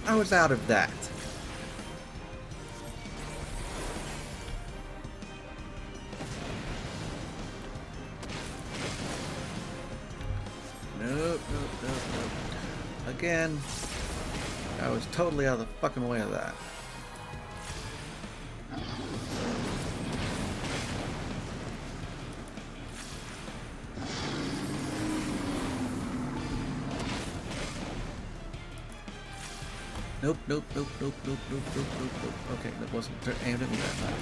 B: I was out of that. Nope, nope, nope, nope. Again, I was totally out of the fucking way of that. Nope, nope, nope, nope, nope, nope, nope, nope, nope. Okay, that wasn't aimed at me that time.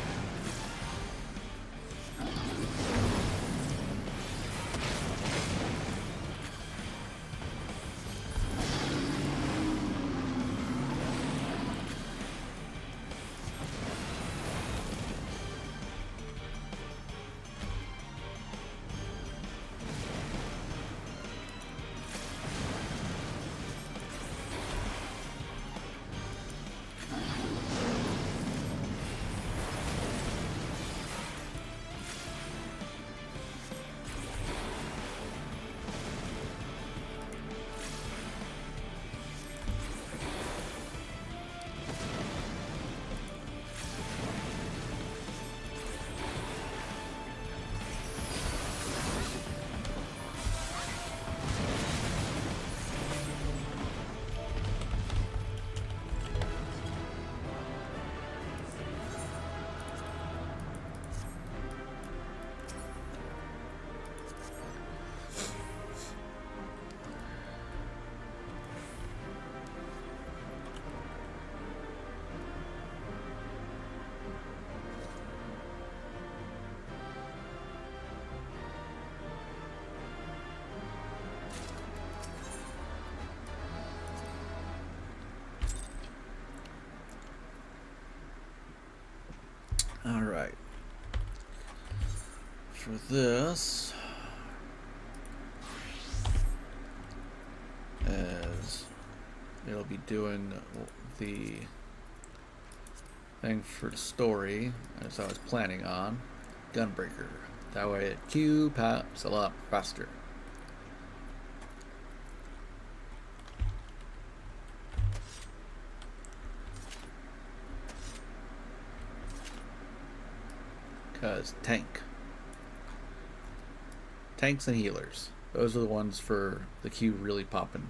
A: for this is it'll be doing the thing for the story as I was planning on. Gunbreaker. That way it queue pops a lot faster. Because tanks and healers, those are the ones for the queue really popping.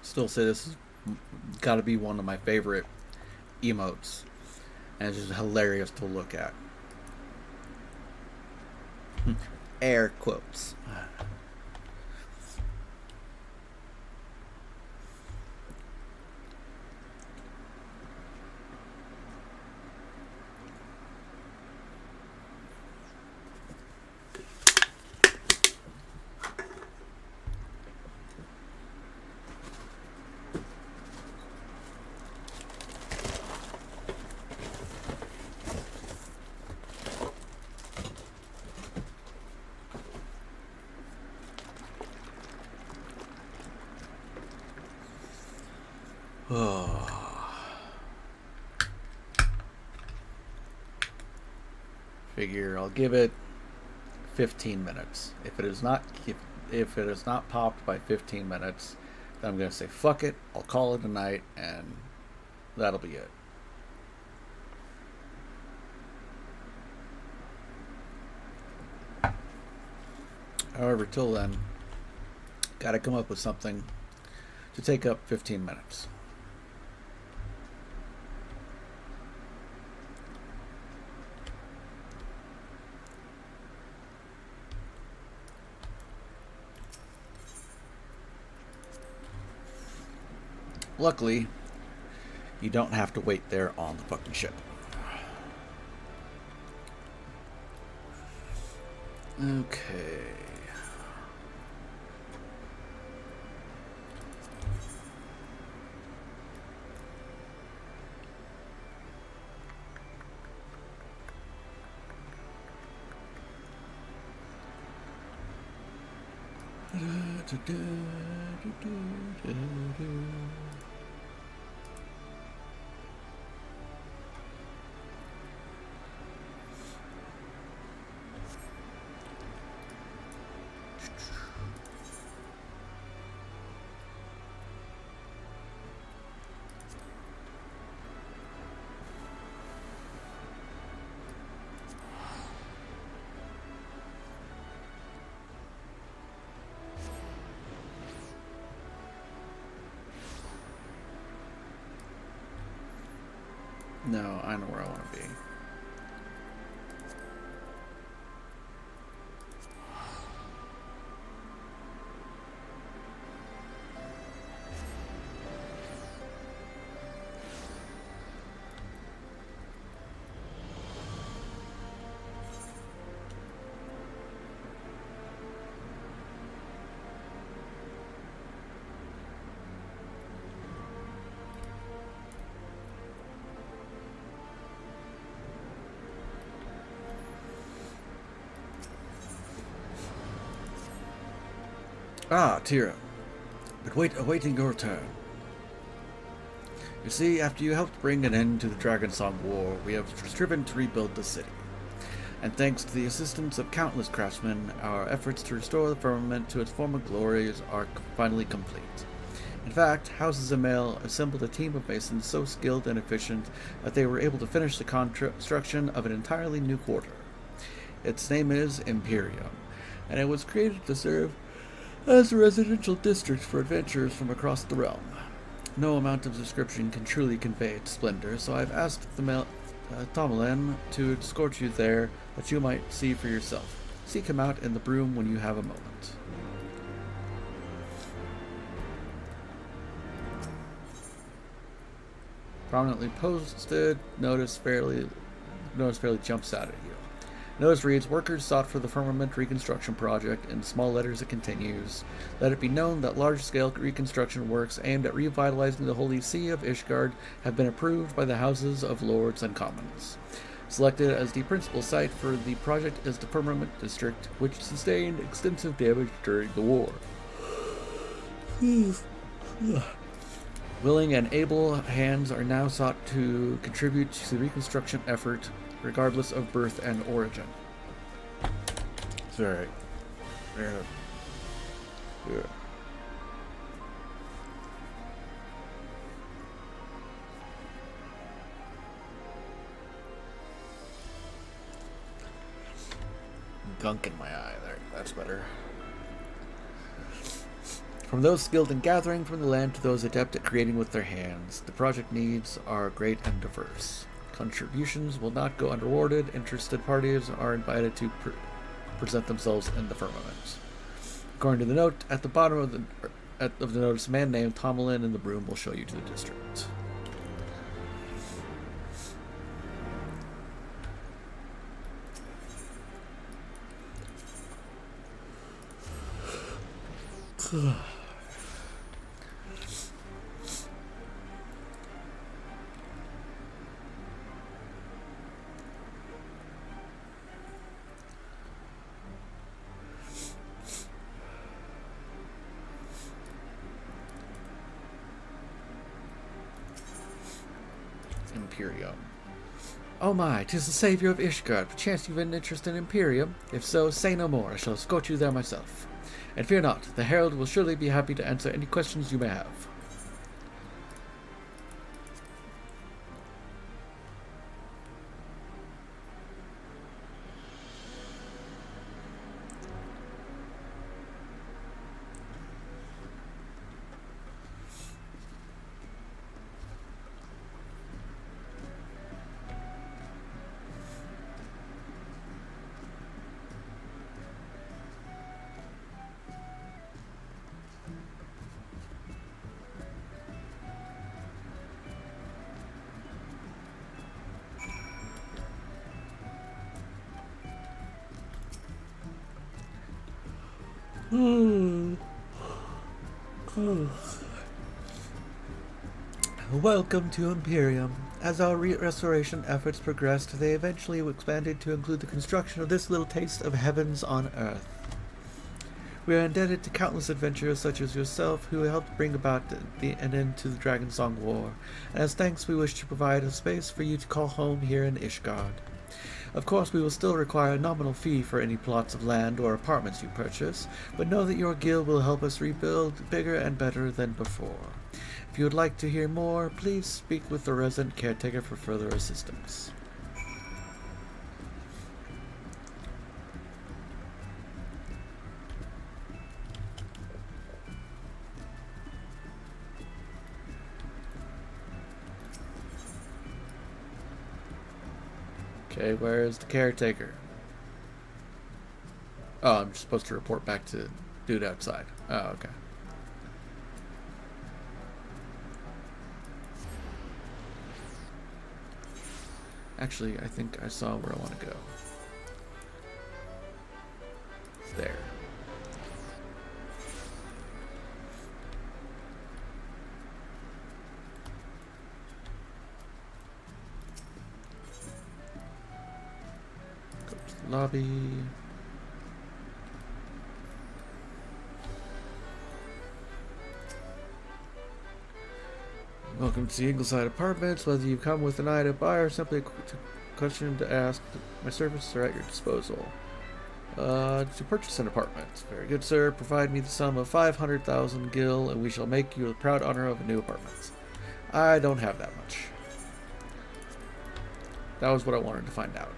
A: Still say this has got to be one of my favorite emotes, and it's just hilarious to look at. Air quotes. Figure I'll give it 15 minutes. If it is not popped by 15 minutes, then I'm gonna say fuck it. I'll call it a night, and that'll be it. However, till then, gotta come up with something to take up 15 minutes. Luckily, you don't have to wait there on the fucking ship. Okay. No, I know where I want to be. Ah, Tira. But wait, awaiting your turn. You see, after you helped bring an end to the Dragonsong War, we have striven to rebuild the city. And thanks to the assistance of countless craftsmen, our efforts to restore the firmament to its former glories are finally complete. In fact, House Zamel assembled a team of masons so skilled and efficient that they were able to finish the construction of an entirely new quarter. Its name is Imperium, and it was created to serve as a residential district for adventurers from across the realm. No amount of description can truly convey its splendor, so I've asked the Tomalin to escort you there that you might see for yourself. Seek him out in the broom when you have a moment. Prominently posted, notice fairly jumps out at you. Notice reads, workers sought for the firmament reconstruction project. In small letters it continues, let it be known that large-scale reconstruction works aimed at revitalizing the Holy See of Ishgard have been approved by the Houses of Lords and Commons. Selected as the principal site for the project is the Firmament District, which sustained extensive damage during the war. Willing and able hands are now sought to contribute to the reconstruction effort, regardless of birth and origin. It's alright. Yeah. Gunk in my eye there. That's better. From those skilled in gathering from the land to those adept at creating with their hands, the project needs are great and diverse. Contributions will not go unrewarded. Interested parties are invited to present themselves in the firmament. According to the note at the bottom of the notice, a man named Tomalin in the broom will show you to the district. Imperium. Oh my, 'tis the savior of Ishgard. Perchance you've an interest in Imperium? If so, say no more. I shall escort you there myself. And fear not, the Herald will surely be happy to answer any questions you may have. Welcome to Imperium. As our restoration efforts progressed, they eventually expanded to include the construction of this little taste of heavens on earth. We are indebted to countless adventurers such as yourself who helped bring about an end to the Dragonsong War, and as thanks we wish to provide a space for you to call home here in Ishgard. Of course, we will still require a nominal fee for any plots of land or apartments you purchase, but know that your guild will help us rebuild bigger and better than before. If you would like to hear more, please speak with the resident caretaker for further assistance. Okay, where is the caretaker? Oh, I'm supposed to report back to dude outside. Oh, okay. Actually, I think I saw where I want to go. There. Go to the lobby. Welcome to the Ingleside Apartments. Whether you come with an eye to buy or simply a question to ask, my services are at your disposal. To purchase an apartment. Very good, sir. Provide me the sum of 500,000 gil, and we shall make you the proud owner of a new apartment. I don't have that much. That was what I wanted to find out.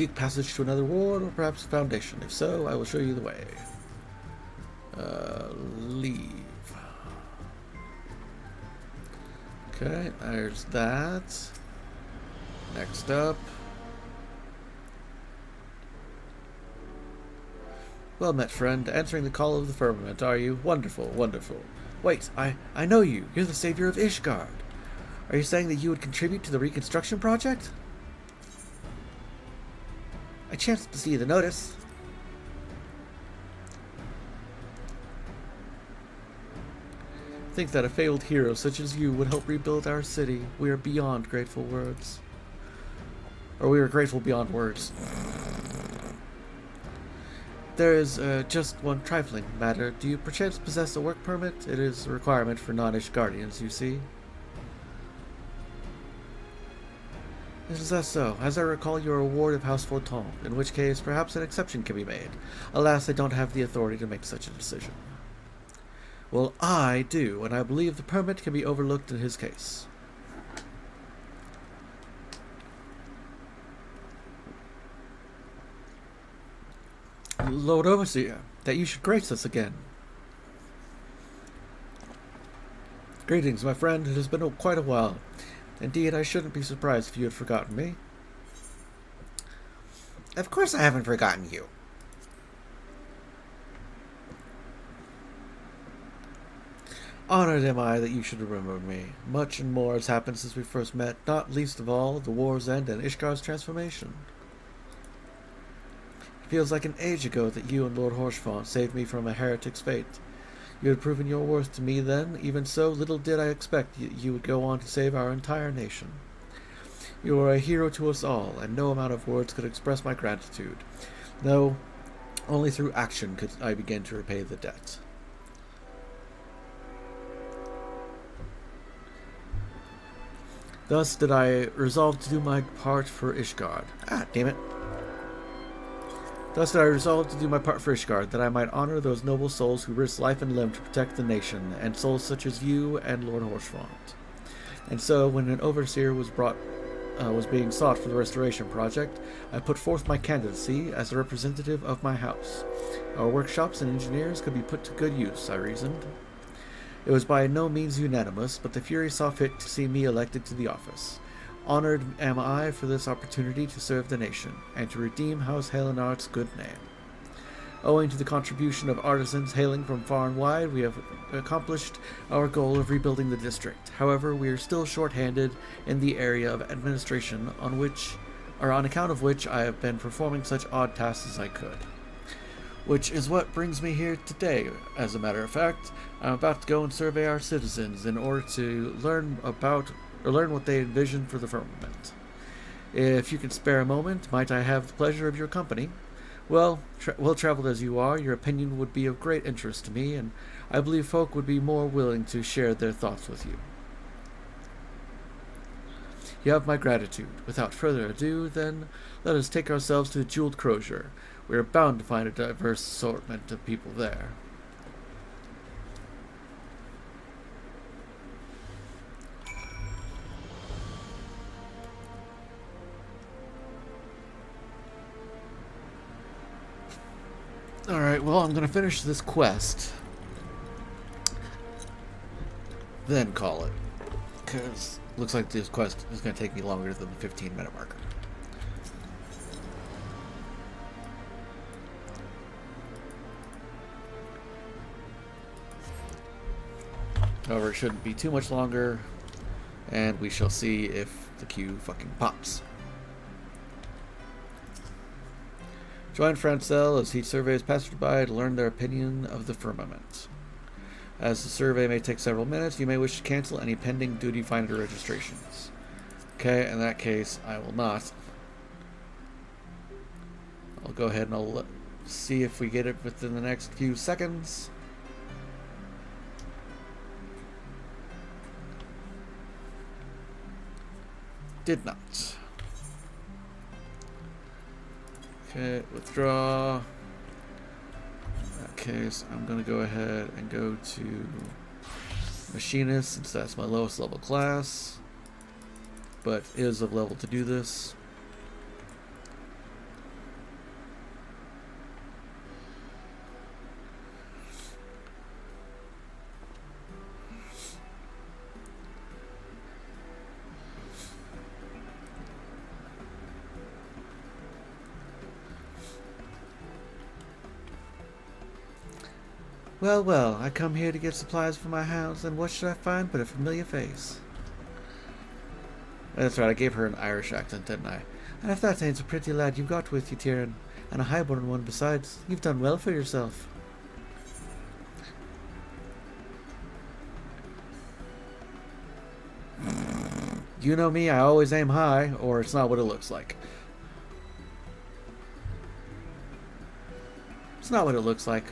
A: seek passage to another ward or perhaps a foundation? If so, I will show you the way. Leave. Okay, there's that. Next up. Well met, friend. Answering the call of the firmament, are you? Wonderful, wonderful. Wait, I know you. You're the savior of Ishgard. Are you saying that you would contribute to the reconstruction project? I chanced to see the notice. Think that a fabled hero such as you would help rebuild our city. We are beyond grateful words. Or we are grateful beyond words. There is just one trifling matter. Do you perchance possess a work permit? It is a requirement for non-Ishgardians, you see. Is that so? As I recall, you are a ward of House Forton, in which case perhaps an exception can be made. Alas, I don't have the authority to make such a decision. Well, I do, and I believe the permit can be overlooked in his case. Lord Overseer, that you should grace us again. Greetings, my friend. It has been quite a while. Indeed, I shouldn't be surprised if you had forgotten me.
B: Of course I haven't forgotten you.
A: Honored am I that you should remember me. Much and more has happened since we first met, not least of all the war's end and Ishgar's transformation. It feels like an age ago that you and Lord Horshfont saved me from a heretic's fate. You had proven your worth to me then. Even so, little did I expect you would go on to save our entire nation. You are a hero to us all, and no amount of words could express my gratitude. No, only through action could I begin to repay the debt. Thus did I resolve to do my part for Ishgard.
B: Ah, damn it.
A: Thus did I resolve to do my part for Ishgard, that I might honor those noble souls who risked life and limb to protect the nation, and souls such as you and Lord Horshfont. And so, when an overseer was being sought for the restoration project, I put forth my candidacy as a representative of my house. Our workshops and engineers could be put to good use, I reasoned. It was by no means unanimous, but the Fury saw fit to see me elected to the office. Honored am I for this opportunity to serve the nation, and to redeem House Helenard's good name. Owing to the contribution of artisans hailing from far and wide, we have accomplished our goal of rebuilding the district. However, we are still short-handed in the area of administration on account of which I have been performing such odd tasks as I could. Which is what brings me here today. As a matter of fact, I'm about to go and survey our citizens in order to learn what they envision for the firmament. If you can spare a moment, might I have the pleasure of your company? Well traveled as you are, your opinion would be of great interest to me, and I believe folk would be more willing to share their thoughts with you. You have my gratitude. Without further ado, then, let us take ourselves to the Jeweled Crozier. We are bound to find a diverse assortment of people there. Alright, well, I'm going to finish this quest. Then call it. Because looks like this quest is going to take me longer than the 15-minute marker. However, it shouldn't be too much longer, and we shall see if the queue fucking pops. Join Francel as he surveys passersby to learn their opinion of the firmament. As the survey may take several minutes, you may wish to cancel any pending duty finder registrations. Okay, in that case, I will not. I'll go ahead and I'll see if we get it within the next few seconds. Did not. Okay, withdraw. In that case, I'm going to go ahead and go to Machinist, since that's my lowest level class, but is of level to do this.
B: Well, well, I come here to get supplies for my house, and what should I find but a familiar face?
A: That's right, I gave her an Irish accent, didn't I?
B: And if that ain't a pretty lad you've got with you, Tyrion, and a highborn one besides, you've done well for yourself.
A: You know me, I always aim high, or it's not what it looks like. It's not what it looks like.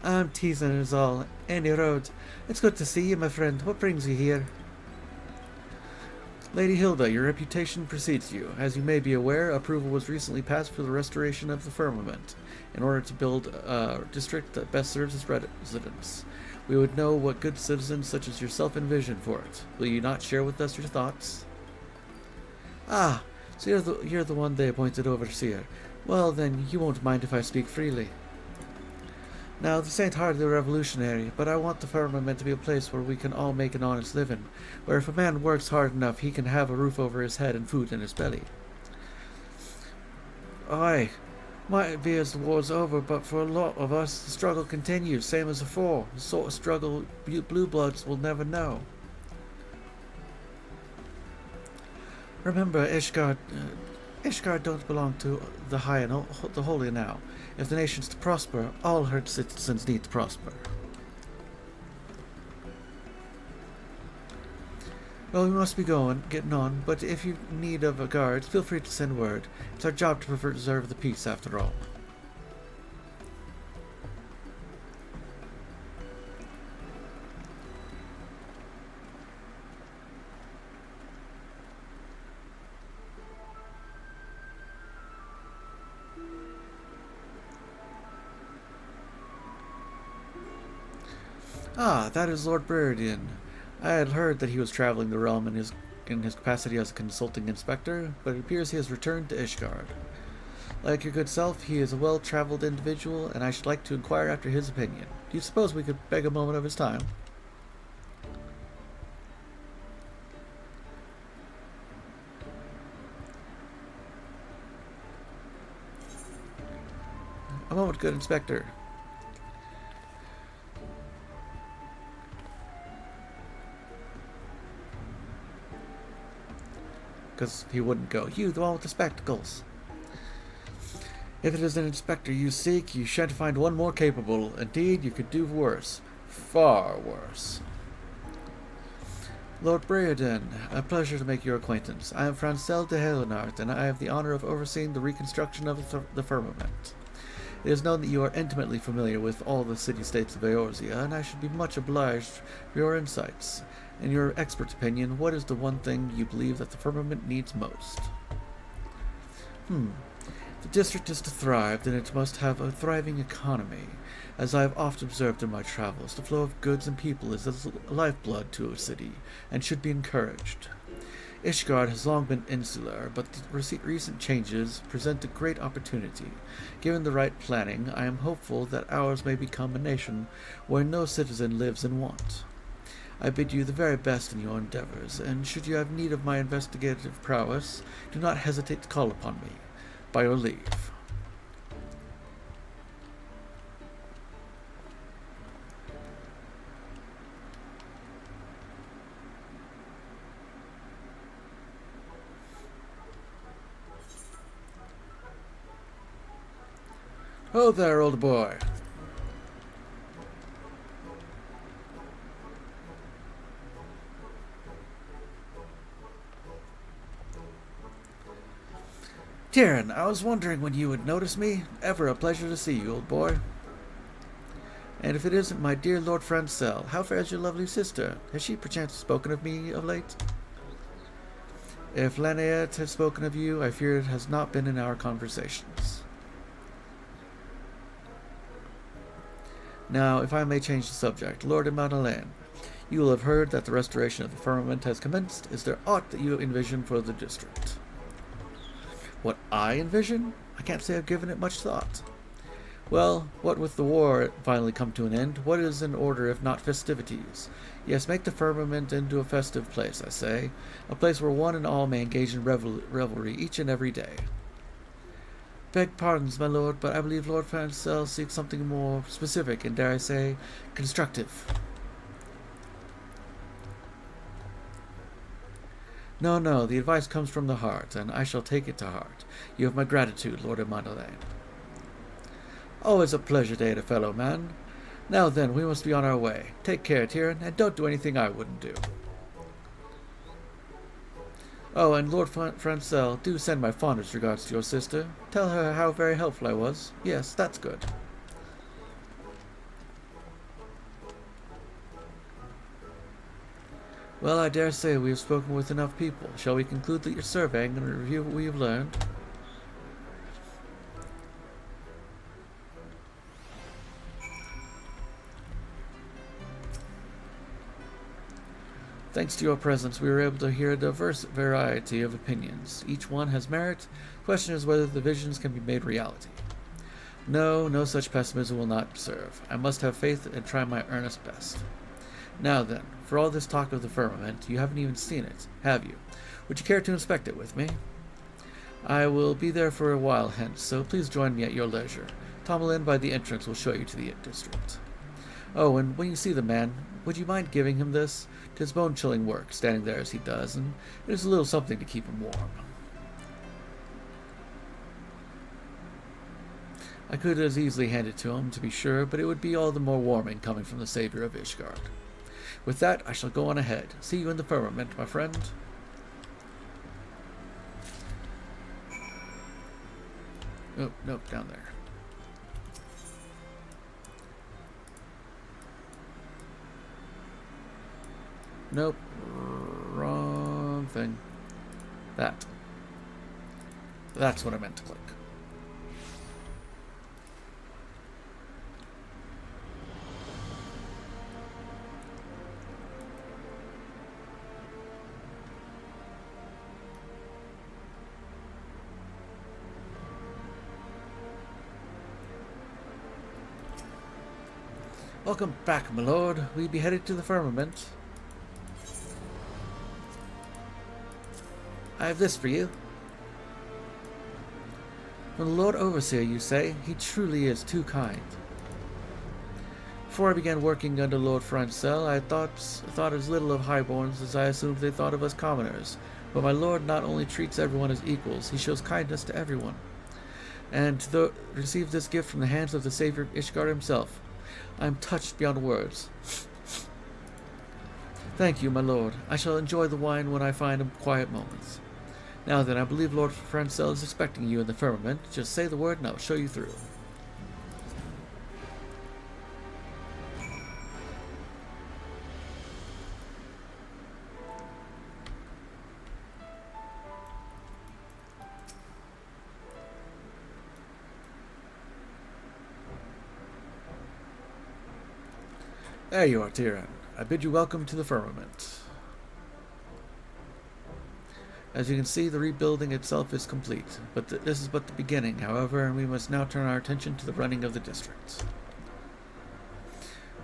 B: I'm teasing us all. Any road. It's good to see you, my friend. What brings you here?
A: Lady Hilda, your reputation precedes you. As you may be aware, approval was recently passed for the restoration of the firmament, in order to build a district that best serves its residents. We would know what good citizens such as yourself envision for it. Will you not share with us your thoughts?
B: Ah, so you're the one they appointed overseer. Well, then, you won't mind if I speak freely. Now, this ain't hardly revolutionary, but I want the firmament to be a place where we can all make an honest living, where if a man works hard enough, he can have a roof over his head and food in his belly. Aye, might be as the war's over, but for a lot of us, the struggle continues, same as before, the sort of struggle blue bloods will never know. Remember, Ishgard don't belong to the high and the holy now. If the nation's to prosper, all her citizens need to prosper. Well, we must be getting on, but if you need of a guard, feel free to send word. It's our job to preserve the peace, after all.
A: Ah, that is Lord Buridan. I had heard that he was traveling the realm in his capacity as a consulting inspector, but it appears he has returned to Ishgard. Like your good self, he is a well-traveled individual, and I should like to inquire after his opinion. Do you suppose we could beg a moment of his time? A moment, good inspector. Because he wouldn't go. You, the one with the spectacles. If it is an inspector you seek, you shan't find one more capable. Indeed, you could do worse. Far worse. Lord Buridan, a pleasure to make your acquaintance. I am Francel de Helenart, and I have the honor of overseeing the reconstruction of the firmament. It is known that you are intimately familiar with all the city-states of Eorzea, and I should be much obliged for your insights. In your expert opinion, what is the one thing you believe that the firmament needs most? The district is to thrive, then it must have a thriving economy. As I have often observed in my travels, the flow of goods and people is the lifeblood to a city, and should be encouraged. Ishgard has long been insular, but the recent changes present a great opportunity. Given the right planning, I am hopeful that ours may become a nation where no citizen lives in want. I bid you the very best in your endeavors, and should you have need of my investigative prowess, do not hesitate to call upon me. By your leave. Oh there, old boy. Tyrion, I was wondering when you would notice me. Ever a pleasure to see you, old boy. And if it isn't my dear Lord Francel, how fares your lovely sister? Has she perchance spoken of me of late? If Laniet has spoken of you, I fear it has not been in our conversations. Now, if I may change the subject, Lord de Madeleine, you will have heard that the restoration of the firmament has commenced. Is there aught that you envision for the district? What I envision? I can't say I've given it much thought. Well, what with the war finally come to an end, what is in order if not festivities? Yes, make the firmament into a festive place, I say. A place where one and all may engage in revelry each and every day.
B: Beg pardons, my lord, but I believe Lord Francel seeks something more specific and, dare I say, constructive. No, no, the advice comes from the heart, and I shall take it to heart. You have my gratitude, Lord Amandolaine. Always a pleasure to aid a fellow man. Now then, we must be on our way. Take care, Tyrion, and don't do anything I wouldn't do. Oh, and Lord Francel, do send my fondest regards to your sister. Tell her how very helpful I was. Yes, that's good. Well, I dare say we have spoken with enough people. Shall we conclude your surveying and review what we have learned? Thanks to your presence, we were able to hear a diverse variety of opinions. Each one has merit. The question is whether the visions can be made reality. No, no such pessimism will not serve. I must have faith and try my earnest best. Now then, for all this talk of the firmament, you haven't even seen it, have you? Would you care to inspect it with me? I will be there for a while hence, so please join me at your leisure. Tomlin by the entrance will show you to the district. Oh, and when you see the man, would you mind giving him this? 'Tis bone-chilling work, standing there as he does, and it is a little something to keep him warm. I could as easily hand it to him, to be sure, but it would be all the more warming coming from the savior of Ishgard. With that, I shall go on ahead. See you in the firmament, my friend. Oh, nope, down there. Nope, wrong thing. That's what I meant to click. Welcome back, my lord. We be headed to the firmament. I have this for you. From the Lord Overseer, you say? He truly is too kind. Before I began working under Lord Francel, I thought as little of highborns as I assumed they thought of us commoners. But my lord not only treats everyone as equals, he shows kindness to everyone. And to receive this gift from the hands of the Savior Ishgard himself, I am touched beyond words. Thank you, my lord. I shall enjoy the wine when I find quiet moments. Now then, I believe Lord Francel is expecting you in the firmament. Just say the word and I'll show you through. There you are, Tyrion. I bid you welcome to the firmament. As you can see, the rebuilding itself is complete, but this is but the beginning, however, and we must now turn our attention to the running of the district.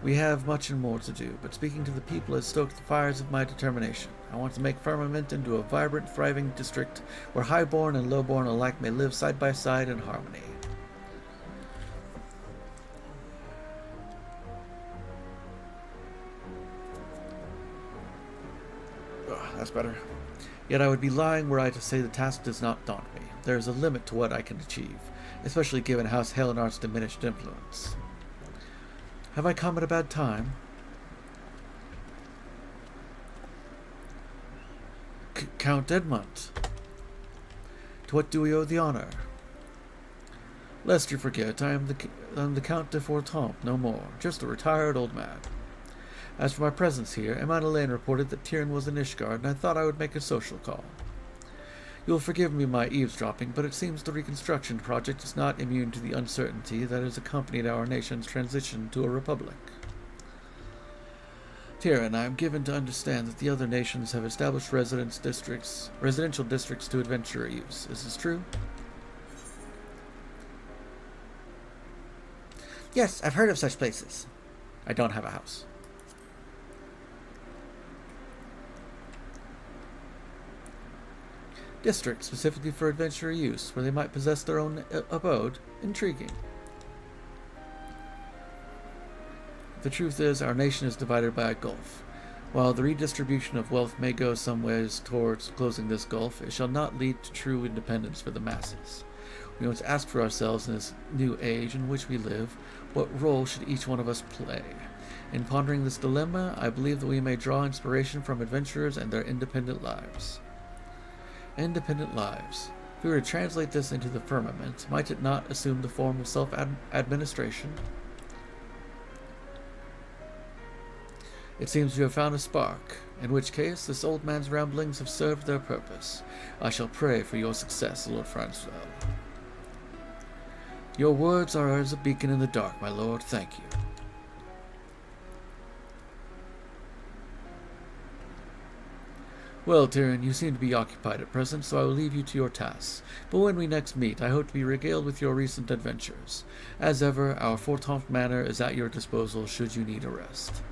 B: We have much and more to do, but speaking to the people has stoked the fires of my determination. I want to make Firmament into a vibrant, thriving district where highborn and lowborn alike may live side by side in harmony. That's better. Yet I would be lying were I to say the task does not daunt me. There is a limit to what I can achieve, especially given House Helenar's diminished influence. Have I come at a bad time? Count Edmund. To what do we owe the honor? Lest you forget, I am the Count de Fortemps, no more, just a retired old man. As for my presence here, Amandolaine reported that Tyrion was in Ishgard, and I thought I would make a social call. You will forgive me my eavesdropping, but it seems the reconstruction project is not immune to the uncertainty that has accompanied our nation's transition to a republic. Tyrion, I am given to understand that the other nations have established residential districts to adventurer use. Is this true? Yes, I've heard of such places.
A: I don't have a house. district specifically for adventurer use, where they might possess their own abode. Intriguing. The truth is, our nation is divided by a gulf. While the redistribution of wealth may go some ways towards closing this gulf, it shall not lead to true independence for the masses. We must ask for ourselves in this new age in which we live, what role should each one of us play? In pondering this dilemma, I believe that we may draw inspiration from adventurers and their independent lives. Independent lives. If we were to translate this into the firmament, might it not assume the form of self-administration? It seems you have found a spark, in which case this old man's ramblings have served their purpose. I shall pray for your success, Lord Francois. Your words are as a beacon in the dark, my lord. Thank you. Well, Tyrion, you seem to be occupied at present, so I will leave you to your tasks. But when we next meet, I hope to be regaled with your recent adventures. As ever, our Fortemps Manor is at your disposal should you need a rest.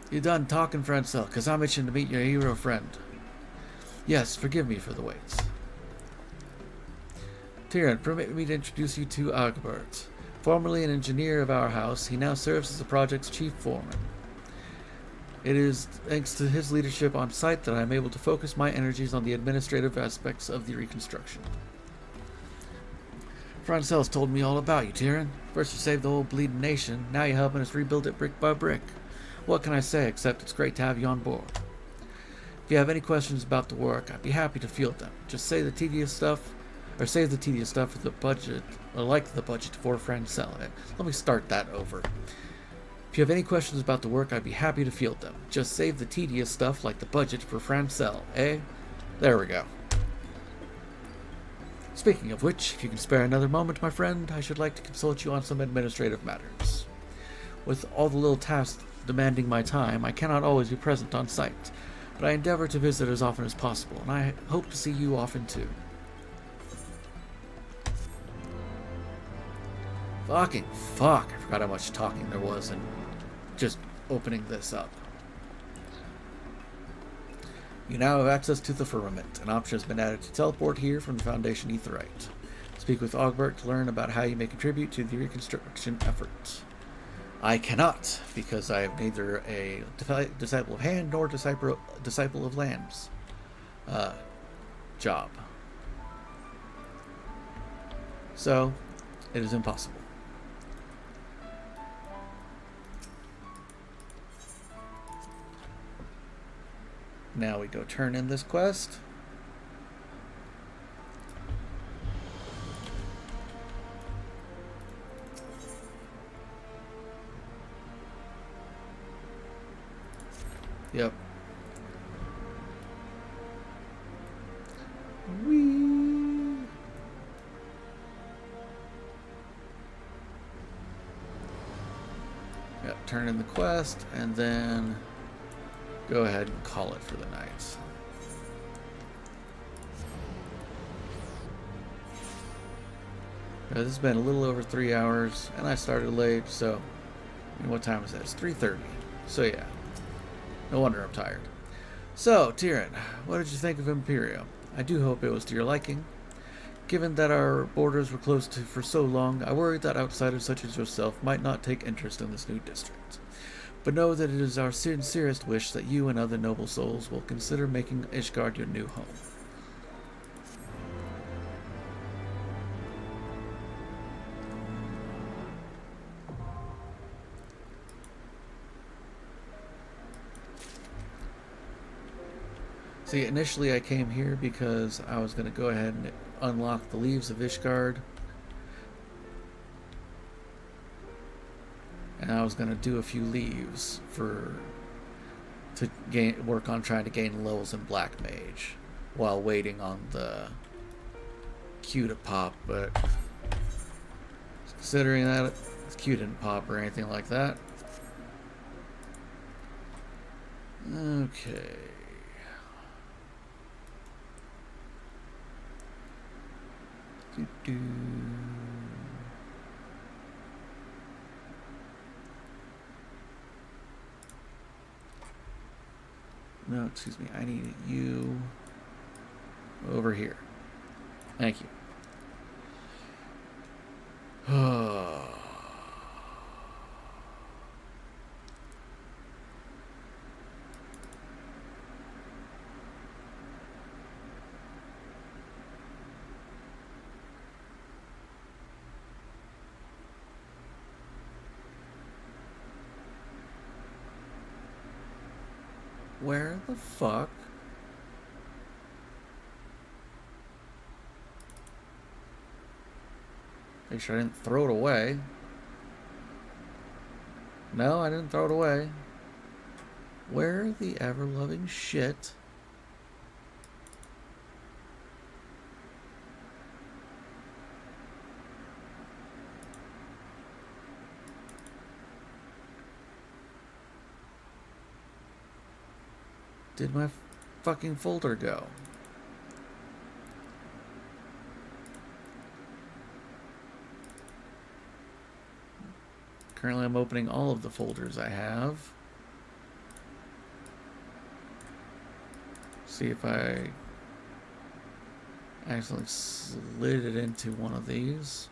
A: You done talking, Francel, 'cause I'm itching to meet your hero friend. Yes, forgive me for the wait. Tyrion, permit me to introduce you to Agbert. Formerly an engineer of our house, he now serves as the project's chief foreman. It is thanks to his leadership on site that I am able to focus my energies on the administrative aspects of the reconstruction. Francel's told me all about you, Tyrion. First you saved the whole bleeding nation, now you're helping us rebuild it brick by brick. What can I say except it's great to have you on board? If you have any questions about the work, I'd be happy to field them. Just say the tedious stuff, or save the tedious stuff for the budget, or like the budget for Francel. Let me start that over. If you have any questions about the work, I'd be happy to field them. Just save the tedious stuff like the budget for Francel, eh? There we go. Speaking of which, if you can spare another moment, my friend, I should like to consult you on some administrative matters. With all the little tasks demanding my time, I cannot always be present on site, but I endeavor to visit as often as possible, and I hope to see you often too. Fucking fuck, I forgot how much talking there was in just opening this up. You now have access to the firmament. An option has been added to teleport here from the Foundation Aetherite. Speak with Ogbert to learn about how you may contribute to the reconstruction effort. I cannot, because I have neither a Disciple of Hand nor Disciple of Lands job. So, it is impossible. Now we go turn in this quest. Yep. Whee. Yep, turn in the quest and then go ahead and call it for the night. This has been a little over 3 hours, and I started late, so what time is that? It's 3:30. So yeah, no wonder I'm tired. So, Tyrion, what did you think of Imperium? I do hope it was to your liking. Given that our borders were closed for so long, I worried that outsiders such as yourself might not take interest in this new district. But know that it is our sincerest wish that you and other noble souls will consider making Ishgard your new home. See, initially I came here because I was going to go ahead and unlock the leaves of Ishgard. And I was going to do a few leaves to work on trying to gain levels in Black Mage while waiting on the Q to pop, but considering that the Q didn't pop or anything like that. Okay. No, excuse me. I need you over here. Thank you. Where the fuck? Make sure I didn't throw it away. No, I didn't throw it away. Where the ever-loving shit? Did my fucking folder go? Currently I'm opening all of the folders I have. See if I accidentally slid it into one of these.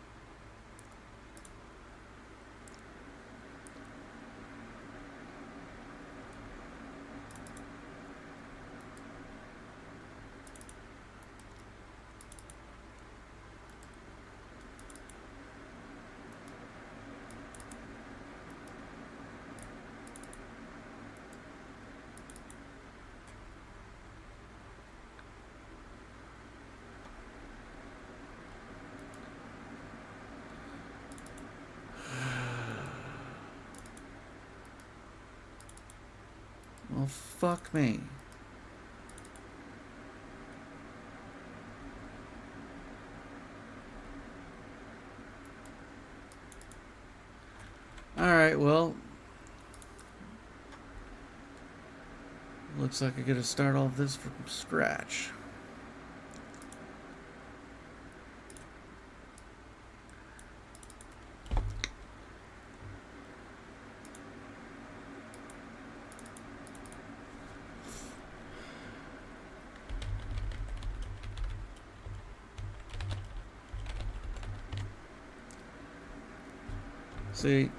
A: Well, fuck me. Alright, well. Looks like I gotta start all this from scratch. See,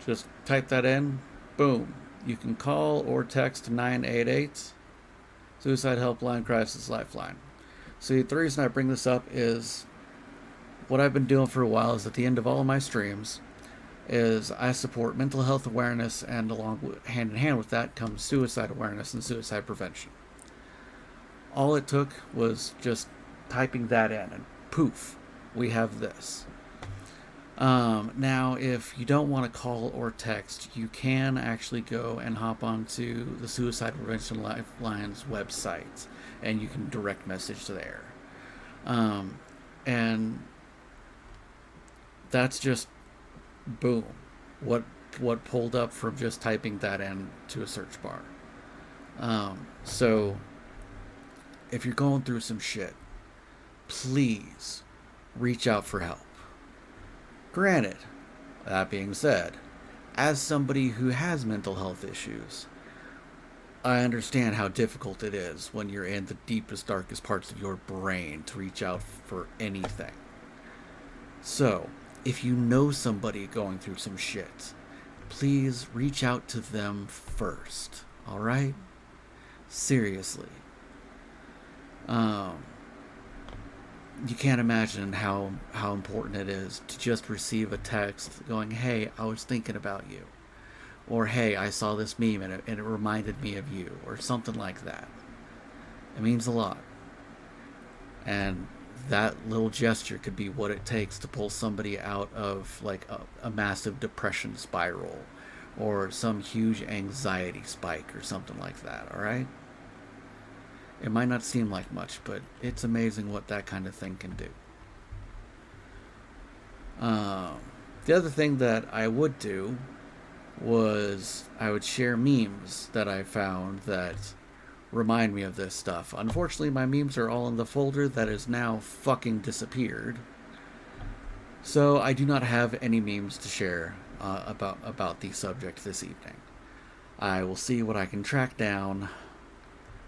A: just type that in, boom. You can call or text 988, Suicide Helpline, Crisis Lifeline. See, the reason I bring this up is what I've been doing for a while is at the end of all of my streams is I support mental health awareness, and along with, hand in hand with that comes suicide awareness and suicide prevention. All it took was just typing that in and poof, we have this. Now, if you don't want to call or text, you can actually go and hop onto the Suicide Prevention Lifeline's website, and you can direct message there. And that's just boom, what pulled up from just typing that in to a search bar. So if you're going through some shit, please reach out for help. Granted, that being said, as somebody who has mental health issues, I understand how difficult it is when you're in the deepest, darkest parts of your brain to reach out for anything. So, if you know somebody going through some shit, please reach out to them first, alright? Seriously. You can't imagine how important it is to just receive a text going, hey, I was thinking about you. Or, hey, I saw this meme and it reminded me of you. Or something like that. It means a lot. And that little gesture could be what it takes to pull somebody out of like a massive depression spiral. Or some huge anxiety spike or something like that, alright? It might not seem like much, but it's amazing what that kind of thing can do. The other thing that I would do was I would share memes that I found that remind me of this stuff. Unfortunately, my memes are all in the folder that is now fucking disappeared. So I do not have any memes to share about the subject this evening. I will see what I can track down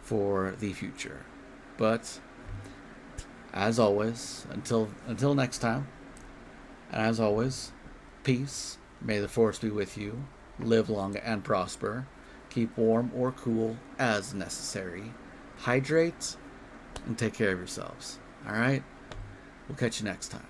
A: for the future. But as always, until next time, and as always, peace. May the force be with you. Live long and prosper. Keep warm or cool as necessary. Hydrate and take care of yourselves. All right? We'll catch you next time.